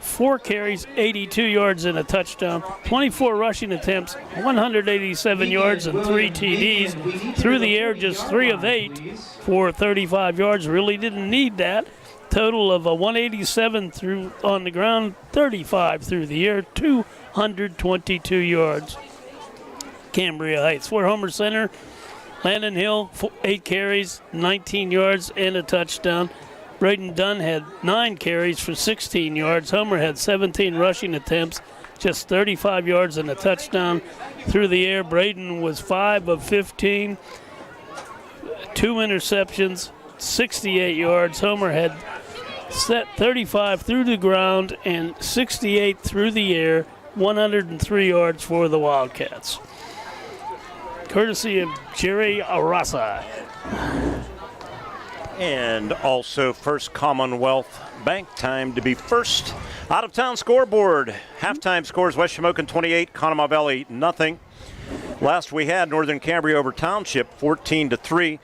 4 carries, 82 yards and a touchdown, 24 rushing attempts, 187 yards and 3 TDs. Through the air, just 3 of 8 for 35 yards. Really didn't need that. Total of 187 through on the ground, 35 through the air, 222 yards. Cambria Heights. For Homer Center, Landon Hill, 8 carries, 19 yards and a touchdown. Braden Dunn had 9 carries for 16 yards. Homer had 17 rushing attempts, just 35 yards and a touchdown. Through the air, Braden was 5 of 15, 2 interceptions, 68 yards. Homer had set 35 through the ground and 68 through the air, 103 yards for the Wildcats. Courtesy of Jerry Arasa. And also First Commonwealth Bank, time to be first. Out-of-town scoreboard. Halftime scores: West Shamokin 28, Conemaugh Valley nothing. Last we had Northern Cambria over Township 14-3.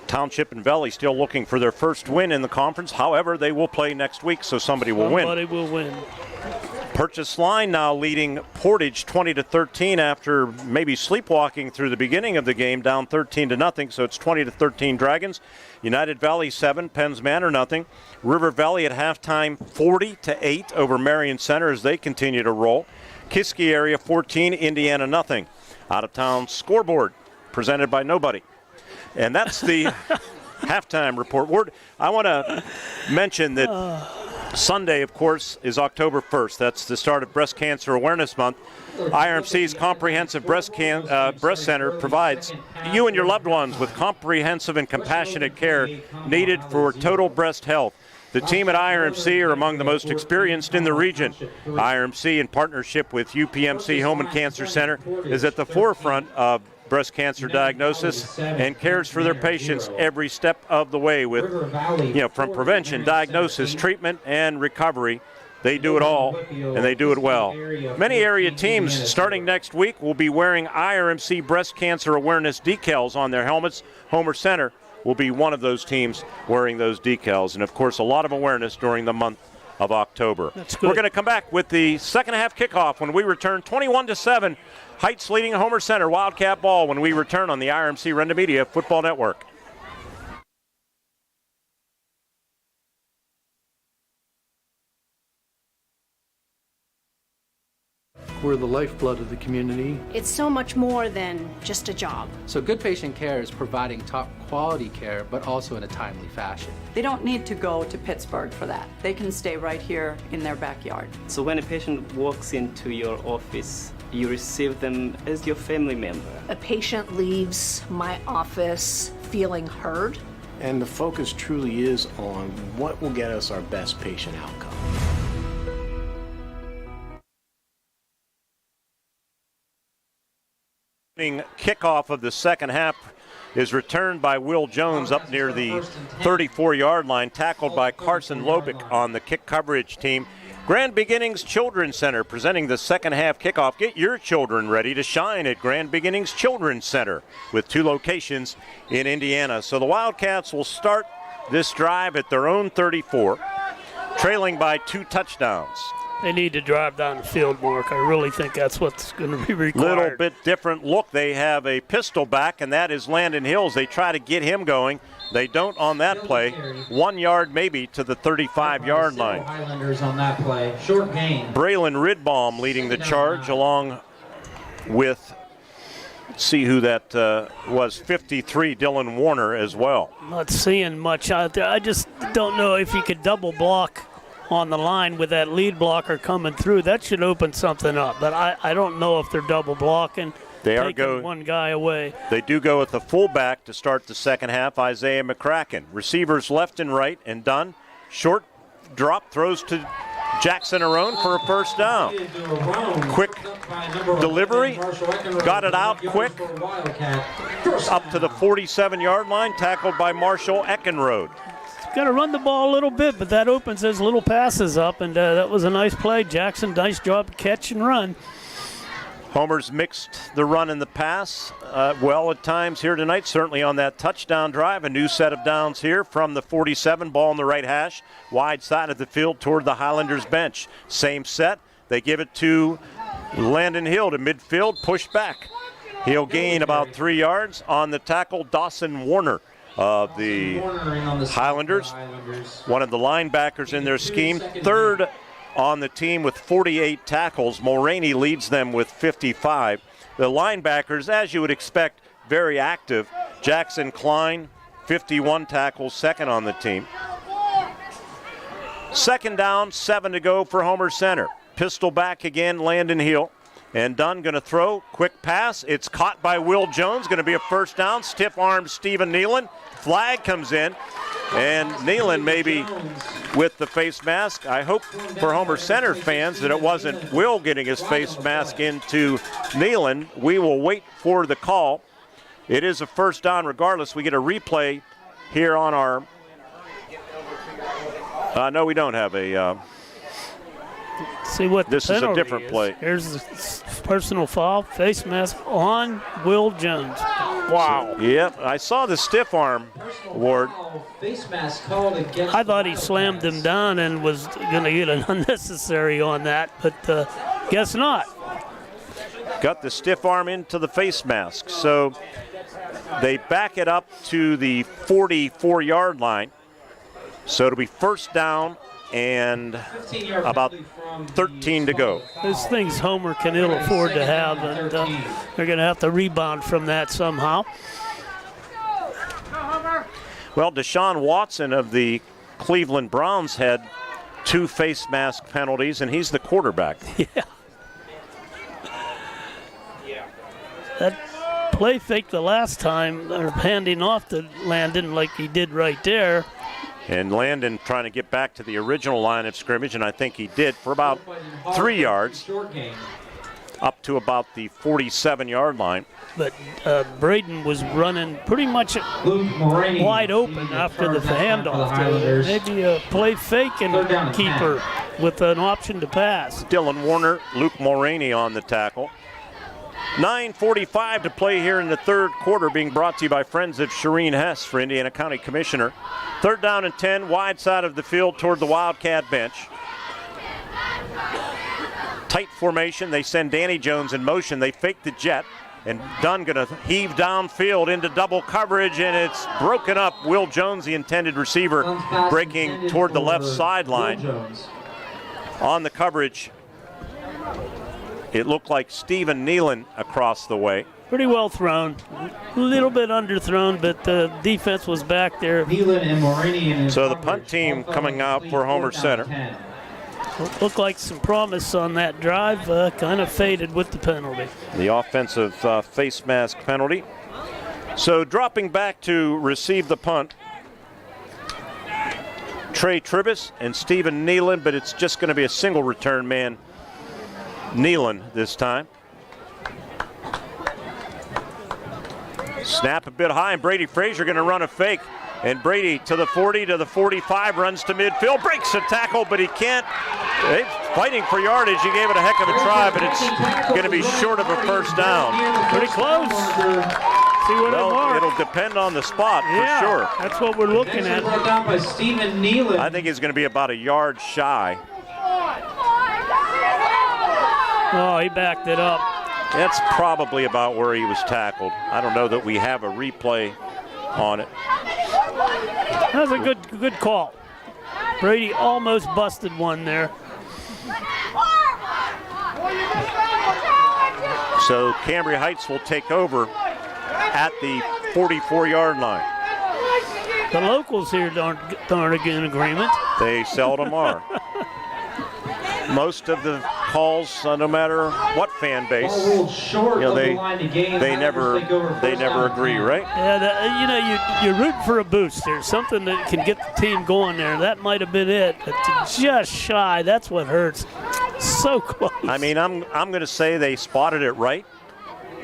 Township and Valley still looking for their first win in the conference. However, they will play next week, so somebody will win. Somebody will win. Purchase Line now leading Portage 20-13 after maybe sleepwalking through the beginning of the game, down 13-0. So it's 20-13 Dragons. United Valley 7, Penns Manor nothing. River Valley at halftime 40-8 over Marion Center as they continue to roll. Kiski area 14, Indiana nothing. Out of town scoreboard presented by nobody. And that's the halftime report. I want to mention that Sunday, of course, is October 1st. That's the start of Breast Cancer Awareness Month. IRMC's Comprehensive Breast Center provides you and your loved ones with comprehensive and compassionate care needed for total breast health. The team at IRMC are among the most experienced in the region. IRMC, in partnership with UPMC Home and Cancer Center, is at the forefront of breast cancer diagnosis and cares for their patients every step of the way with, from prevention, diagnosis, treatment, and recovery. They do it all, and they do it well. Many area teams starting next week will be wearing IRMC breast cancer awareness decals on their helmets. Homer Center will be one of those teams wearing those decals, and of course a lot of awareness during the month of October. We're going to come back with the second half kickoff when we return. 21-7, Heights leading Homer Center Wildcat ball when we return on the IRMC Renda Media Football Network. We're the lifeblood of the community. It's so much more than just a job. So good patient care is providing top quality care, but also in a timely fashion. They don't need to go to Pittsburgh for that. They can stay right here in their backyard. So when a patient walks into your office, you receive them as your family member. A patient leaves my office feeling heard. And the focus truly is on what will get us our best patient outcome. Kickoff of the second half is returned by Will Jones up near the 34-yard line, tackled by Carson Lobick on the kick coverage team. Grand Beginnings Children's Center presenting the second half kickoff. Get your children ready to shine at Grand Beginnings Children's Center with 2 locations in Indiana. So the Wildcats will start this drive at their own 34, trailing by 2 touchdowns. They need to drive down the field, Mark. I really think that's what's going to be required. Little bit different look. They have a pistol back, and that is Landon Hills. They try to get him going. They don't on that play. 1 yard maybe to the 35-yard line. Highlanders on that play. Short gain. Braylon Ridbaum leading the charge along with, let's see who that was, 53, Dylan Warner as well. Not seeing much out there. I just don't know if you could double block on the line with that lead blocker coming through. That should open something up, but I don't know if they're double blocking. They are taking one guy away. They do go with the fullback to start the second half, Isaiah McCracken. Receivers left and right, and Dunn. Short drop, throws to Jackson Arone for a first down. Quick delivery, got it out quick, up to the 47-yard line, tackled by Marshall Eckenrode. Got to run the ball a little bit, but that opens his little passes up, and that was a nice play. Jackson, nice job to catch and run. Homer's mixed the run and the pass well at times here tonight, certainly on that touchdown drive. A new set of downs here from the 47, ball on the right hash, wide side of the field toward the Highlanders bench. Same set, they give it to Landon Hill to midfield, push back. He'll gain about 3 yards on the tackle, Dawson Warner of the Highlanders. One of the linebackers in their scheme, third on the team with 48 tackles. Mulroney leads them with 55. The linebackers, as you would expect, very active. Jackson Klein, 51 tackles, second on the team. Second down, 7 to go for Homer Center. Pistol back again, Landon Hill. And Dunn going to throw, quick pass. It's caught by Will Jones, going to be a first down. Stiff arm Stephen Nealon. Flag comes in. And Nealon maybe with the face mask. I hope for Homer Center fans that it wasn't Will getting his face mask into Nealon. We will wait for the call. It is a first down regardless. We get a replay here on our... no, we don't have a... See what this the is a penalty different play. Here's the personal foul, face mask on Will Jones. Wow. Yep, I saw the stiff arm, Ward. Face mask called against. I thought he slammed him down and was going to get an unnecessary on that, but guess not. Got the stiff arm into the face mask. So they back it up to the 44-yard line. So it'll be first down and about 13 to go. Those things Homer can ill afford to have, and they're going to have to rebound from that somehow. Well, Deshaun Watson of the Cleveland Browns had 2 face mask penalties, and he's the quarterback. Yeah. That play fake the last time, or handing off to Landon like he did right there. And Landon trying to get back to the original line of scrimmage, and I think he did for about 3 yards, up to about the 47-yard line. But Braden was running pretty much wide open after the handoff. Maybe a play fake and keeper with an option to pass. Dylan Warner, Luke Mulroney on the tackle. 9:45 to play here in the third quarter, being brought to you by friends of Shireen Hess for Indiana County Commissioner. Third down and 10, wide side of the field toward the Wildcat bench. Tight formation, they send Danny Jones in motion. They fake the jet, and Dunn gonna heave downfield into double coverage, and it's broken up. Will Jones, the intended receiver, breaking toward the left sideline. On the coverage, it looked like Stephen Nealon across the way. Pretty well thrown. A little bit underthrown, but the defense was back there. So the punt team coming out for Homer Center. Looked like some promise on that drive, kind of faded with the penalty. The offensive face mask penalty. So dropping back to receive the punt, Trey Tribus and Stephen Nealon, but it's just going to be a single return man. Nealon this time. Snap a bit high, and Brady Frazier going to run a fake. And Brady to the 40, to the 45, runs to midfield, breaks a tackle, but he can't. They're fighting for yardage. He gave it a heck of a try, but it's going to be short of a first down. Pretty close. See what it'll depend on the spot for sure. That's what we're looking at. I think it's going to be about a yard shy. Oh, he backed it up. That's probably about where he was tackled. I don't know that we have a replay on it. That was a good call. Brady almost busted one there. So Cambria Heights will take over at the 44-yard line. The locals here aren't in agreement. They seldom are. Most of the calls, no matter what fan base, they never agree, right? Yeah, you're rooting for a boost. There's something that can get the team going there. That might have been it, but just shy. That's what hurts. So close. I mean, I'm going to say they spotted it right.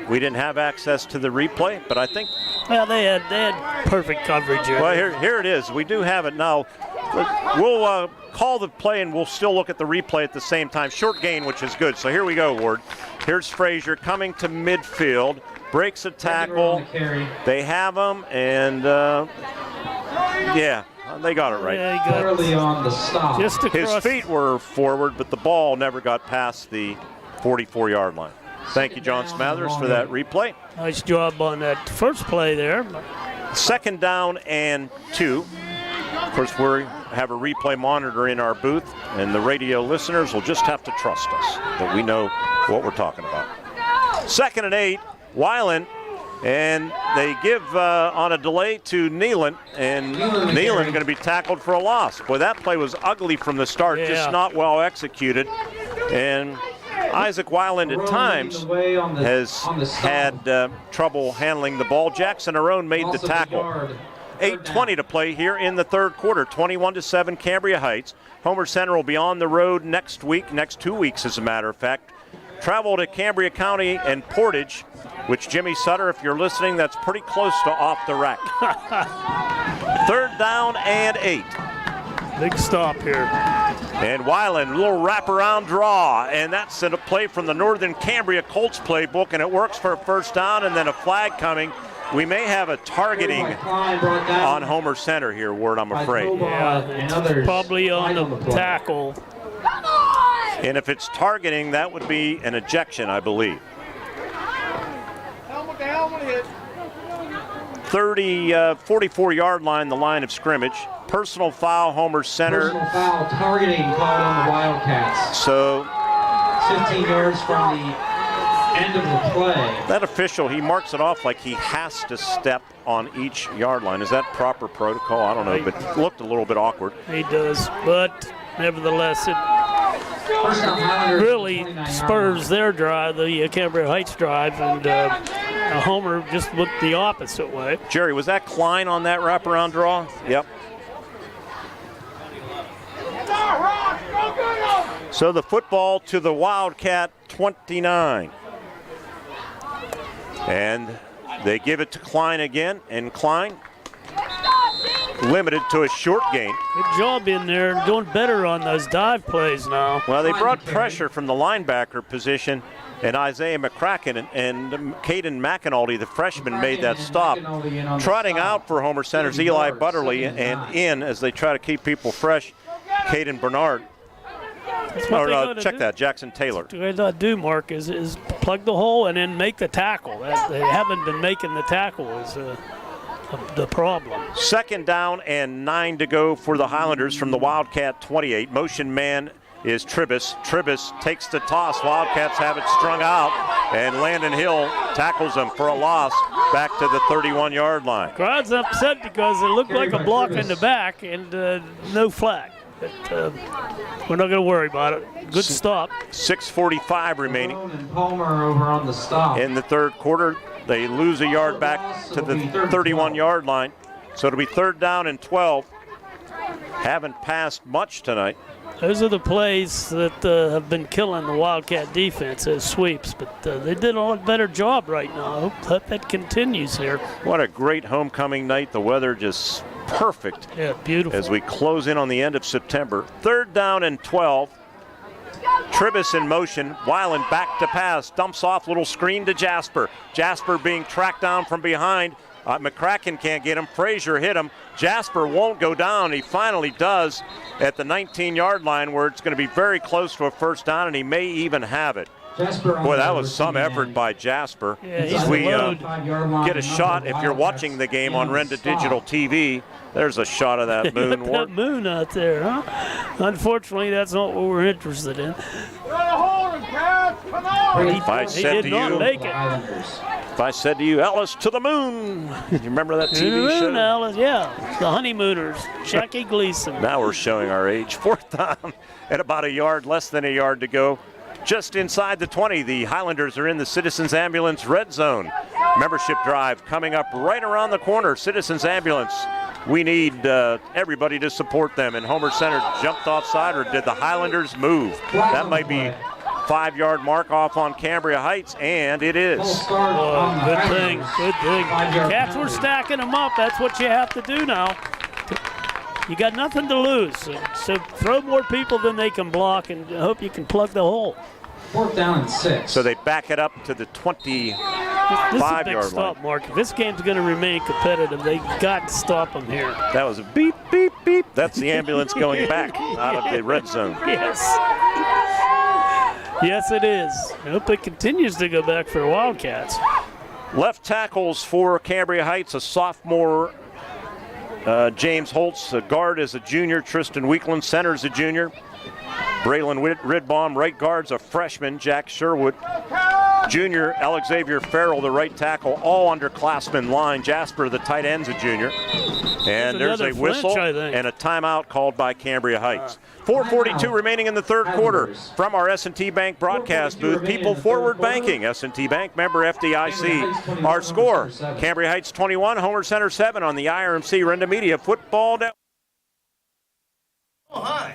We didn't have access to the replay, but I think. Well, they had perfect coverage here. Well, here it is. We do have it now. We'll call the play, and we'll still look at the replay at the same time. Short gain, which is good. So here we go, Ward. Here's Frazier coming to midfield. Breaks a tackle. They have him, and yeah, they got it right. Yeah, he got Early on the stop. just His across. feet were forward, but the ball never got past the 44-yard line. Thank you, John Smathers, for that replay. Nice job on that first play there. Second down and 2. Of course, we have a replay monitor in our booth, and the radio listeners will just have to trust us that we know what we're talking about. 2nd and 8, Weiland, and they give on a delay to Nealon, and Nealon going to be tackled for a loss. Boy, that play was ugly from the start, just not well executed. And Isaac Weiland at times has had trouble handling the ball. Jackson Arone made the tackle. 8:20 to play here in the third quarter. 21-7 Cambria Heights. Homer Center will be on the road next 2 weeks, as a matter of fact. Travel to Cambria County and Portage, which, Jimmy Sutter, if you're listening, that's pretty close to off the rack. 3rd down and 8. Big stop here. And Weiland, little wraparound draw, and that's a play from the Northern Cambria Colts playbook, and it works for a first down, and then a flag coming. We may have a targeting on Homer Center here, Ward, I'm afraid. Yeah, it's probably on the tackle. And if it's targeting, that would be an ejection, I believe. 44-yard line, the line of scrimmage. Personal foul, Homer Center. Personal foul, targeting called on the Wildcats. So 15 yards from the end of the play. That official, he marks it off like he has to step on each yard line. Is that proper protocol? I don't know, but it looked a little bit awkward. He does, but nevertheless, it really spurs their drive, the Cambria Heights drive, and Homer just looked the opposite way. Jerry, was that Klein on that wraparound draw? Yep. So the football to the Wildcat 29. And they give it to Klein again, and Klein limited to a short gain. Good job in there, doing better on those dive plays now. Well, they brought pressure from the linebacker position, and Isaiah McCracken and Caden McAnulty, the freshman, made that stop. Trotting out for Homer Center's Eli Butterly, and in as they try to keep people fresh, Caden Bernard. Check that, Jackson Taylor. What they got to do, Mark, is plug the hole and then make the tackle. They haven't been making the tackle is the problem. 2nd down and 9 to go for the Highlanders from the Wildcat 28. Motion man is Tribus. Tribus takes the toss. Wildcats have it strung out, and Landon Hill tackles him for a loss back to the 31-yard line. Crowd's upset because it looked like a block in the back and no flag. But we're not going to worry about it. Good stop. 6:45 remaining. And Palmer over on the stop. In the third quarter, they lose a yard back to the 31-yard line. So it'll be 3rd down and 12. Haven't passed much tonight. Those are the plays that have been killing the Wildcat defense as sweeps, but they did a lot better job right now. I hope that continues here. What a great homecoming night. The weather just perfect. Yeah, beautiful. As we close in on the end of September. 3rd down and 12. Tribus in motion. Weiland back to pass. Dumps off, little screen to Jasper. Jasper being tracked down from behind. McCracken can't get him. Frazier hit him. Jasper won't go down. He finally does at the 19-yard line, where it's going to be very close to a first down, and he may even have it. Boy, that was some effort by Jasper. Yeah, As we get a shot, if you're watching the game on Renda Digital TV, there's a shot of that moon. That moon out there, huh? Unfortunately, that's not what we're interested in. If I said to you, make it. If I said to you, Ellis to the moon, you remember that TV show? Ellis, yeah, the Honeymooners, Jackie Gleason. Now we're showing our age. 4th down at about a yard, less than a yard to go. Just inside the 20, the Highlanders are in the Citizens Ambulance red zone. Membership drive coming up right around the corner. Citizens Ambulance, we need everybody to support them. And Homer Center jumped offside, or did the Highlanders move? That might be 5-yard mark off on Cambria Heights, and it is. Oh, good thing, good thing. Cats were stacking them up. That's what you have to do now. You got nothing to lose. So throw more people than they can block and hope you can plug the hole. 4th down and 6. So they back it up to the 25-yard This is a line. big stop, Mark. If this game's going to remain competitive, they got to stop them here. That was a beep, beep, beep. That's the ambulance going back out of the red zone. Yes. Yes, it is. I hope it continues to go back for Wildcats. Left tackles for Cambria Heights, a sophomore, James Holtz. A guard is a junior, Tristan Weekland. Center is a junior, Braylon Ridbaum. Right guard's a freshman, Jack Sherwood. Junior, Alexavier Farrell, the right tackle. All underclassmen line. Jasper, the tight end's a junior. And there's a whistle and a timeout called by Cambria Heights. 4:42 remaining in the third quarter. From our S&T Bank broadcast booth, People Forward Banking. S&T Bank, member FDIC. Our score, Cambria Heights 21, Homer Center 7 on the IRMC Renda Media Football Network. Oh, hi.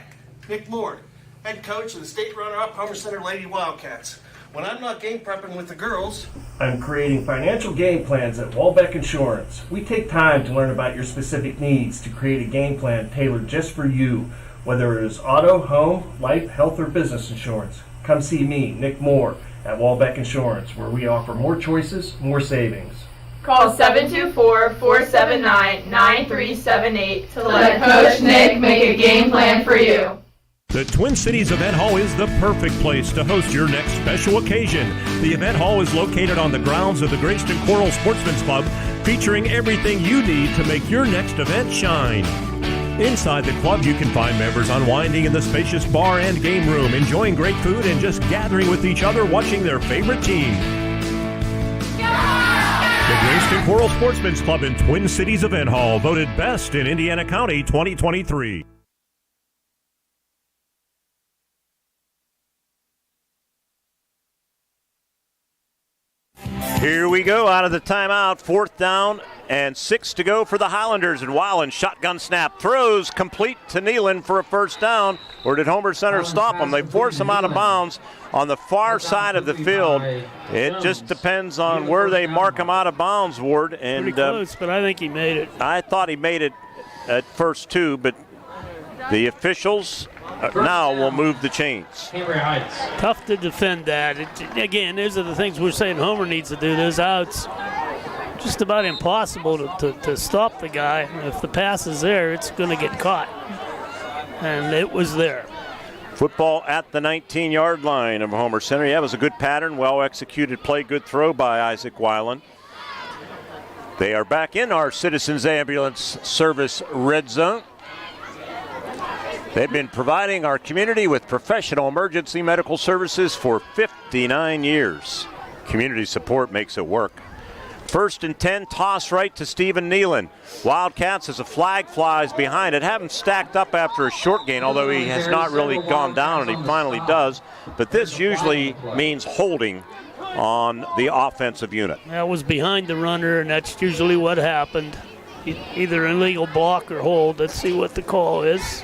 Nick Moore, head coach of the state runner-up Homer Center Lady Wildcats. When I'm not game prepping with the girls, I'm creating financial game plans at Walbeck Insurance. We take time to learn about your specific needs to create a game plan tailored just for you, whether it is auto, home, life, health, or business insurance. Come see me, Nick Moore, at Walbeck Insurance, where we offer more choices, more savings. Call 724-479-9378 to let Coach Nick make a game plan for you. The Twin Cities Event Hall is the perfect place to host your next special occasion. The event hall is located on the grounds of the Greyston Coral Sportsman's Club, featuring everything you need to make your next event shine. Inside the club, you can find members unwinding in the spacious bar and game room, enjoying great food and just gathering with each other watching their favorite team. The Greyston Coral Sportsman's Club in Twin Cities Event Hall, voted best in Indiana County 2023. Here we go out of the timeout. 4th down and 6 to go for the Highlanders. And Weiland, shotgun snap, throws complete to Nealon for a first down. Or did Homer Center stop him? They force him out of bounds on the far side of the field. It just depends on where they mark him out of bounds, Ward. And pretty close, but I think he made it. I thought he made it at first too, but the officials now will move the chains. Tough to defend that. Again, those are the things we're saying Homer needs to do. Those outs, just about impossible to stop the guy. If the pass is there, it's going to get caught. And it was there. Football at the 19-yard line of Homer Center. Yeah, it was a good pattern, well-executed play, good throw by Isaac Weiland. They are back in our Citizens Ambulance Service red zone. They've been providing our community with professional emergency medical services for 59 years. Community support makes it work. 1st and 10, toss right to Stephen Nealon. Wildcats, as a flag flies behind it, have him stacked up after a short gain, although he has not really gone down, and he finally does. But this usually means holding on the offensive unit. That was behind the runner, and that's usually what happened. Either an illegal block or hold. Let's see what the call is.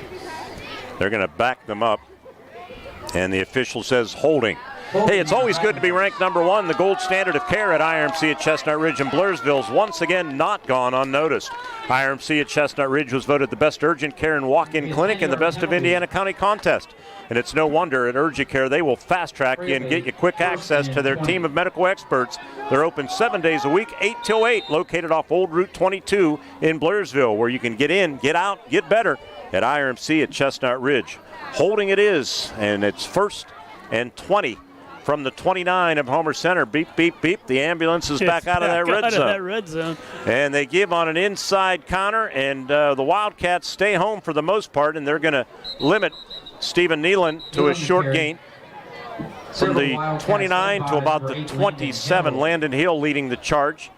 They're going to back them up, and the official says holding. Hey, it's always good to be ranked number 1. The gold standard of care at IRMC at Chestnut Ridge and Blairsville's once again not gone unnoticed. IRMC at Chestnut Ridge was voted the best urgent care and walk-in clinic and the best of Indiana County contest. And it's no wonder at Urgent Care they will fast-track you and get you quick access to their team of medical experts. They're open 7 days a week, 8 till 8, located off Old Route 22 in Blairsville, where you can get in, get out, get better at IRMC at Chestnut Ridge. Holding it is, and it's 1st and 20 from the 29 of Homer Center. Beep, beep, beep. The ambulance is back out of that red zone. And they give on an inside counter, and the Wildcats stay home for the most part, and they're going to limit Stephen Nealon to a short gain. From the 29 to about the 27, Landon Hill leading the charge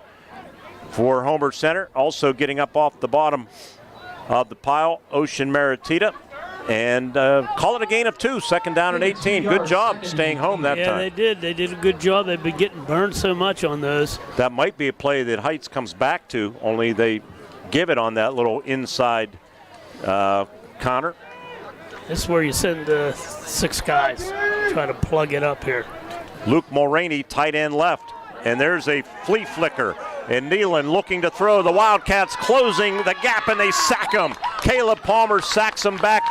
for Homer Center. Also getting up off the bottom of the pile, Ocean Maritita. And call it a gain of 2, 2nd down and 18. Good job staying home that time. Yeah, they did. They did a good job. They've been getting burned so much on those. That might be a play that Heights comes back to, only they give it on that little inside counter. This is where you send 6 guys. Try to plug it up here. Luke Mulraney, tight end left. And there's a flea flicker And Nealon looking to throw. The Wildcats closing the gap, and they sack him. Caleb Palmer sacks him back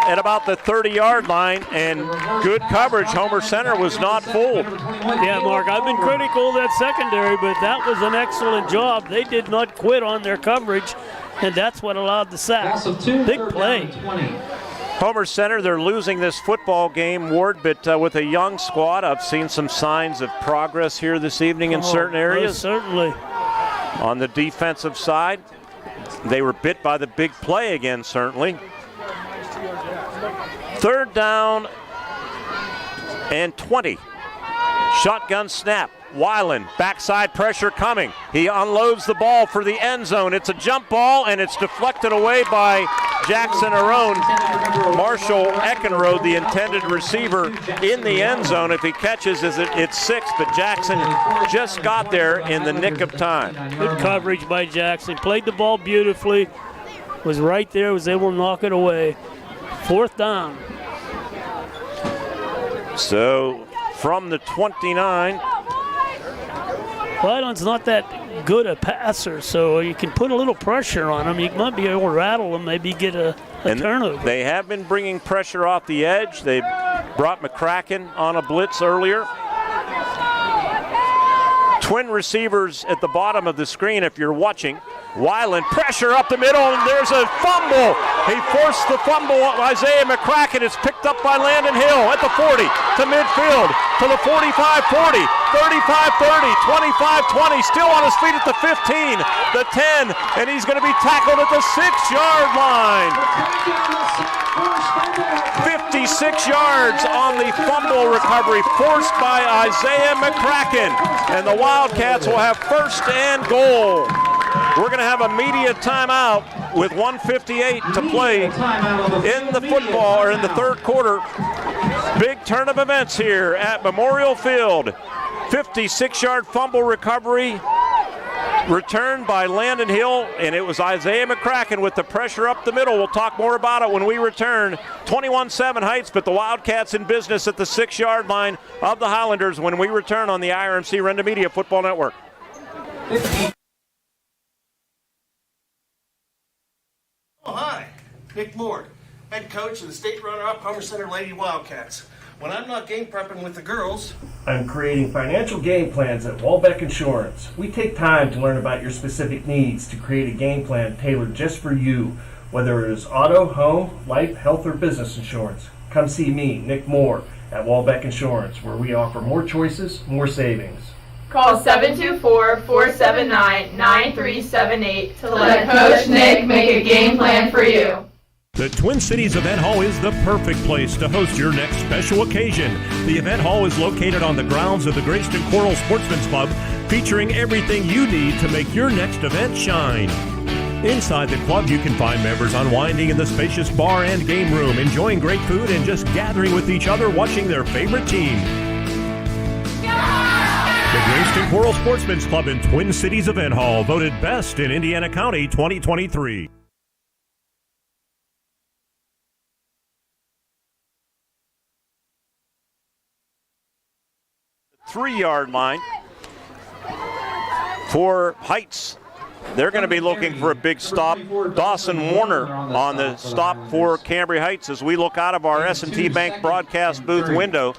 at about the 30-yard line, and good coverage. Homer Center was not fooled. Yeah, Mark, I've been critical of that secondary, but that was an excellent job. They did not quit on their coverage, and that's what allowed the sack. Big play. Homer Center, they're losing this football game, Ward, but with a young squad, I've seen some signs of progress here this evening in certain areas. Certainly. On the defensive side, they were bit by the big play again, certainly. 3rd down and 20. Shotgun snap. Weiland, backside pressure coming. He unloads the ball for the end zone. It's a jump ball, and it's deflected away by Jackson Arone. Marshall Eckenrode, the intended receiver, in the end zone. If he catches, it's 6, but Jackson just got there in the nick of time. Good coverage by Jackson. Played the ball beautifully. Was right there, was able to knock it away. 4th down. So from the 29. Weiland's not that good a passer, so you can put a little pressure on him. You might be able to rattle him, maybe get a turnover. They have been bringing pressure off the edge. They brought McCracken on a blitz earlier. Twin receivers at the bottom of the screen if you're watching. Weiland, pressure up the middle, and there's a fumble. He forced the fumble. Isaiah McCracken is picked up by Landon Hill at the 40, to midfield, to the 45-40, 35-30, 25-20, still on his feet at the 15, the 10, and he's going to be tackled at the 6-yard line. 56 yards on the fumble recovery forced by Isaiah McCracken, and the Wildcats will have 1st and goal. We're going to have a media timeout with 1:58 to play in the football, or in the 3rd quarter. Big turn of events here at Memorial Field. 56-yard fumble recovery returned by Landon Hill, and it was Isaiah McCracken with the pressure up the middle. We'll talk more about it when we return. 21-7 Heights, but the Wildcats in business at the 6-yard line of the Highlanders when we return on the IRMC Renda Media Football Network. Oh, hi. Nick Moore, head coach of the state runner-up Homer Center Lady Wildcats. When I'm not game prepping with the girls, I'm creating financial game plans at Walbeck Insurance. We take time to learn about your specific needs to create a game plan tailored just for you, whether it is auto, home, life, health, or business insurance. Come see me, Nick Moore, at Walbeck Insurance, where we offer more choices, more savings. Call 724-479-9378 to let Coach Nick make a game plan for you. The Twin Cities Event Hall is the perfect place to host your next special occasion. The event hall is located on the grounds of the Greyston Coral Sportsman's Club, featuring everything you need to make your next event shine. Inside the club, you can find members unwinding in the spacious bar and game room, enjoying great food and just gathering with each other watching their favorite team. The Greyston Coral Sportsman's Club in Twin Cities Event Hall, voted best in Indiana County 2023. Three-yard line for Heights. They're going to be looking for a big stop. Dawson Warner on the stop for Cambria Heights as we look out of our S&T Bank broadcast booth window.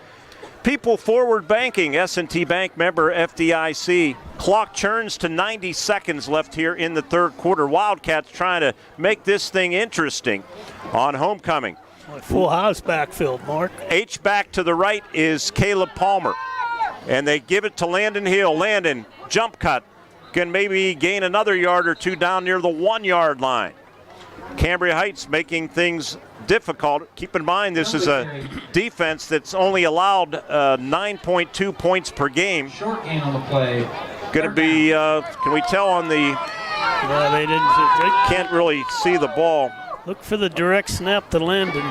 People forward banking, S&T Bank member FDIC. Clock churns to 90 seconds left here in the 3rd quarter. Wildcats trying to make this thing interesting on homecoming. Full house backfield, Mark. H-back to the right is Caleb Palmer. And they give it to Landon Hill. Landon, jump cut, can maybe gain another yard or two down near the 1-yard line. Cambria Heights making things difficult. Keep in mind this is a defense that's only allowed 9.2 points per game. Short gain on the play. Going to be, can we tell on the, no, they didn't. Can't really see the ball. Look for the direct snap to Landon.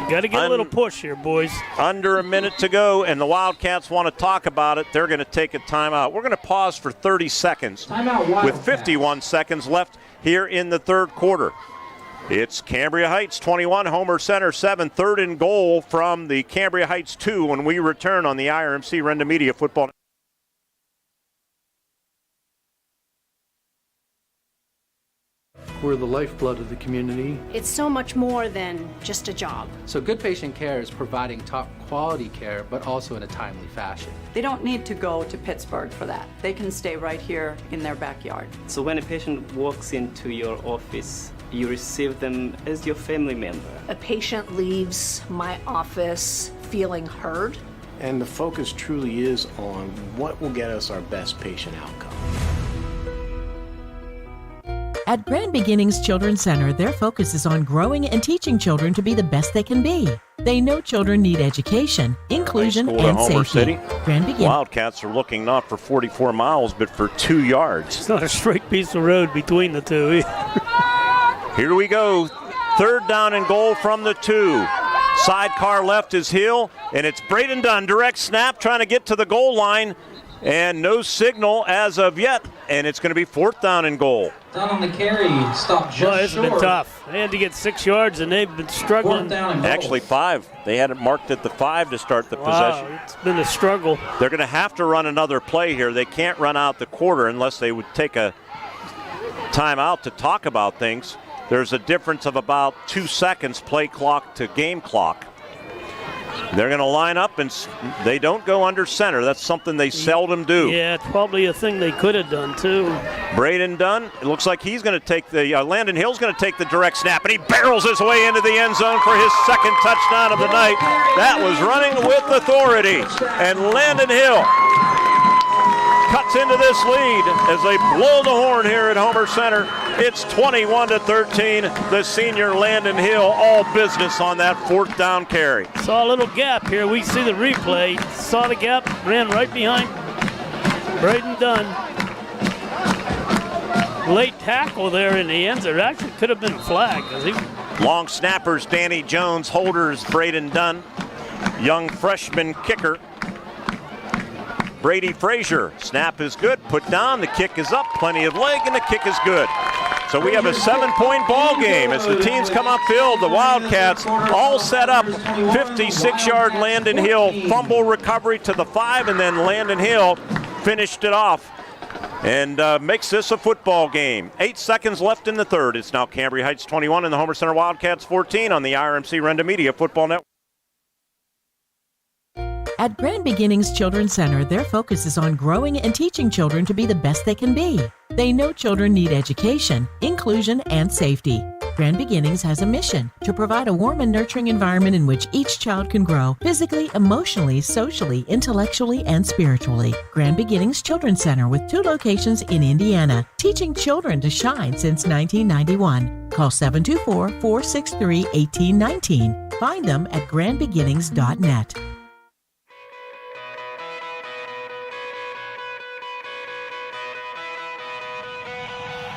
Got to get a little push here, boys. Under a minute to go, and the Wildcats want to talk about it. They're going to take a timeout. We're going to pause for 30 seconds with 51 seconds left here in the 3rd quarter. It's Cambria Heights 21, Homer Center 7, 3rd and goal from the Cambria Heights 2 when we return on the IRMC Renda Media Football. We're the lifeblood of the community. It's so much more than just a job. So good patient care is providing top quality care, but also in a timely fashion. They don't need to go to Pittsburgh for that. They can stay right here in their backyard. So when a patient walks into your office, you receive them as your family member. A patient leaves my office feeling heard. And the focus truly is on what will get us our best patient outcome. At Grand Beginnings Children's Center, their focus is on growing and teaching children to be the best they can be. They know children need education, inclusion, High school and to Homer safety. City. Grand Beginnings. Wildcats are looking not for 44 miles, but for 2 yards. It's not a straight piece of road between the two. Here we go. 3rd down and goal from the 2. Sidecar left is Hill, and it's Braden Dunn. Direct snap, trying to get to the goal line, and no signal as of yet. And it's going to be 4th down and goal. Down on the carry, stop just Well, it's short. been tough. They had to get 6 yards, and they've been struggling. Actually 5. They had it marked at the 5 to start the possession. It's been a struggle. They're going to have to run another play here. They can't run out the quarter unless they would take a timeout to talk about things. There's a difference of about 2 seconds play clock to game clock. They're going to line up, and they don't go under center. That's something they seldom do. Yeah, it's probably a thing they could have done, too. Braden Dunn, it looks like he's going to take the, Landon Hill's going to take the direct snap, and he barrels his way into the end zone for his 2nd touchdown of the night. That was running with authority. And Landon Hill cuts into this lead as they blow the horn here at Homer Center. It's 21-13. The senior Landon Hill, all business on that 4th down carry. Saw a little gap here. We see the replay. Saw the gap, ran right behind Braden Dunn. Late tackle there in the end. It actually could have been flagged. Long snappers, Danny Jones. Holders, Braden Dunn. Young freshman kicker, Brady Frazier. Snap is good, put down, the kick is up, plenty of leg, and the kick is good. So we have a 7-point ball game as the teams come upfield. The Wildcats all set up. 56-yard Landon Hill fumble recovery to the 5, and then Landon Hill finished it off and makes this a football game. 8 seconds left in the 3rd. It's now Cambria Heights 21 and the Homer Center Wildcats 14 on the IRMC Renda Media Football Network. At Grand Beginnings Children's Center, their focus is on growing and teaching children to be the best they can be. They know children need education, inclusion, and safety. Grand Beginnings has a mission to provide a warm and nurturing environment in which each child can grow physically, emotionally, socially, intellectually, and spiritually. Grand Beginnings Children's Center with 2 locations in Indiana, teaching children to shine since 1991. Call 724-463-1819. Find them at grandbeginnings.net.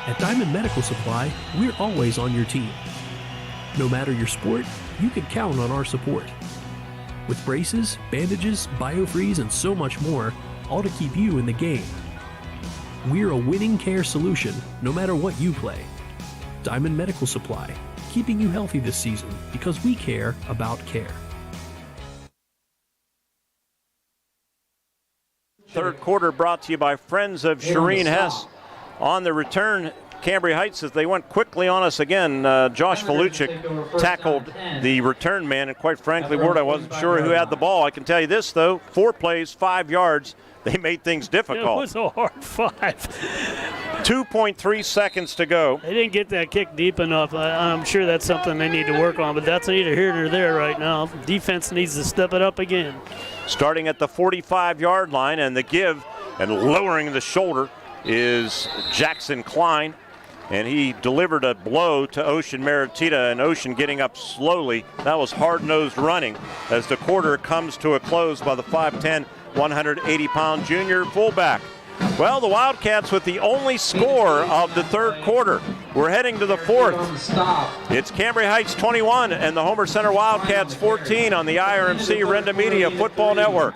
At Diamond Medical Supply, we're always on your team. No matter your sport, you can count on our support. With braces, bandages, biofreeze, and so much more, all to keep you in the game. We're a winning care solution, no matter what you play. Diamond Medical Supply, keeping you healthy this season because we care about care. 3rd quarter brought to you by Friends of Shireen Hess. On the return, Cambria Heights, as they went quickly on us again, Josh Faluchik tackled the return man, and quite frankly, Ward, I wasn't sure who had the ball. I can tell you this, though, 4 plays, 5 yards. They made things difficult. It was a hard 5. 2.3 seconds to go. They didn't get that kick deep enough. I'm sure that's something they need to work on, but that's neither here nor there right now. Defense needs to step it up again. Starting at the 45-yard line, and the give and lowering the shoulder is Jackson Klein, and he delivered a blow to Ocean Maritita, and Ocean getting up slowly. That was hard-nosed running as the quarter comes to a close by the 5'10", 180-pound junior fullback. Well, the Wildcats with the only score of the 3rd quarter. We're heading to the 4th. It's Cambria Heights 21 and the Homer Center Wildcats 14 on the IRMC Renda Media Football Network.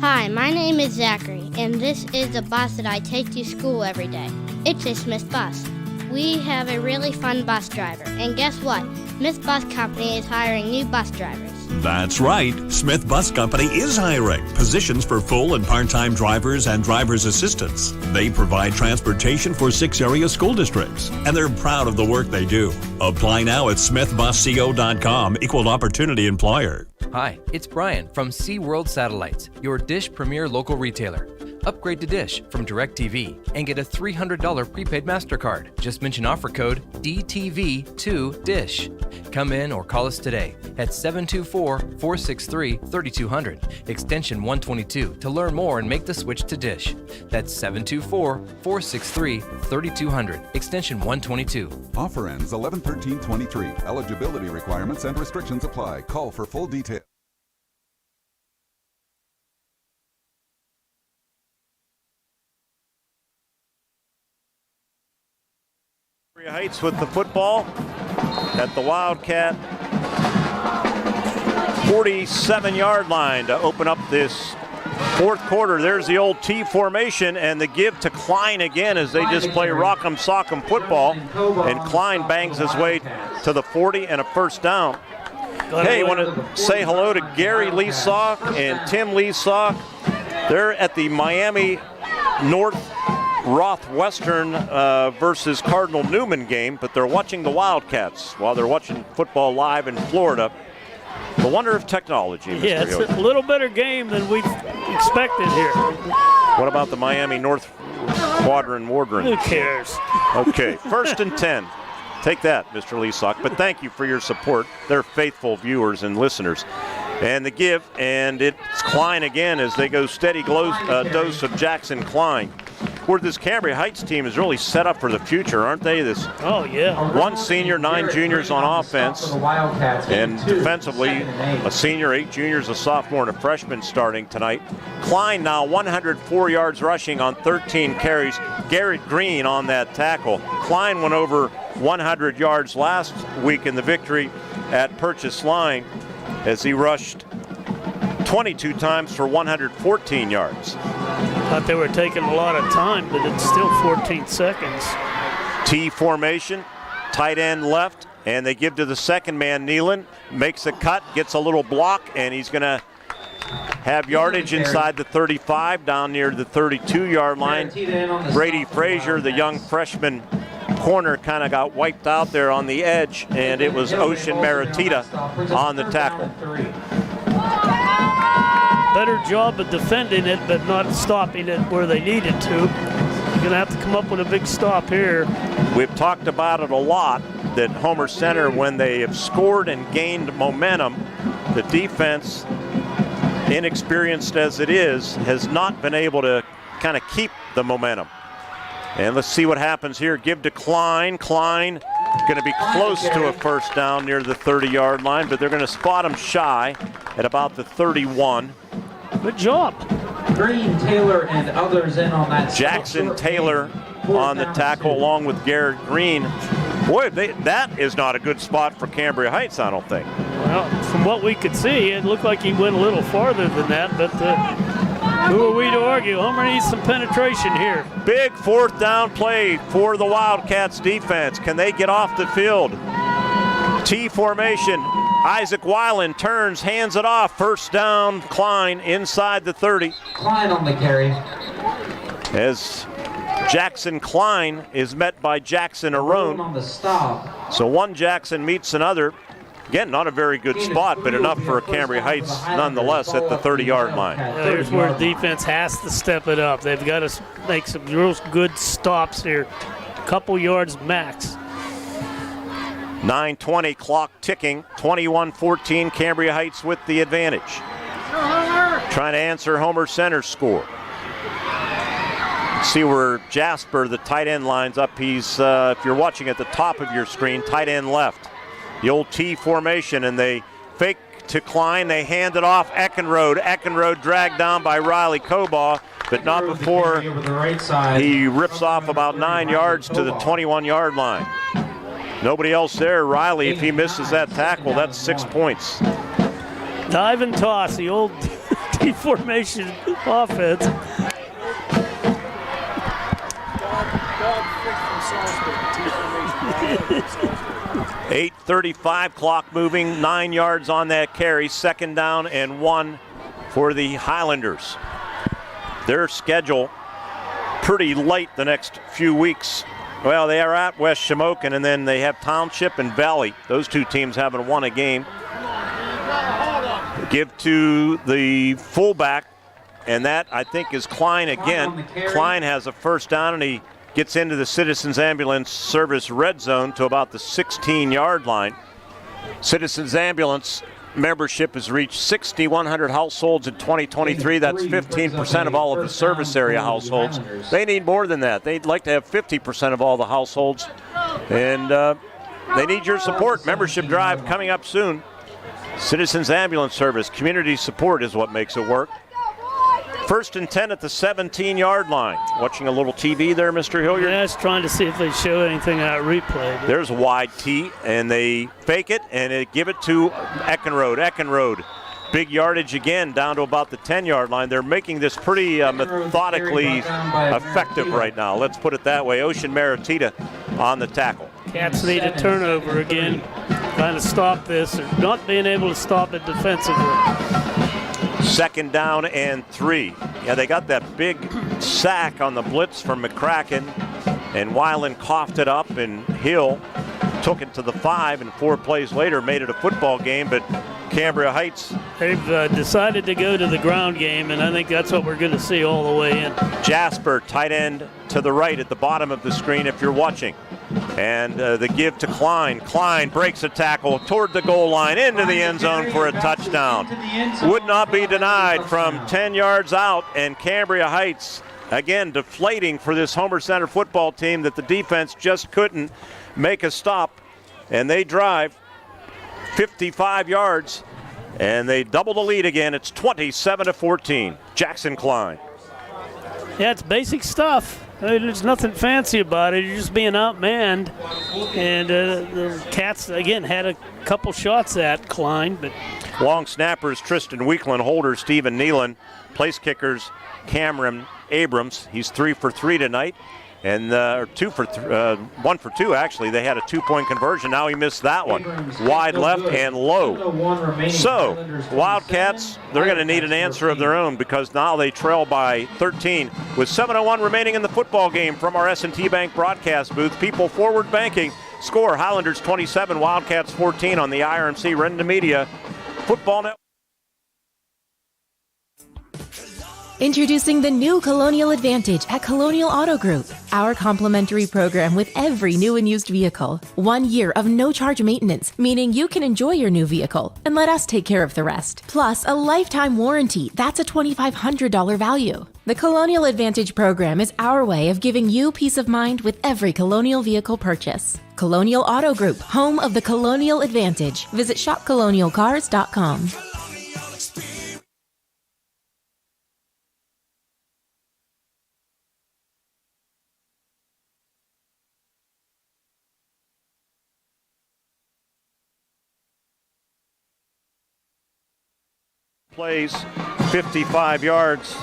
Hi, my name is Zachary, and this is the bus that I take to school every day. It's a Smith bus. We have a really fun bus driver, and guess what? Smith Bus Company is hiring new bus drivers. That's right. Smith Bus Company is hiring positions for full and part-time drivers and driver's assistants. They provide transportation for 6 area school districts, and they're proud of the work they do. Apply now at smithbusco.com, equal opportunity employer. Hi, it's Brian from SeaWorld Satellites, your Dish Premier local retailer. Upgrade to Dish from DirecTV and get a $300 prepaid MasterCard. Just mention offer code DTV2DISH. Come in or call us today at 724-463-3200, extension 122 to learn more and make the switch to Dish. That's 724-463-3200, extension 122. Offer ends 11/13/23. Eligibility requirements and restrictions apply. Call for full details. Cambria Heights with the football at the Wildcat 47-yard line to open up this fourth quarter. There's the old T formation and the give to Klein again as they just play rock'em sock'em football, and Klein bangs his way to the 40 and a first down. Hey, I want to say hello to Gary Leesock and Tim Leesock. They're at the Miami Northwestern versus Cardinal Newman game, but they're watching the Wildcats while they're watching football live in Florida. The wonder of technology, Mr. Yeah, it's a little better game than we expected here. What about the Miami North Quadrant Wardren? Who cares? Okay, 1st and 10. Take that, Mr. Leesock, but thank you for your support. They're faithful viewers and listeners. And the give, and it's Klein again as they go steady dose of Jackson Klein. Where this Cambria Heights team is really set up for the future, aren't they? Oh, yeah. One senior, 9 juniors on offense, and defensively, a senior, 8 juniors, a sophomore, and a freshman starting tonight. Klein now 104 yards rushing on 13 carries. Garrett Green on that tackle. Klein went over 100 yards last week in the victory at Purchase Line as he rushed 22 times for 114 yards. Thought they were taking a lot of time, but it's still 14 seconds. T formation, tight end left, and they give to the second man, Nealon. Makes a cut, gets a little block, and he's going to have yardage inside the 35, down near the 32-yard line. Brady Frazier, the young freshman corner, kind of got wiped out there on the edge, and it was Ocean Maritita on the tackle. Better job of defending it, but not stopping it where they needed to. You're going to have to come up with a big stop here. We've talked about it a lot, that Homer Center, when they have scored and gained momentum, the defense, inexperienced as it is, has not been able to kind of keep the momentum. And let's see what happens here. Give to Klein. Klein going to be close to a first down near the 30-yard line, but they're going to spot him shy at about the 31. Good job. Green, Taylor, and others in on that. Jackson Taylor on the tackle along with Garrett Green. Boy, that is not a good spot for Cambria Heights, I don't think. Well, from what we could see, it looked like he went a little farther than that, but who are we to argue? Homer needs some penetration here. Big fourth down play for the Wildcats defense. Can they get off the field? T formation. Isaac Weiland turns, hands it off. First down, Klein inside the 30. Klein on the carry. As Jackson Klein is met by Jackson Arone. On the stop. So one Jackson meets another. Again, not a very good spot, but enough for Cambria Heights nonetheless at the 30-yard line. Here's where the defense has to step it up. They've got to make some real good stops here. A couple yards max. 9:20 clock ticking, 21-14, Cambria Heights with the advantage. Trying to answer Homer Center's score. See where Jasper, the tight end, lines up. He's, if you're watching at the top of your screen, tight end left. The old T formation, and they fake to Klein. They hand it off Eckenrode. Eckenrode dragged down by Riley Cobaugh, but not before he rips off about 9 yards to the 21-yard line. Nobody else there. Riley, if he misses that tackle, that's 6 points. Dive and toss, the old T formation offense. 8:35, clock moving, 9 yards on that carry, 2nd down and 1 for the Highlanders. Their schedule pretty light the next few weeks. Well, they are at West Shamokin, and then they have Township and Valley. Those two teams haven't won a game. Give to the fullback, and that, I think, is Klein again. Klein has a 1st down, and he gets into the Citizens Ambulance Service red zone to about the 16-yard line. Citizens Ambulance membership has reached 6,100 households in 2023. That's 15% of all of the service area households. They need more than that. They'd like to have 50% of all the households, and they need your support. Membership drive coming up soon. Citizens Ambulance Service, community support is what makes it work. 1st and 10 at the 17-yard line. Watching a little TV there, Mr. Hilliard? Yeah, I was trying to see if they show anything on replay. There's a wide T, and they fake it, and they give it to Eckenrode. Eckenrode, big yardage again, down to about the 10-yard line. They're making this pretty methodically effective right now. Let's put it that way. Ocean Maritita on the tackle. Cats need a turnover again, trying to stop this, or not being able to stop it defensively. 2nd down and 3. Yeah, they got that big sack on the blitz from McCracken, and Weiland coughed it up, and Hill took it to the 5, and 4 plays later made it a football game, but Cambria Heights. They've decided to go to the ground game, and I think that's what we're going to see all the way in. Jasper, tight end to the right at the bottom of the screen if you're watching. And the give to Klein. Klein breaks a tackle toward the goal line, into the end zone for a touchdown. Would not be denied from 10 yards out, and Cambria Heights, again, deflating for this Homer Center football team that the defense just couldn't make a stop. And they drive 55 yards, and they double the lead again. It's 27-14. Jackson Klein. Yeah, it's basic stuff. There's nothing fancy about it. You're just being outmanned. And the Cats, again, had a couple shots at Klein. But long snappers, Tristan Weekland, holders, Stephen Nealon. Place kickers, Cameron Abrams. He's 3 for 3 tonight. And 1 for 2, actually. They had a 2-point conversion. Now he missed that one. Wide left and low. So, Wildcats, they're going to need an answer of their own, because now they trail by 13 with 7:01 remaining in the football game. From our S&T Bank broadcast booth, People Forward Banking. Score, Highlanders 27, Wildcats 14 on the IRMC Renda Media Football Network. Introducing the new Colonial Advantage at Colonial Auto Group. Our complimentary program with every new and used vehicle. 1 year of no-charge maintenance, meaning you can enjoy your new vehicle and let us take care of the rest. Plus, a lifetime warranty. That's a $2,500 value. The Colonial Advantage program is our way of giving you peace of mind with every Colonial vehicle purchase. Colonial Auto Group, home of the Colonial Advantage. Visit shopcolonialcars.com. Plays 55 yards,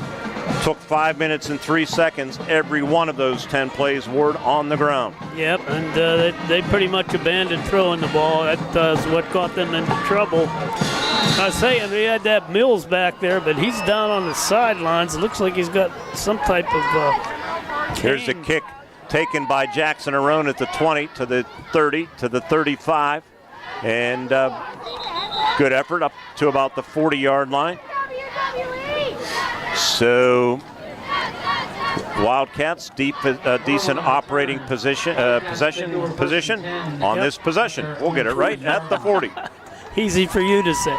took 5 minutes and 3 seconds. Every one of those 10 plays were on the ground. Yep, and they pretty much abandoned throwing the ball. That's what got them into trouble. I was saying, they had that Mills back there, but he's down on the sidelines. It looks like he's got some type of Here's the kick taken by Jackson Arone at the 20 to the 30 to the 35. And good effort up to about the 40-yard line. So Wildcats, decent operating possession on this possession. We'll get it right at the 40. Easy for you to say.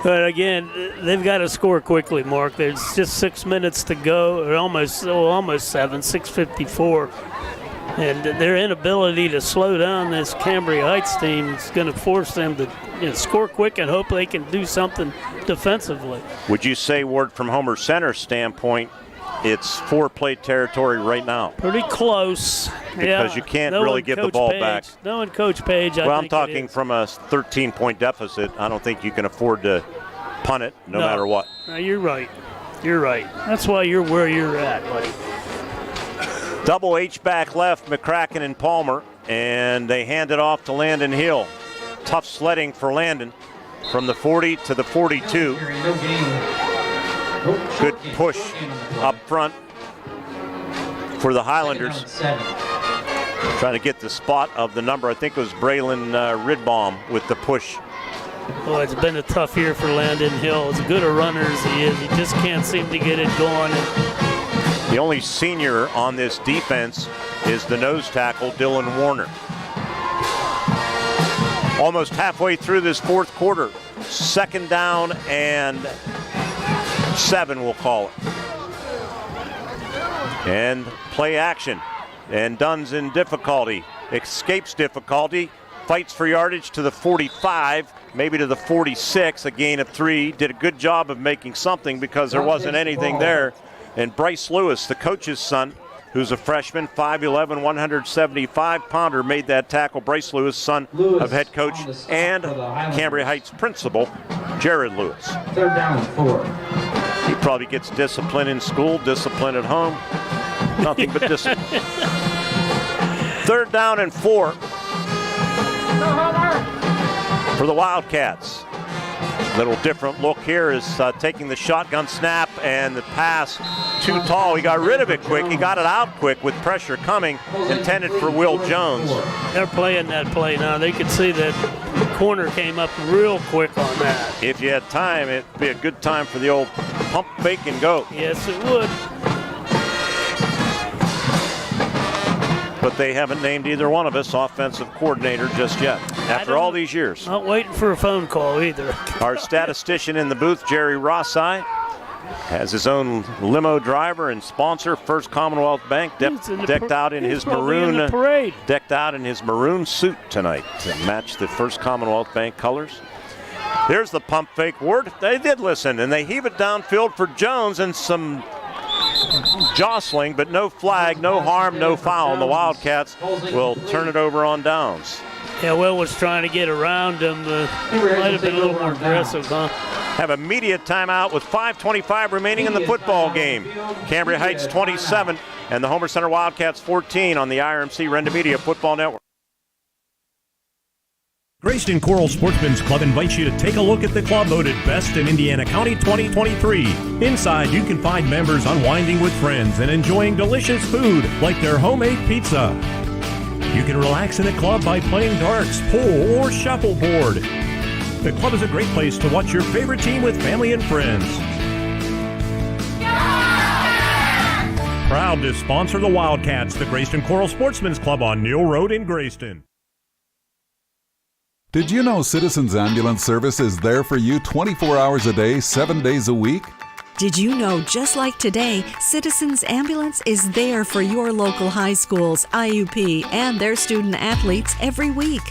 But again, they've got to score quickly, Mark. There's just 6 minutes to go, or almost 7, 6:54. And their inability to slow down this Cambria Heights team is going to force them to score quick and hope they can do something defensively. Would you say, Ward, from Homer Center's standpoint, it's 4-play territory right now? Pretty close. Because you can't really give the ball back. Knowing Coach Page, I'm talking from a 13-point deficit. I don't think you can afford to punt it no matter what. No, you're right. You're right. That's why you're where you're at, buddy. Double H back left, McCracken and Palmer. and they hand it off to Landon Hill. Tough sledding for Landon from the 40 to the 42. Good push up front for the Highlanders. Trying to get the spot of the number. I think it was Braylon Ridbaum with the push. Well, it's been a tough year for Landon Hill. As good a runner as he is, he just can't seem to get it going. The only senior on this defense is the nose tackle, Dylan Warner. Almost halfway through this fourth quarter. 2nd down and 7, we'll call it. And play action. And Dunn's in difficulty. Escapes difficulty. Fights for yardage to the 45, maybe to the 46, a gain of 3. Did a good job of making something because there wasn't anything there. And Bryce Lewis, the coach's son, who's a freshman, 5'11", 175-pounder, made that tackle. Bryce Lewis, son of head coach and Cambria Heights principal, Jared Lewis. 3rd down and 4. He probably gets discipline in school, discipline at home. Nothing but discipline. 3rd down and 4 for the Wildcats. Little different look here is taking the shotgun snap and the pass too tall. He got rid of it quick. He got it out quick with pressure coming, intended for Will Jones. They're playing that play now. They could see that corner came up real quick on that. If you had time, it'd be a good time for the old pump, fake, and go. Yes, it would. But they haven't named either one of us offensive coordinator just yet, after all these years. Not waiting for a phone call either. Our statistician in the booth, Jerry Rossi, has his own limo driver and sponsor, First Commonwealth Bank, decked out in his maroon suit tonight to match the First Commonwealth Bank colors. Here's the pump fake, Ward. They did listen, and they heave it downfield for Jones, and some jostling, but no flag, no harm, no foul, and the Wildcats will turn it over on downs. Yeah, Will was trying to get around him. Might have been a little more aggressive, huh? Have immediate timeout with 5:25 remaining in the football game. Cambria Heights 27 and the Homer Center Wildcats 14 on the IRMC Renda Media Football Network. Grayston Coral Sportsman's Club invites you to take a look at the club voted Best in Indiana County 2023. Inside, you can find members unwinding with friends and enjoying delicious food like their homemade pizza. You can relax in the club by playing darts, pool, or shuffleboard. The club is a great place to watch your favorite team with family and friends. Proud to sponsor the Wildcats, the Grayston Coral Sportsman's Club on Neal Road in Grayston. Did you know Citizens Ambulance Service is there for you 24 hours a day, 7 days a week? Did you know, just like today, Citizens Ambulance is there for your local high schools, IUP, and their student athletes every week?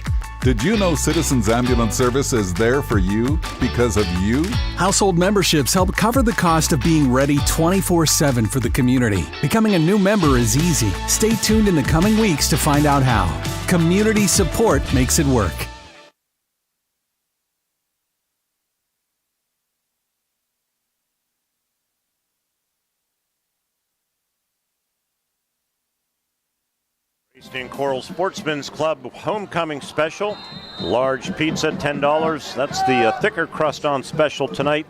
Did you know Citizens Ambulance Service is there for you because of you? Household memberships help cover the cost of being ready 24/7 for the community. Becoming a new member is easy. Stay tuned in the coming weeks to find out how. Community support makes it work. Grayston Coral Sportsman's Club homecoming special. Large pizza, $10. That's the thicker crust on special tonight.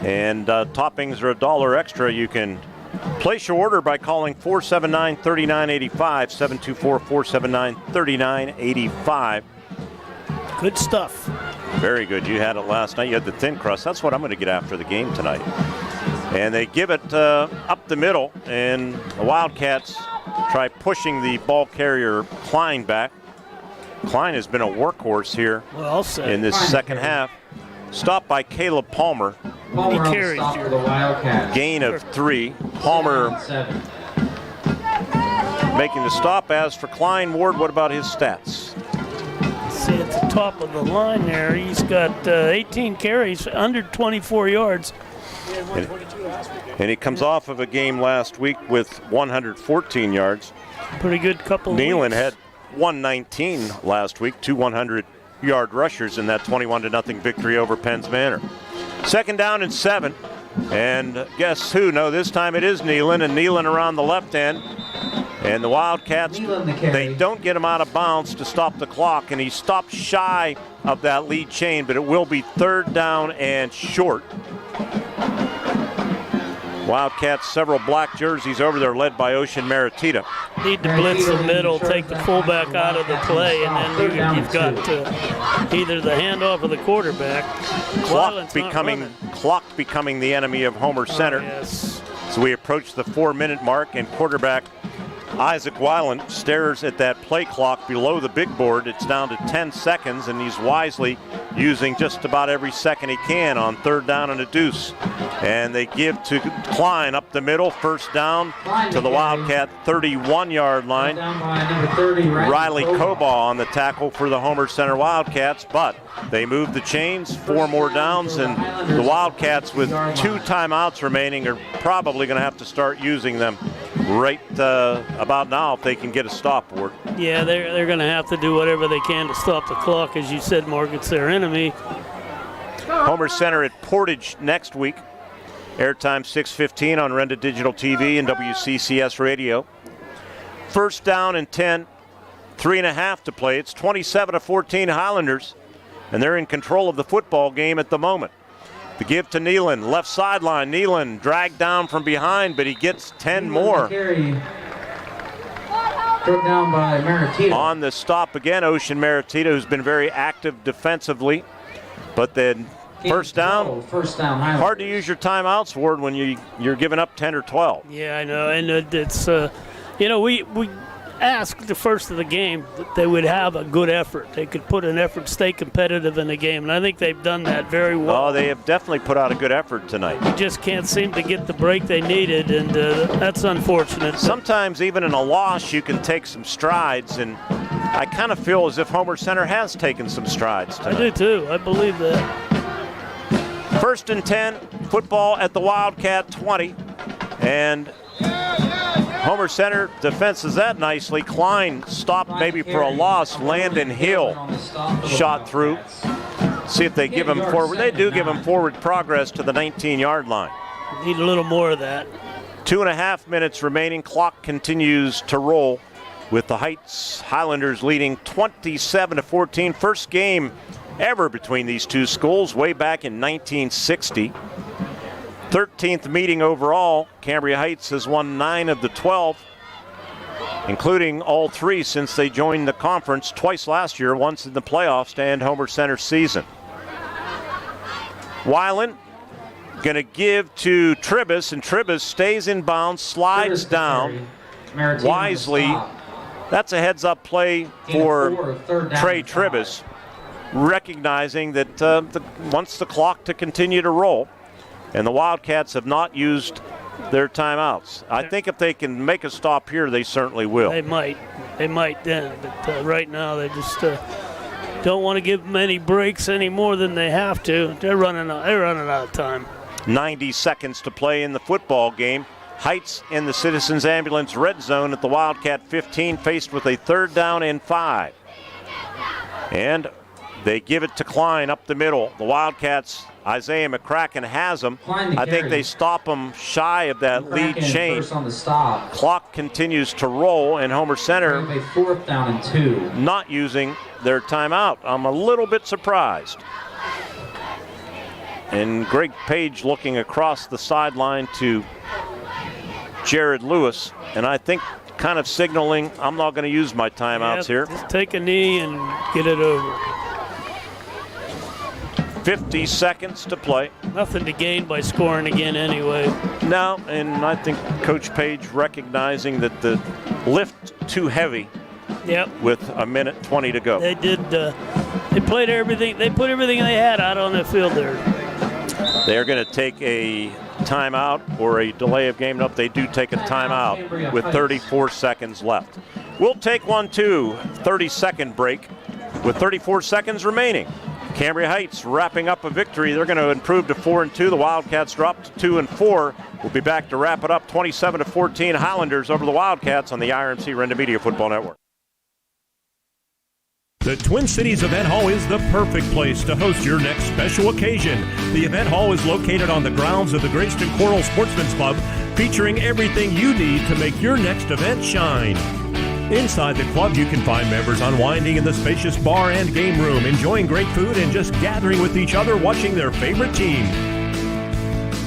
And toppings are $1 extra. You can place your order by calling 479-3985, 724-479-3985. Good stuff. Very good. You had it last night. You had the thin crust. That's what I'm going to get after the game tonight. And they give it up the middle, and the Wildcats try pushing the ball carrier Klein back. Klein has been a workhorse here in this second half. Stopped by Caleb Palmer. He carries for the Wildcats. Gain of 3. Palmer making the stop. As for Klein, Ward, what about his stats? See at the top of the line there, he's got 18 carries, under 24 yards. And he comes off of a game last week with 114 yards. Pretty good couple of Nealon weeks. had 119 last week, 2 100-yard rushers in that 21-0 victory over Penns Manor. 2nd down and 7. And guess who? No, this time it is Nealon, and Nealon around the left end. And the Wildcats, they don't get him out of bounds to stop the clock, and he stopped shy of that lead chain, but it will be 3rd down and short. Wildcats, several black jerseys over there, led by Ocean Maritita. Need to blitz the middle, take the fullback out of the play, and then you've got either the handoff or the quarterback. Clock becoming the enemy of Homer Center. Yes. So we approach the 4-minute mark, and quarterback Isaac Weiland stares at that play clock below the big board. It's down to 10 seconds, and he's wisely using just about every second he can on 3rd down and a deuce. And they give to Klein up the middle, 1st down to the Wildcat 31-yard line. Riley Cobaugh on the tackle for the Homer Center Wildcats, but they move the chains, 4 more downs, and the Wildcats with 2 timeouts remaining are probably going to have to start using them right about now if they can get a stop, Ward. Yeah, they're going to have to do whatever they can to stop the clock. As you said, Mark, it's their enemy. Homer Center at Portage next week. Airtime 6:15 on Renda Digital TV and WCCS Radio. 1st down and 10, 3.5 to play. It's 27-14 Highlanders, and they're in control of the football game at the moment. The give to Nealon, left sideline. Nealon dragged down from behind, but he gets 10 more. Struck down by Maritita. On the stop again, Ocean Maritita, who's been very active defensively. But then first down, hard to use your timeouts, Ward, when you're giving up 10 or 12. Yeah, I know, and it's, we asked the first of the game that they would have a good effort. They could put an effort, stay competitive in the game, and I think they've done that very well. Oh, they have definitely put out a good effort tonight. You just can't seem to get the break they needed, and that's unfortunate. Sometimes even in a loss, you can take some strides, and I kind of feel as if Homer Center has taken some strides tonight. I do too. I believe that. 1st and 10, football at the Wildcat 20, and Homer Center defenses that nicely. Klein stopped maybe for a loss. Landon Hill shot through. See if they give him forward. They do give him forward progress to the 19-yard line. Need a little more of that. 2.5 minutes remaining. Clock continues to roll with the Heights Highlanders leading 27-14. First game ever between these two schools way back in 1960. 13th meeting overall. Cambria Heights has won 9 of the 12, including all 3 since they joined the conference twice last year, once in the playoffs to end Homer Center's season. Weiland going to give to Tribus, and Tribus stays in bounds, slides down wisely. That's a heads-up play for Trey Tribus, recognizing that wants the clock to continue to roll. And the Wildcats have not used their timeouts. I think if they can make a stop here, they certainly will. They might then, but right now they just don't want to give them any breaks any more than they have to. They're running out of time. 90 seconds to play in the football game. Heights in the Citizens Ambulance red zone at the Wildcat 15, faced with a 3rd down and 5. And they give it to Klein up the middle. The Wildcats, Isaiah McCracken has them. I think they stop them shy of that lead chain. Clock continues to roll, and Homer Center 4th down and 2. Not using their timeout. I'm a little bit surprised. And Greg Page looking across the sideline to Jared Lewis, and I think kind of signaling I'm not going to use my timeouts here. Just take a knee and get it over. 50 seconds to play. Nothing to gain by scoring again anyway. No, and I think Coach Page recognizing that the lift too heavy. Yep. With a minute 20 to go. They did. They played everything. They put everything they had out on the field there. They're going to take a timeout or a delay of game. Nope, they do take a timeout with 34 seconds left. We'll take one too. 30-second break with 34 seconds remaining. Cambria Heights wrapping up a victory. They're going to improve to 4-2. The Wildcats drop to 2-4. We'll be back to wrap it up. 27-14 Highlanders over the Wildcats on the IRMC Renda Media Football Network. The Twin Cities Event Hall is the perfect place to host your next special occasion. The event hall is located on the grounds of the Greyston Coral Sportsman's Pub, featuring everything you need to make your next event shine. Inside the club, you can find members unwinding in the spacious bar and game room, enjoying great food and just gathering with each other watching their favorite team.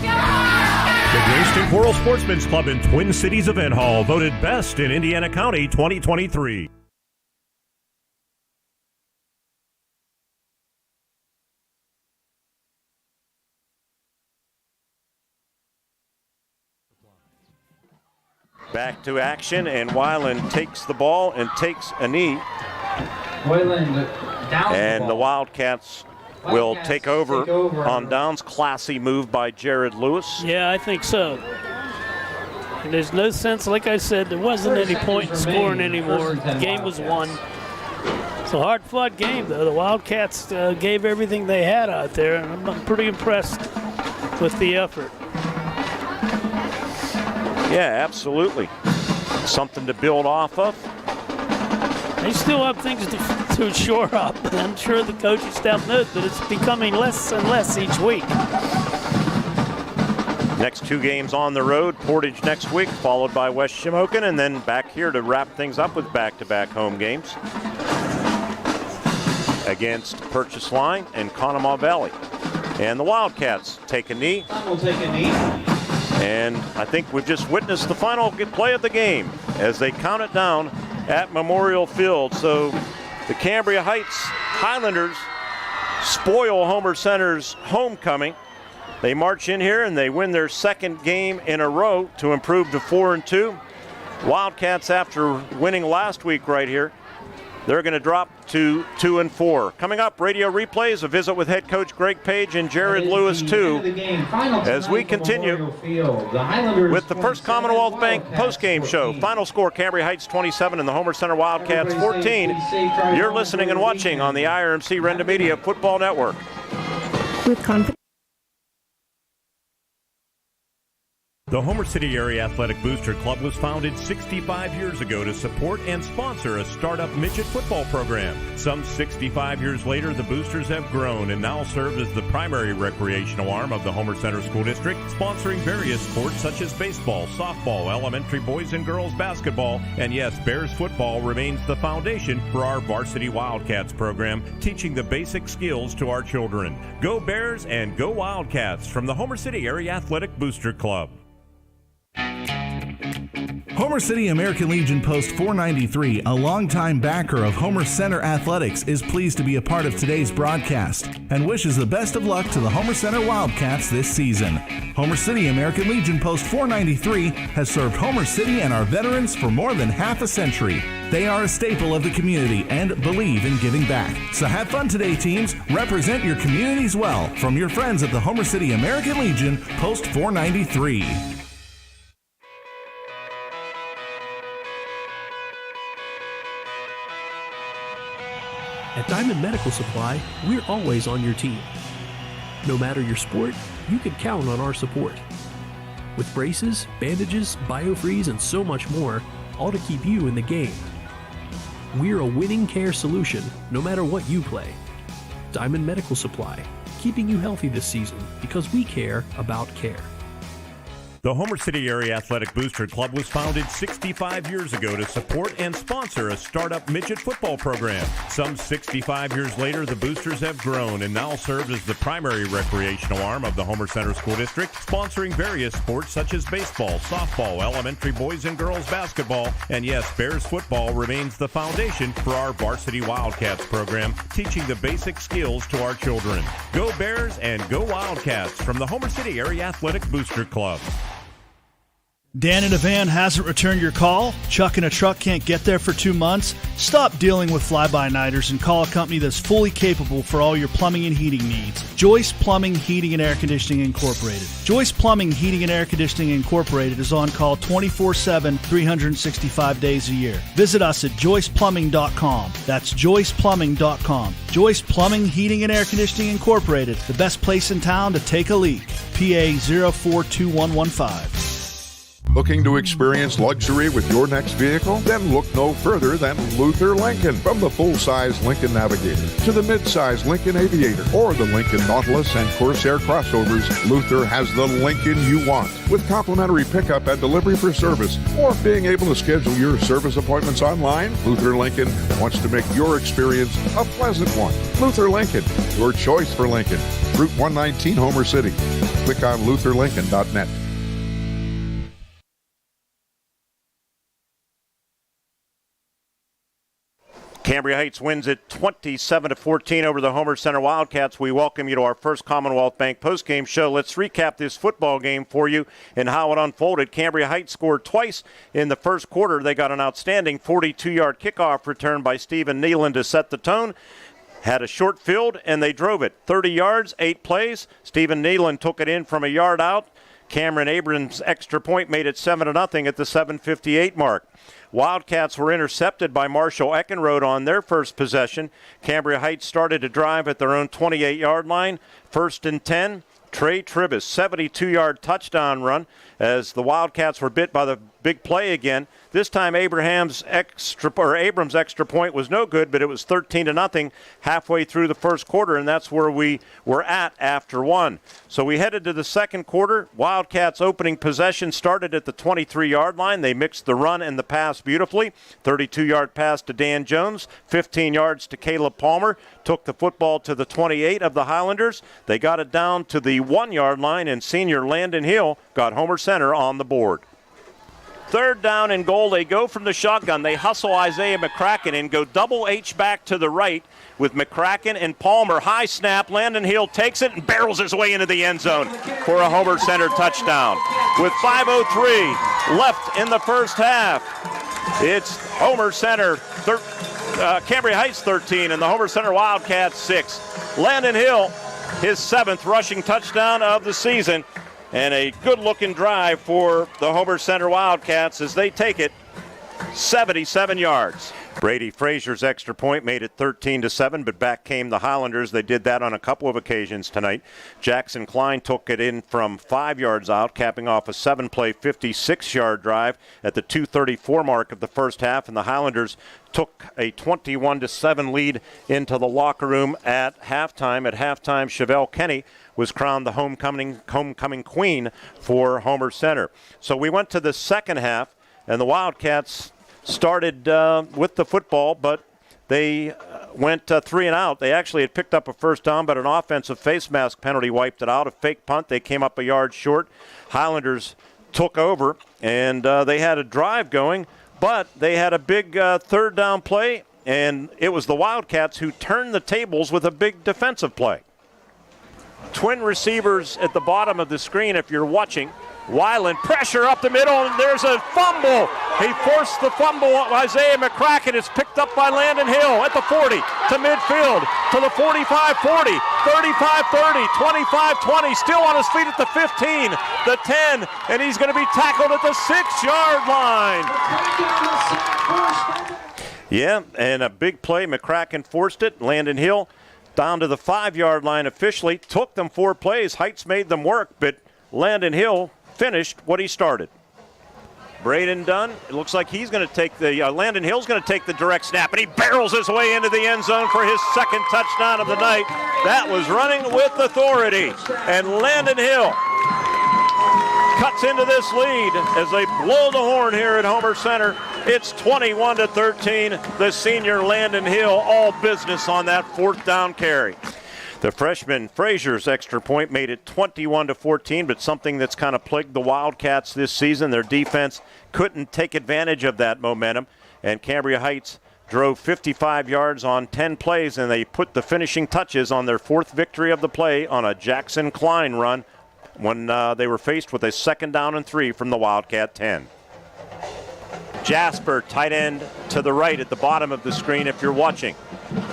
The Grayston Coral Sportsman's Club in Twin Cities Event Hall, voted best in Indiana County 2023. Back to action, and Weiland takes the ball and takes a knee. Weiland down and the Wildcats will take over on downs. Classy move by Jared Lewis. Yeah, I think so. And there's no sense, like I said, there wasn't any point in scoring anymore. The game was won. It's a hard-fought game, though. The Wildcats gave everything they had out there, and I'm pretty impressed with the effort. Yeah, absolutely. Something to build off of. They still have things to shore up. I'm sure the coaching staff knows, but it's becoming less and less each week. Next 2 games on the road, Portage next week, followed by West Shamokin, and then back here to wrap things up with back-to-back home games against Purchase Line and Conemaugh Valley. And the Wildcats take a knee. Will take a knee. And I think we've just witnessed the final play of the game as they count it down at Memorial Field. So the Cambria Heights Highlanders spoil Homer Center's homecoming. They march in here and they win their second game in a row to improve to 4-2. Wildcats, after winning last week right here, they're going to drop to 2-4. Coming up, radio replays, a visit with head coach Greg Page and Jared Lewis, too, as we continue with the First Commonwealth Bank postgame show. Final score, Cambria Heights 27 and the Homer Center Wildcats 14. You're listening and watching on the IRMC Renda Media Football Network. With confidence. The Homer City Area Athletic Booster Club was founded 65 years ago to support and sponsor a startup midget football program. Some 65 years later, the Boosters have grown and now serve as the primary recreational arm of the Homer Center School District, sponsoring various sports such as baseball, softball, elementary boys and girls basketball, and yes, Bears football remains the foundation for our Varsity Wildcats program, teaching the basic skills to our children. Go Bears and go Wildcats from the Homer City Area Athletic Booster Club. Homer City American Legion Post 493, a longtime backer of Homer Center Athletics, is pleased to be a part of today's broadcast and wishes the best of luck to the Homer Center Wildcats this season. Homer City American Legion Post 493 has served Homer City and our veterans for more than half a century. They are a staple of the community and believe in giving back. So have fun today, teams. Represent your communities well. From your friends at the Homer City American Legion Post 493. At Diamond Medical Supply, we're always on your team. No matter your sport, you can count on our support. With braces, bandages, biofreeze, and so much more, all to keep you in the game. We're a winning care solution, no matter what you play. Diamond Medical Supply, keeping you healthy this season because we care about care. The Homer City Area Athletic Booster Club was founded 65 years ago to support and sponsor a startup midget football program. Some 65 years later, the Boosters have grown and now serve as the primary recreational arm of the Homer Center School District, sponsoring various sports such as baseball, softball, elementary boys and girls basketball, and yes, Bears football remains the foundation for our Varsity Wildcats program, teaching the basic skills to our children. Go Bears and go Wildcats from the Homer City Area Athletic Booster Club. Dan in a van hasn't returned your call? Chuck in a truck can't get there for 2 months? Stop dealing with fly-by-nighters and call a company that's fully capable for all your plumbing and heating needs. Joyce Plumbing, Heating, and Air Conditioning Incorporated. Joyce Plumbing, Heating, and Air Conditioning Incorporated is on call 24/7, 365 days a year. Visit us at joyceplumbing.com. That's joyceplumbing.com. Joyce Plumbing, Heating, and Air Conditioning Incorporated, the best place in town to take a leak. PA 042115. Looking to experience luxury with your next vehicle? Then look no further than Luther Lincoln. From the full-size Lincoln Navigator to the mid-size Lincoln Aviator or the Lincoln Nautilus and Corsair crossovers, Luther has the Lincoln you want. With complimentary pickup and delivery for service or being able to schedule your service appointments online, Luther Lincoln wants to make your experience a pleasant one. Luther Lincoln, your choice for Lincoln. Route 119, Homer City. Click on lutherlincoln.net. Cambria Heights wins it 27-14 over the Homer Center Wildcats. We welcome you to our first Commonwealth Bank postgame show. Let's recap this football game for you and how it unfolded. Cambria Heights scored twice in the first quarter. They got an outstanding 42-yard kickoff return by Stephen Nealon to set the tone. Had a short field, and they drove it. 30 yards, 8 plays. Stephen Nealon took it in from a yard out. Cameron Abrams' extra point made it 7-0 at the 7:58 mark. Wildcats were intercepted by Marshall Eckenrode on their first possession. Cambria Heights started to drive at their own 28-yard line. 1st and 10. Trey Tribus, 72-yard touchdown run as the Wildcats were bit by the big play again. This time Abrams' extra point was no good, but it was 13-0 halfway through the first quarter, and that's where we were at after one. So we headed to the second quarter. Wildcats' opening possession started at the 23-yard line. They mixed the run and the pass beautifully. 32-yard pass to Dan Jones, 15 yards to Caleb Palmer. Took the football to the 28 of the Highlanders. They got it down to the 1-yard line, and senior Landon Hill got Homer Center on the board. 3rd down and goal. They go from the shotgun. They hustle Isaiah McCracken and go double H back to the right with McCracken and Palmer. High snap. Landon Hill takes it and barrels his way into the end zone for a Homer Center touchdown. With 5:03 left in the first half, it's Homer Center Cambria Heights 13 and the Homer Center Wildcats 6. Landon Hill, his 7th rushing touchdown of the season. And a good-looking drive for the Homer Center Wildcats as they take it 77 yards. Brady Frazier's extra point made it 13-7, but back came the Highlanders. They did that on a couple of occasions tonight. Jackson Klein took it in from 5 yards out, capping off a 7-play, 56-yard drive at the 2:34 mark of the first half, and the Highlanders took a 21-7 lead into the locker room at halftime. At halftime, Chevelle Kenny was crowned the homecoming queen for Homer Center. So we went to the second half, and the Wildcats started with the football, but they went 3 and out. They actually had picked up a first down, but an offensive face mask penalty wiped it out. A fake punt. They came up a yard short. Highlanders took over, and they had a drive going, but they had a big 3rd down play, and it was the Wildcats who turned the tables with a big defensive play. Twin receivers at the bottom of the screen if you're watching. Weiland, pressure up the middle, and there's a fumble. He forced the fumble. Isaiah McCracken is picked up by Landon Hill at the 40, to midfield, to the 45-40, 35-30, 25-20, still on his feet at the 15, the 10, and he's going to be tackled at the 6-yard line. Yeah, and a big play. McCracken forced it. Landon Hill down to the 5-yard line officially. Took them 4 plays. Heights made them work, but Landon Hill finished what he started. Braden Dunn, it looks like he's going to take the, Landon Hill's going to take the direct snap, and he barrels his way into the end zone for his 2nd touchdown of the night. That was running with authority. And Landon Hill cuts into this lead as they blow the horn here at Homer Center. It's 21-13. The senior Landon Hill, all business on that 4th down carry. The freshman Frazier's extra point made it 21-14, but something that's kind of plagued the Wildcats this season. Their defense couldn't take advantage of that momentum, and Cambria Heights drove 55 yards on 10 plays, and they put the finishing touches on their 4th victory of the play on a Jackson Klein run when they were faced with a 2nd down and 3 from the Wildcat 10. Jasper, tight end to the right at the bottom of the screen if you're watching.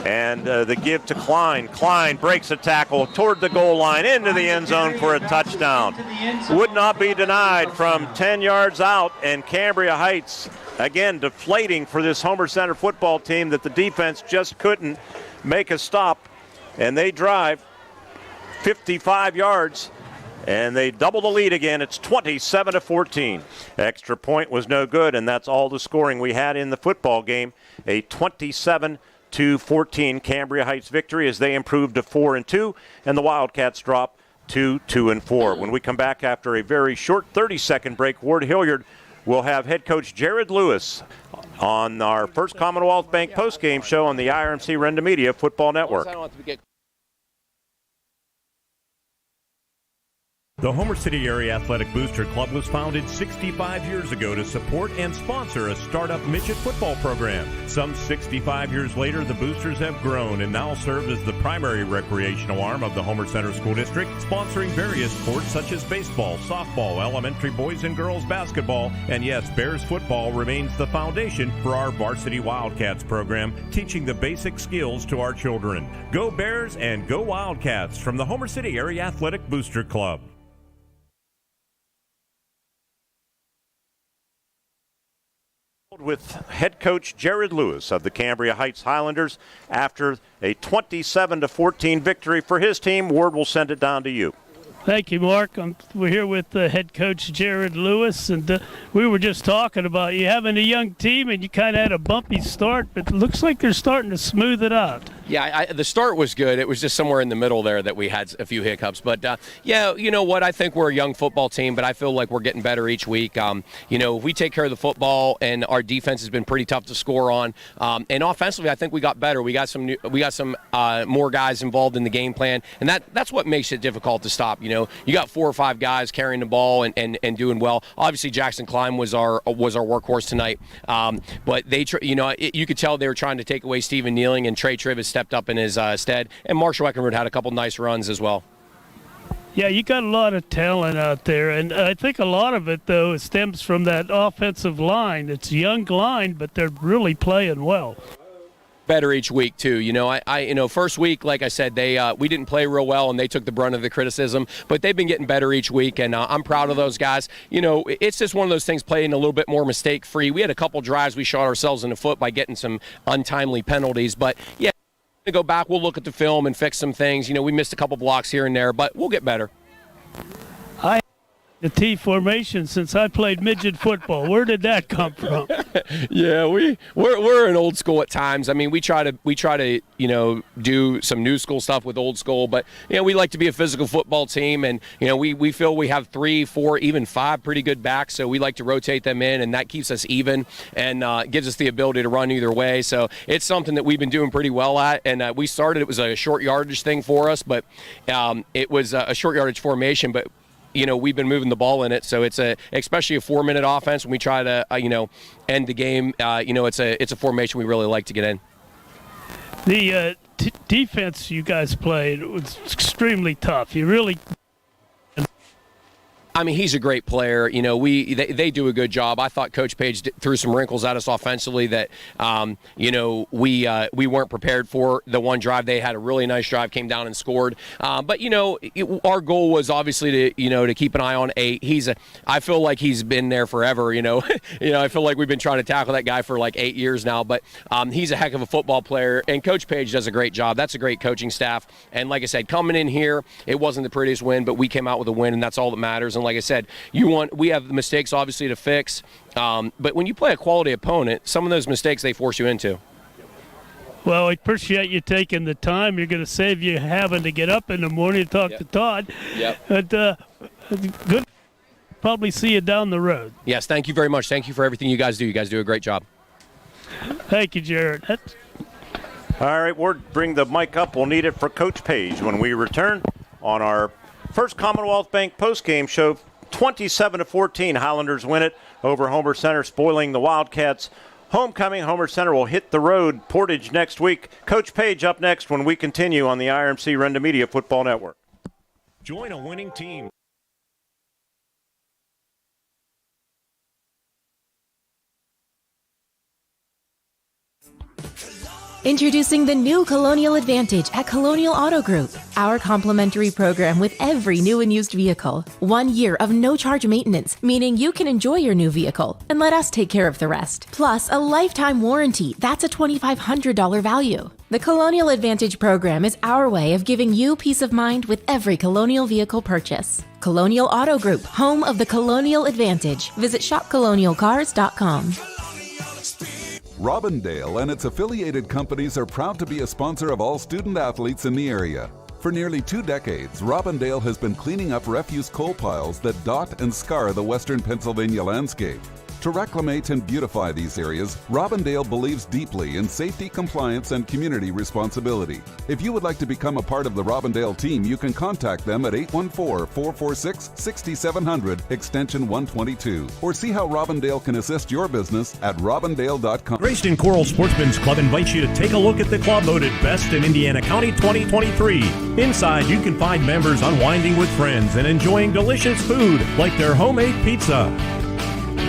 And the give to Klein. Klein breaks a tackle toward the goal line into the end zone for a touchdown. Would not be denied from 10 yards out, and Cambria Heights, again, deflating for this Homer Center football team that the defense just couldn't make a stop. And they drive 55 yards And they double the lead again. It's 27-14. Extra point was no good, and that's all the scoring we had in the football game. A 27-14 Cambria Heights victory as they improved to 4-2, and the Wildcats drop to 2-4. When we come back after a very short 30-second break, Ward Hilliard will have head coach Jared Lewis on our first Commonwealth Bank postgame show on the IRMC Renda Media Football Network. The Homer City Area Athletic Booster Club was founded 65 years ago to support and sponsor a startup midget football program. Some 65 years later, the Boosters have grown and now serve as the primary recreational arm of the Homer Center School District, sponsoring various sports such as baseball, softball, elementary boys and girls basketball, and yes, Bears football remains the foundation for our Varsity Wildcats program, teaching the basic skills to our children. Go Bears and go Wildcats from the Homer City Area Athletic Booster Club. With head coach Jared Lewis of the Cambria Heights Highlanders after a 27-14 victory for his team. Ward will send it down to you. Thank you, Mark. We're here with head coach Jared Lewis, and we were just talking about you having a young team, and you kind of had a bumpy start, but it looks like they're starting to smooth it out. Yeah, the start was good. It was just somewhere in the middle there that we had a few hiccups. But, yeah, you know what? I think we're a young football team, but I feel like we're getting better each week. You know, if we take care of the football, and our defense has been pretty tough to score on. And offensively, I think we got better. We got some more guys involved in the game plan, and that's what makes it difficult to stop. You know, you got 4 or 5 guys carrying the ball and doing well. Obviously, Jackson Klein was our workhorse tonight. But you could tell they were trying to take away Stephen Nealing, and Trey Tribb has stepped up in his stead, and Marshall Eckenrud had a couple nice runs as well. Yeah, you got a lot of talent out there, and I think a lot of it, though, stems from that offensive line. It's a young line, but they're really playing well. Better each week too. You know, first week, like I said, we didn't play real well, and they took the brunt of the criticism. But they've been getting better each week, and I'm proud of those guys. You know, it's just one of those things, playing a little bit more mistake-free. We had a couple drives we shot ourselves in the foot by getting some untimely penalties, but yeah. To go back, we'll look at the film and fix some things. You know, we missed a couple blocks here and there, but we'll get better. The T formation since I played midget football. Where did that come from? Yeah, we're an old school at times. I mean, we try to do some new school stuff with old school, but we like to be a physical football team, and we feel we have 3, 4, even 5 pretty good backs, so we like to rotate them in, and that keeps us even and gives us the ability to run either way. So it's something that we've been doing pretty well at, and it was a short yardage thing for us, but it was a short yardage formation, but we've been moving the ball in it, so it's especially a 4-minute offense. When we try to end the game, it's a formation we really like to get in. The defense you guys played was extremely tough. You really. I mean, he's a great player. They do a good job. I thought Coach Page threw some wrinkles at us offensively that, we weren't prepared for. The one drive, they had a really nice drive, came down and scored. But our goal was obviously to keep an eye on 8. I feel like he's been there forever. I feel like we've been trying to tackle that guy for like 8 years now. But he's a heck of a football player, and Coach Page does a great job. That's a great coaching staff. And like I said, coming in here, it wasn't the prettiest win, but we came out with a win, and that's all that matters. And like I said, we have the mistakes obviously to fix, but when you play a quality opponent, some of those mistakes they force you into. Well, I appreciate you taking the time. You're going to save you having to get up in the morning to talk to Todd. Yep. But good. Probably see you down the road. Yes, thank you very much. Thank you for everything you guys do. You guys do a great job. Thank you, Jared. All right, Ward, bring the mic up. We'll need it for Coach Page when we return on our first Commonwealth Bank postgame show. 27-14, Highlanders win it over Homer Center, spoiling the Wildcats' homecoming. Homer Center will hit the road, Portage, next week. Coach Page up next when we continue on the IRMC Renda Media Football Network. Join a winning team. Introducing the new Colonial Advantage at Colonial Auto Group. Our complimentary program with every new and used vehicle. 1 year of no-charge maintenance, meaning you can enjoy your new vehicle and let us take care of the rest. Plus, a lifetime warranty. That's a $2,500 value. The Colonial Advantage program is our way of giving you peace of mind with every Colonial vehicle purchase. Colonial Auto Group, home of the Colonial Advantage. Visit shopcolonialcars.com. Robindale and its affiliated companies are proud to be a sponsor of all student athletes in the area. For nearly 2 decades, Robindale has been cleaning up refuse coal piles that dot and scar the western Pennsylvania landscape. To reclimate and beautify these areas, Robindale believes deeply in safety, compliance, and community responsibility. If you would like to become a part of the Robindale team, you can contact them at 814-446-6700, extension 122, or see how Robindale can assist your business at robindale.com. Grayston Coral Sportsman's Club invites you to take a look at the club voted Best in Indiana County 2023. Inside, you can find members unwinding with friends and enjoying delicious food like their homemade pizza.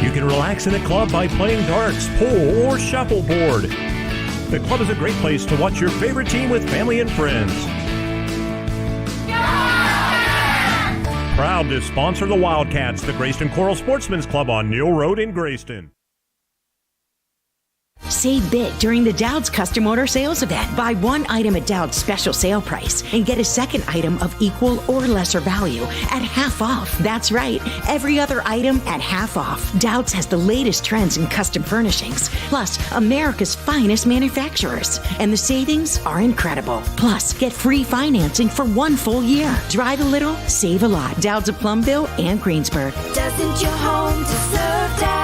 You can relax in the club by playing darts, pool, or shuffleboard. The club is a great place to watch your favorite team with family and friends. Yeah! Proud to sponsor the Wildcats, the Grayston Coral Sportsman's Club on Neal Road in Grayston. Save big during the Dowd's Custom Order Sales Event. Buy one item at Dowd's special sale price and get a second item of equal or lesser value at half off. That's right, every other item at half off. Dowd's has the latest trends in custom furnishings, plus America's finest manufacturers. And the savings are incredible. Plus, get free financing for 1 full year. Drive a little, save a lot. Dowd's of Plumville and Greensburg. Doesn't your home deserve Dowd's?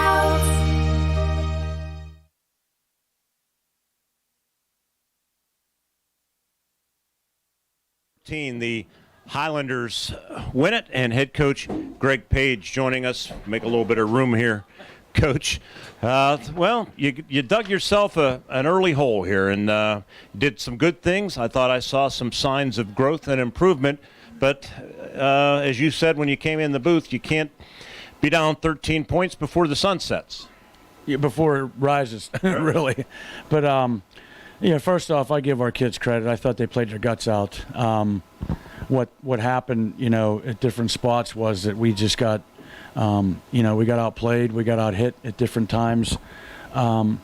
The Highlanders win it, and head coach Greg Page joining us. Make a little bit of room here, Coach. Well, you dug yourself an early hole here and did some good things. I thought I saw some signs of growth and improvement, but as you said when you came in the booth, you can't be down 13 points before the sun sets. Yeah, before it rises, really. But first off, I give our kids credit. I thought they played their guts out. What happened, at different spots was that we just got, we got outplayed, we got out hit at different times, but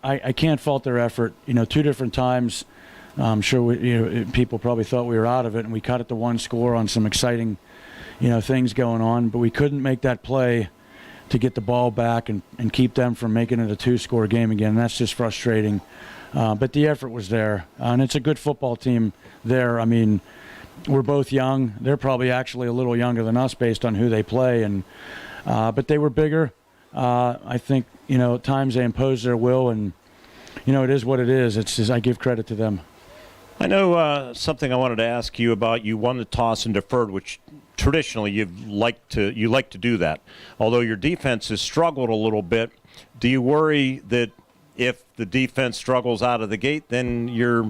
I can't fault their effort. 2 different times, I'm sure people probably thought we were out of it, and we cut it to 1 score on some exciting, things going on, but we couldn't make that play to get the ball back and keep them from making it a 2-score game again. And that's just frustrating. But the effort was there. And it's a good football team there. I mean, we're both young. They're probably actually a little younger than us based on who they play. But they were bigger. I think, at times they imposed their will. And, it is what it is. It's just, I give credit to them. I know something I wanted to ask you about. You won the toss and deferred, which traditionally you like to do that. Although your defense has struggled a little bit, do you worry that if the defense struggles out of the gate, then you're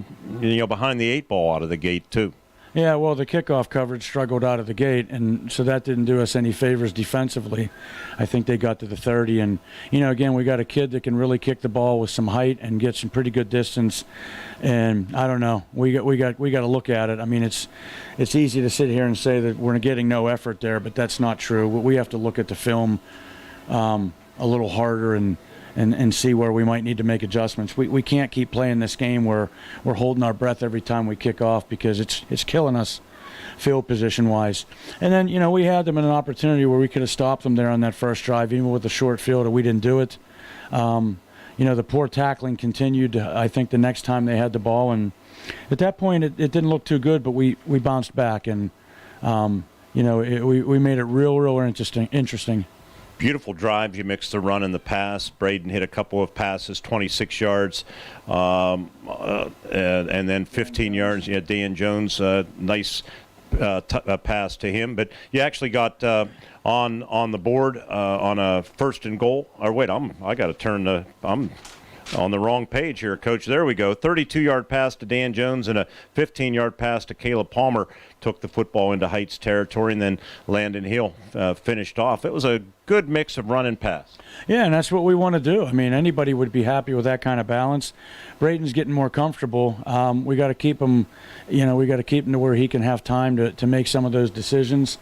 behind the 8 ball out of the gate too? Yeah, well, the kickoff coverage struggled out of the gate, and so that didn't do us any favors defensively. I think they got to the 30, and again, we got a kid that can really kick the ball with some height and get some pretty good distance. And I don't know, we got to look at it. I mean, it's easy to sit here and say that we're getting no effort there, but that's not true. We have to look at the film a little harder and see where we might need to make adjustments. We can't keep playing this game where we're holding our breath every time we kick off, because it's killing us field position-wise. And then, we had them in an opportunity where we could have stopped them there on that first drive, even with the short field, and we didn't do it. The poor tackling continued, I think, the next time they had the ball. And at that point, it didn't look too good, but we bounced back. And, we made it real interesting. Beautiful drive. You mixed the run and the pass. Braden hit a couple of passes, 26 yards, and then 15 yards. You had Dan Jones, nice pass to him. But you actually got on the board on a 1st and goal. Or wait, I got to turn the. On the wrong page here, Coach. There we go. 32-yard pass to Dan Jones and a 15-yard pass to Caleb Palmer took the football into Heights territory, and then Landon Hill finished off. It was a good mix of run and pass. Yeah, and that's what we want to do. I mean, anybody would be happy with that kind of balance. Braden's getting more comfortable. We got to keep him, we got to keep him to where he can have time to make some of those decisions.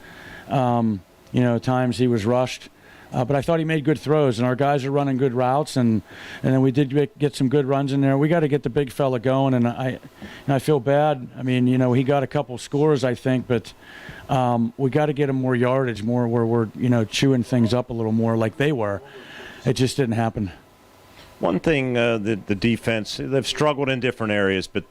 Times he was rushed. But I thought he made good throws, and our guys are running good routes, and then we did get some good runs in there. We got to get the big fella going, and I feel bad. I mean, he got a couple scores, I think, but we got to get him more yardage, more where we're chewing things up a little more like they were. It just didn't happen. One thing, the defense, they've struggled in different areas, but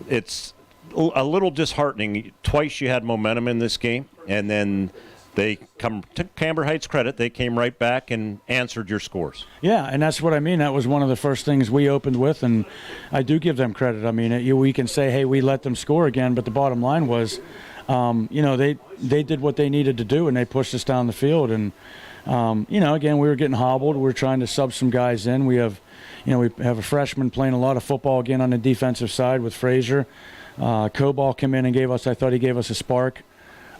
it's a little disheartening. Twice you had momentum in this game, and then they come to Cambria Heights' credit. They came right back and answered your scores. Yeah, and that's what I mean. That was one of the first things we opened with, and I do give them credit. I mean, we can say, hey, we let them score again, but the bottom line was, they did what they needed to do, and they pushed us down the field. And, again, we were getting hobbled. We were trying to sub some guys in. We have a freshman playing a lot of football again on the defensive side with Frazier. Coball came in and I thought he gave us a spark.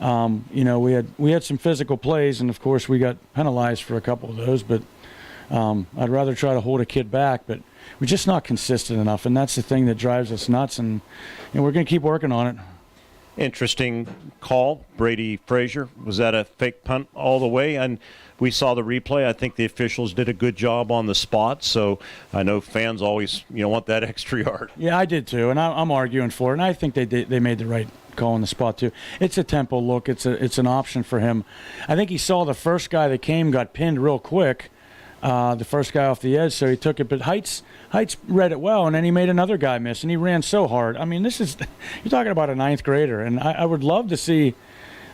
We had some physical plays, and of course we got penalized for a couple of those, but I'd rather try to hold a kid back, but we're just not consistent enough, and that's the thing that drives us nuts, and we're going to keep working on it. Interesting call, Brady Frazier. Was that a fake punt all the way? And we saw the replay. I think the officials did a good job on the spot, so I know fans always want that extra yard. Yeah, I did too, and I'm arguing for it, and I think they made the right call on the spot too. It's a tempo look. It's an option for him. I think he saw the first guy that came got pinned real quick, the first guy off the edge, so he took it. But Heights read it well, and then he made another guy miss, and he ran so hard. I mean, you're talking about a ninth grader, and I would love to see.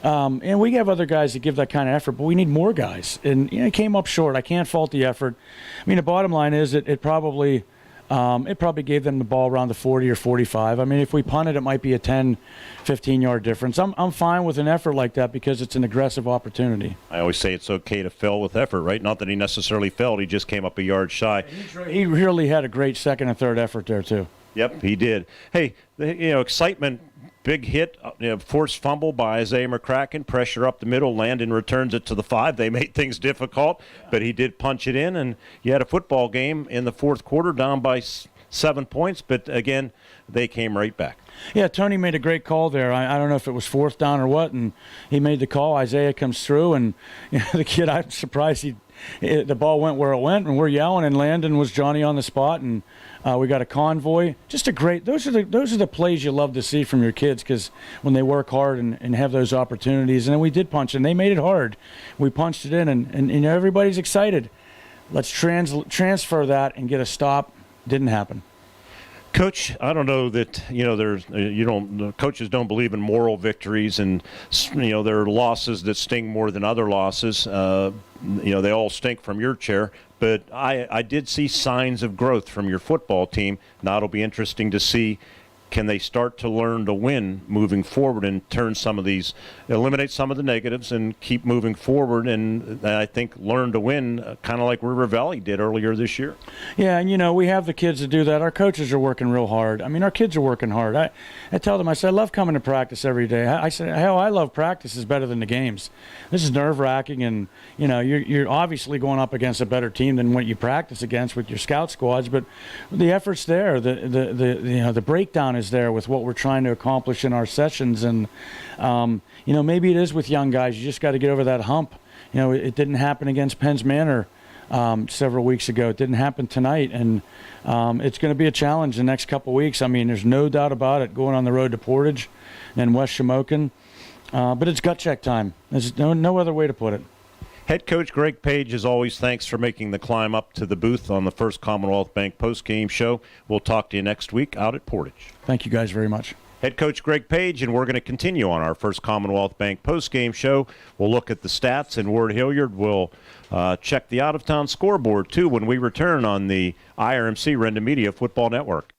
And we have other guys that give that kind of effort, but we need more guys. And it came up short. I can't fault the effort. I mean, the bottom line is it probably gave them the ball around the 40 or 45. I mean, if we punted, it might be a 10, 15-yard difference. I'm fine with an effort like that because it's an aggressive opportunity. I always say it's okay to fail with effort, right? Not that he necessarily failed. He just came up a yard shy. He really had a great second and third effort there, too. Yep, he did. Hey, excitement. Big hit, forced fumble by Isaiah McCracken, pressure up the middle, Landon returns it to the 5. They made things difficult, but he did punch it in, and you had a football game in the fourth quarter down by 7 points, but again, they came right back. Yeah, Tony made a great call there. I don't know if it was fourth down or what, and he made the call. Isaiah comes through, and the kid, I'm surprised the ball went where it went, and we're yelling, and Landon was Johnny on the spot, and we got a convoy. Just a great. Those are the plays you love to see from your kids, because when they work hard and have those opportunities. And then we did punch, and they made it hard. We punched it in, and everybody's excited. Let's transfer that and get a stop. Didn't happen. Coach, I don't know that coaches don't believe in moral victories, and there are losses that sting more than other losses. They all stink from your chair, but I did see signs of growth from your football team. Now it'll be interesting to see, can they start to learn to win moving forward and eliminate some of the negatives and keep moving forward, and I think learn to win kind of like River Valley did earlier this year. Yeah, and we have the kids to do that. Our coaches are working real hard. I mean, our kids are working hard. I tell them, I said, I love coming to practice every day. I said, hell, I love practice is better than the games. This is nerve-wracking, and you're obviously going up against a better team than what you practice against with your scout squads, but the effort's there. The breakdown is there with what we're trying to accomplish in our sessions, and maybe it is with young guys. You just got to get over that hump. It didn't happen against Penns Manor several weeks ago. It didn't happen tonight, and it's going to be a challenge the next couple weeks. I mean, there's no doubt about it, going on the road to Portage and West Shamokin, but it's gut check time. There's no other way to put it. Head coach Greg Page, as always, thanks for making the climb up to the booth on the First Commonwealth Bank postgame show. We'll talk to you next week out at Portage. Thank you guys very much. Head coach Greg Page, and we're going to continue on our First Commonwealth Bank postgame show. We'll look at the stats, and Ward Hilliard will check the out-of-town scoreboard, too, when we return on the IRMC Renda Media Football Network.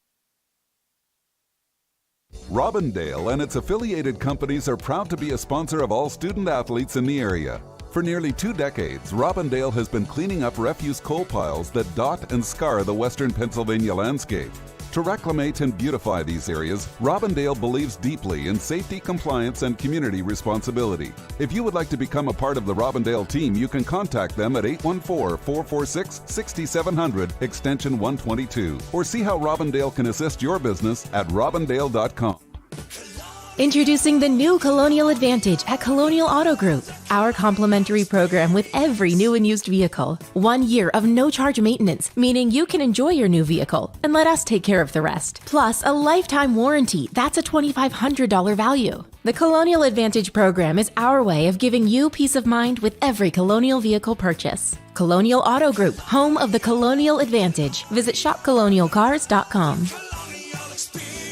Robindale and its affiliated companies are proud to be a sponsor of all student athletes in the area. For nearly 2 decades, Robindale has been cleaning up refuse coal piles that dot and scar the western Pennsylvania landscape. To reclimate and beautify these areas, Robindale believes deeply in safety, compliance, and community responsibility. If you would like to become a part of the Robindale team, you can contact them at 814-446-6700, extension 122, or see how Robindale can assist your business at robindale.com. Introducing the new Colonial Advantage at Colonial Auto Group. Our complimentary program with every new and used vehicle. 1 year of no-charge maintenance, meaning you can enjoy your new vehicle and let us take care of the rest. Plus, a lifetime warranty. That's a $2,500 value. The Colonial Advantage program is our way of giving you peace of mind with every Colonial vehicle purchase. Colonial Auto Group, home of the Colonial Advantage. Visit shopcolonialcars.com.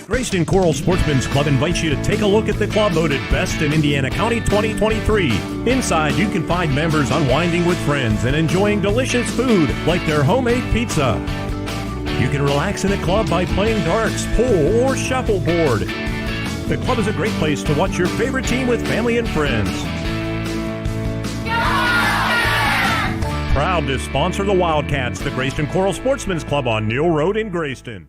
Grayston Coral Sportsman's Club invites you to take a look at the club voted Best in Indiana County 2023. Inside, you can find members unwinding with friends and enjoying delicious food like their homemade pizza. You can relax in the club by playing darts, pool, or shuffleboard. The club is a great place to watch your favorite team with family and friends. Proud to sponsor the Wildcats, the Grayston Coral Sportsman's Club on Neal Road in Grayston.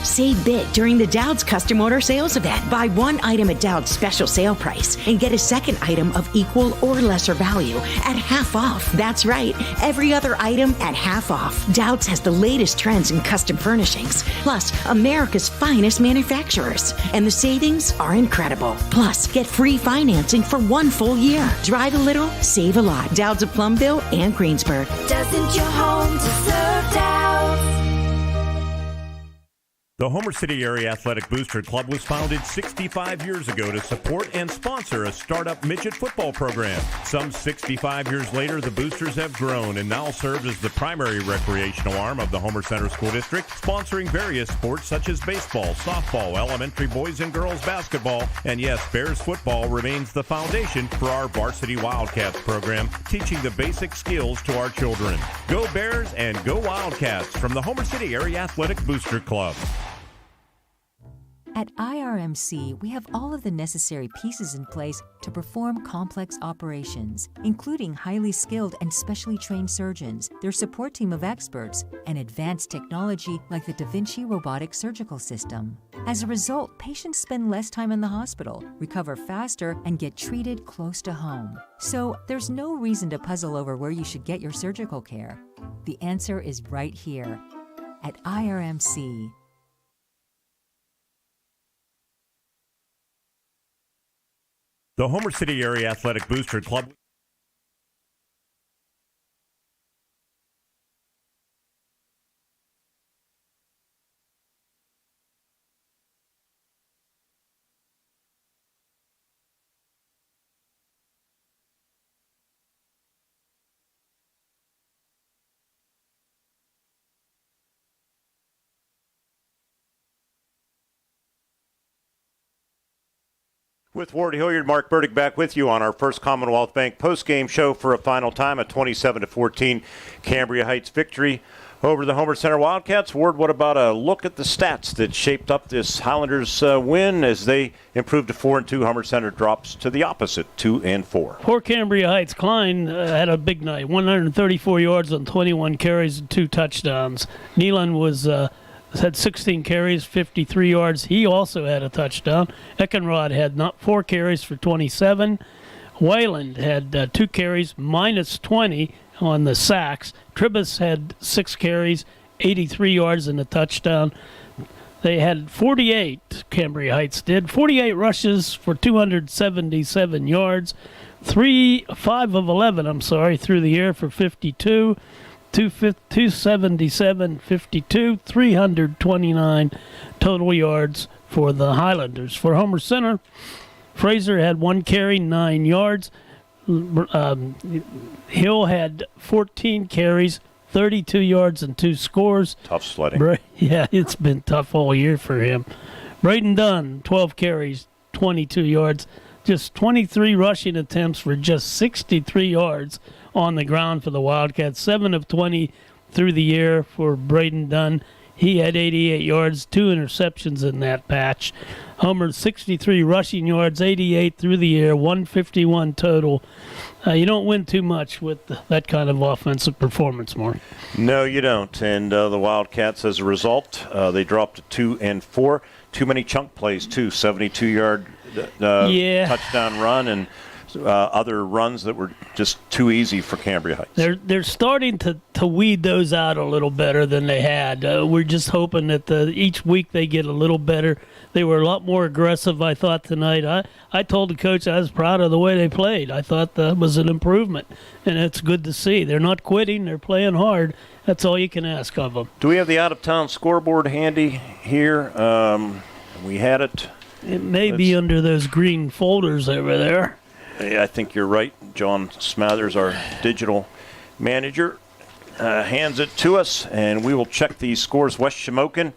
Save big during the Dowd's Custom Order Sales Event. Buy one item at Dowd's special sale price and get a second item of equal or lesser value at half off. That's right, every other item at half off. Dowd's has the latest trends in custom furnishings, plus America's finest manufacturers. And the savings are incredible. Plus, get free financing for 1 full year. Drive a little, save a lot. Dowd's of Plumville and Greensburg. Doesn't your home deserve Dowd's? The Homer City Area Athletic Booster Club was founded 65 years ago to support and sponsor a startup midget football program. Some 65 years later, the Boosters have grown and now serve as the primary recreational arm of the Homer Center School District, sponsoring various sports such as baseball, softball, elementary boys and girls basketball, and yes, Bears football remains the foundation for our Varsity Wildcats program, teaching the basic skills to our children. Go Bears and go Wildcats from the Homer City Area Athletic Booster Club. At IRMC, we have all of the necessary pieces in place to perform complex operations, including highly skilled and specially trained surgeons, their support team of experts, and advanced technology like the Da Vinci robotic surgical system. As a result, patients spend less time in the hospital, recover faster, and get treated close to home. So there's no reason to puzzle over where you should get your surgical care. The answer is right here at IRMC. The Homer City Area Athletic Booster Club. With Ward Hilliard, Mark Burdick back with you on our first Commonwealth Bank postgame show for a final time, a 27-14 Cambria Heights victory over the Homer Center Wildcats. Ward, what about a look at the stats that shaped up this Highlanders win as they improved to 4-2? Homer Center drops to the opposite, 2-4. Poor Cambria Heights. Klein had a big night, 134 yards on 21 carries and 2 touchdowns. Nealon had 16 carries, 53 yards. He also had a touchdown. Eckenrod had 4 carries for 27. Wayland had 2 carries, minus 20 on the sacks. Tribus had 6 carries, 83 yards and a touchdown. They had 48, Cambria Heights did, 48 rushes for 277 yards. 5 of 11, through the air for 52. 277, 52, 329 total yards for the Highlanders. For Homer Center, Fraser had 1 carry, 9 yards. Hill had 14 carries, 32 yards and 2 scores. Tough sledding. Yeah, it's been tough all year for him. Braden Dunn, 12 carries, 22 yards. Just 23 rushing attempts for just 63 yards on the ground for the Wildcats. 7 of 20 through the air for Braden Dunn. He had 88 yards, 2 interceptions in that patch. Homer, 63 rushing yards, 88 through the air, 151 total. You don't win too much with that kind of offensive performance, Mark. No, you don't. And the Wildcats, as a result, they dropped to 2-4. Too many chunk plays, too. 72-yard touchdown run and other runs that were just too easy for Cambria Heights. They're starting to weed those out a little better than they had. We're just hoping that each week they get a little better. They were a lot more aggressive, I thought, tonight. I told the coach I was proud of the way they played. I thought that was an improvement, and it's good to see. They're not quitting. They're playing hard. That's all you can ask of them. Do we have the out-of-town scoreboard handy here? We had it. It may be under those green folders over there. I think you're right. John Smathers, our digital manager, hands it to us, and we will check these scores. West Shamokin,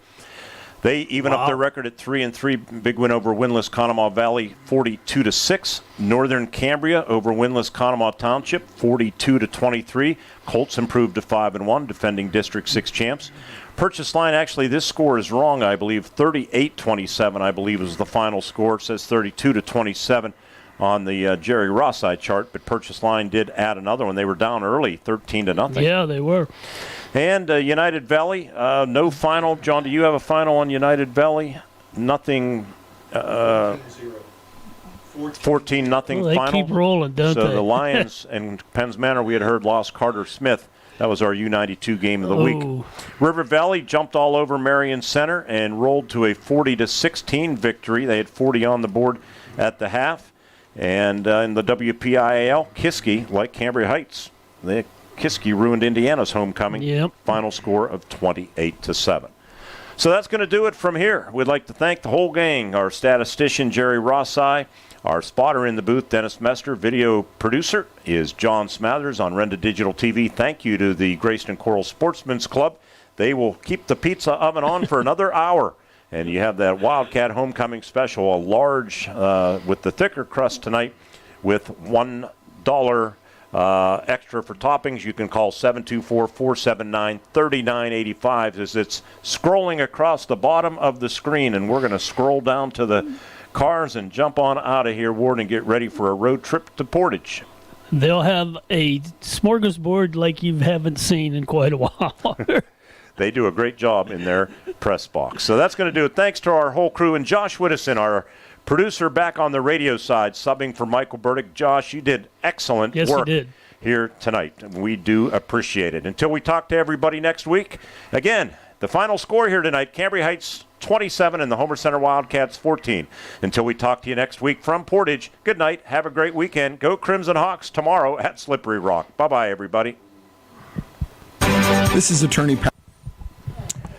they even up their record at 3-3. Big win over winless Conemaugh Valley, 42-6. Northern Cambria over winless Conemaugh Township, 42-23. Colts improved to 5-1, defending District 6 champs. Purchase line, actually, this score is wrong, I believe. 38-27, I believe, is the final score. It says 32-27 on the Jerry Rosside chart, but Purchase line did add another one. They were down early, 13-0. Yeah, they were. And United Valley, no final. John, do you have a final on United Valley? Nothing. 14-0 they final. Keep rolling, don't they? So the Lions and Penns Manor, we had heard, lost Carter Smith. That was our U92 game of the week. River Valley jumped all over Marion Center and rolled to a 40-16 victory. They had 40 on the board at the half. And in the WPIAL, Kiski, like Cambria Heights, Kiski ruined Indiana's homecoming. Yep. Final score of 28-7. So that's going to do it from here. We'd like to thank the whole gang, our statistician, Jerry Rossai, our spotter in the booth, Dennis Mester. Video producer is John Smathers on Renda Digital TV. Thank you to the Grayston Coral Sportsman's Club. They will keep the pizza oven on for another hour. And you have that Wildcat Homecoming Special, a large with the thicker crust tonight with $1 extra for toppings. You can call 724-479-3985 as it's scrolling across the bottom of the screen. And we're going to scroll down to the cars and jump on out of here, Ward, and get ready for a road trip to Portage. They'll have a smorgasbord like you haven't seen in quite a while. They do a great job in their press box. So that's going to do it. Thanks to our whole crew. And Josh Whittison, our producer back on the radio side, subbing for Michael Burdick. Josh, you did excellent work here tonight. We do appreciate it. Until we talk to everybody next week, again, the final score here tonight, Cambria Heights 27 and the Homer Center Wildcats 14. Until we talk to you next week from Portage, good night. Have a great weekend. Go Crimson Hawks tomorrow at Slippery Rock. Bye-bye, everybody. This is Attorney Pat.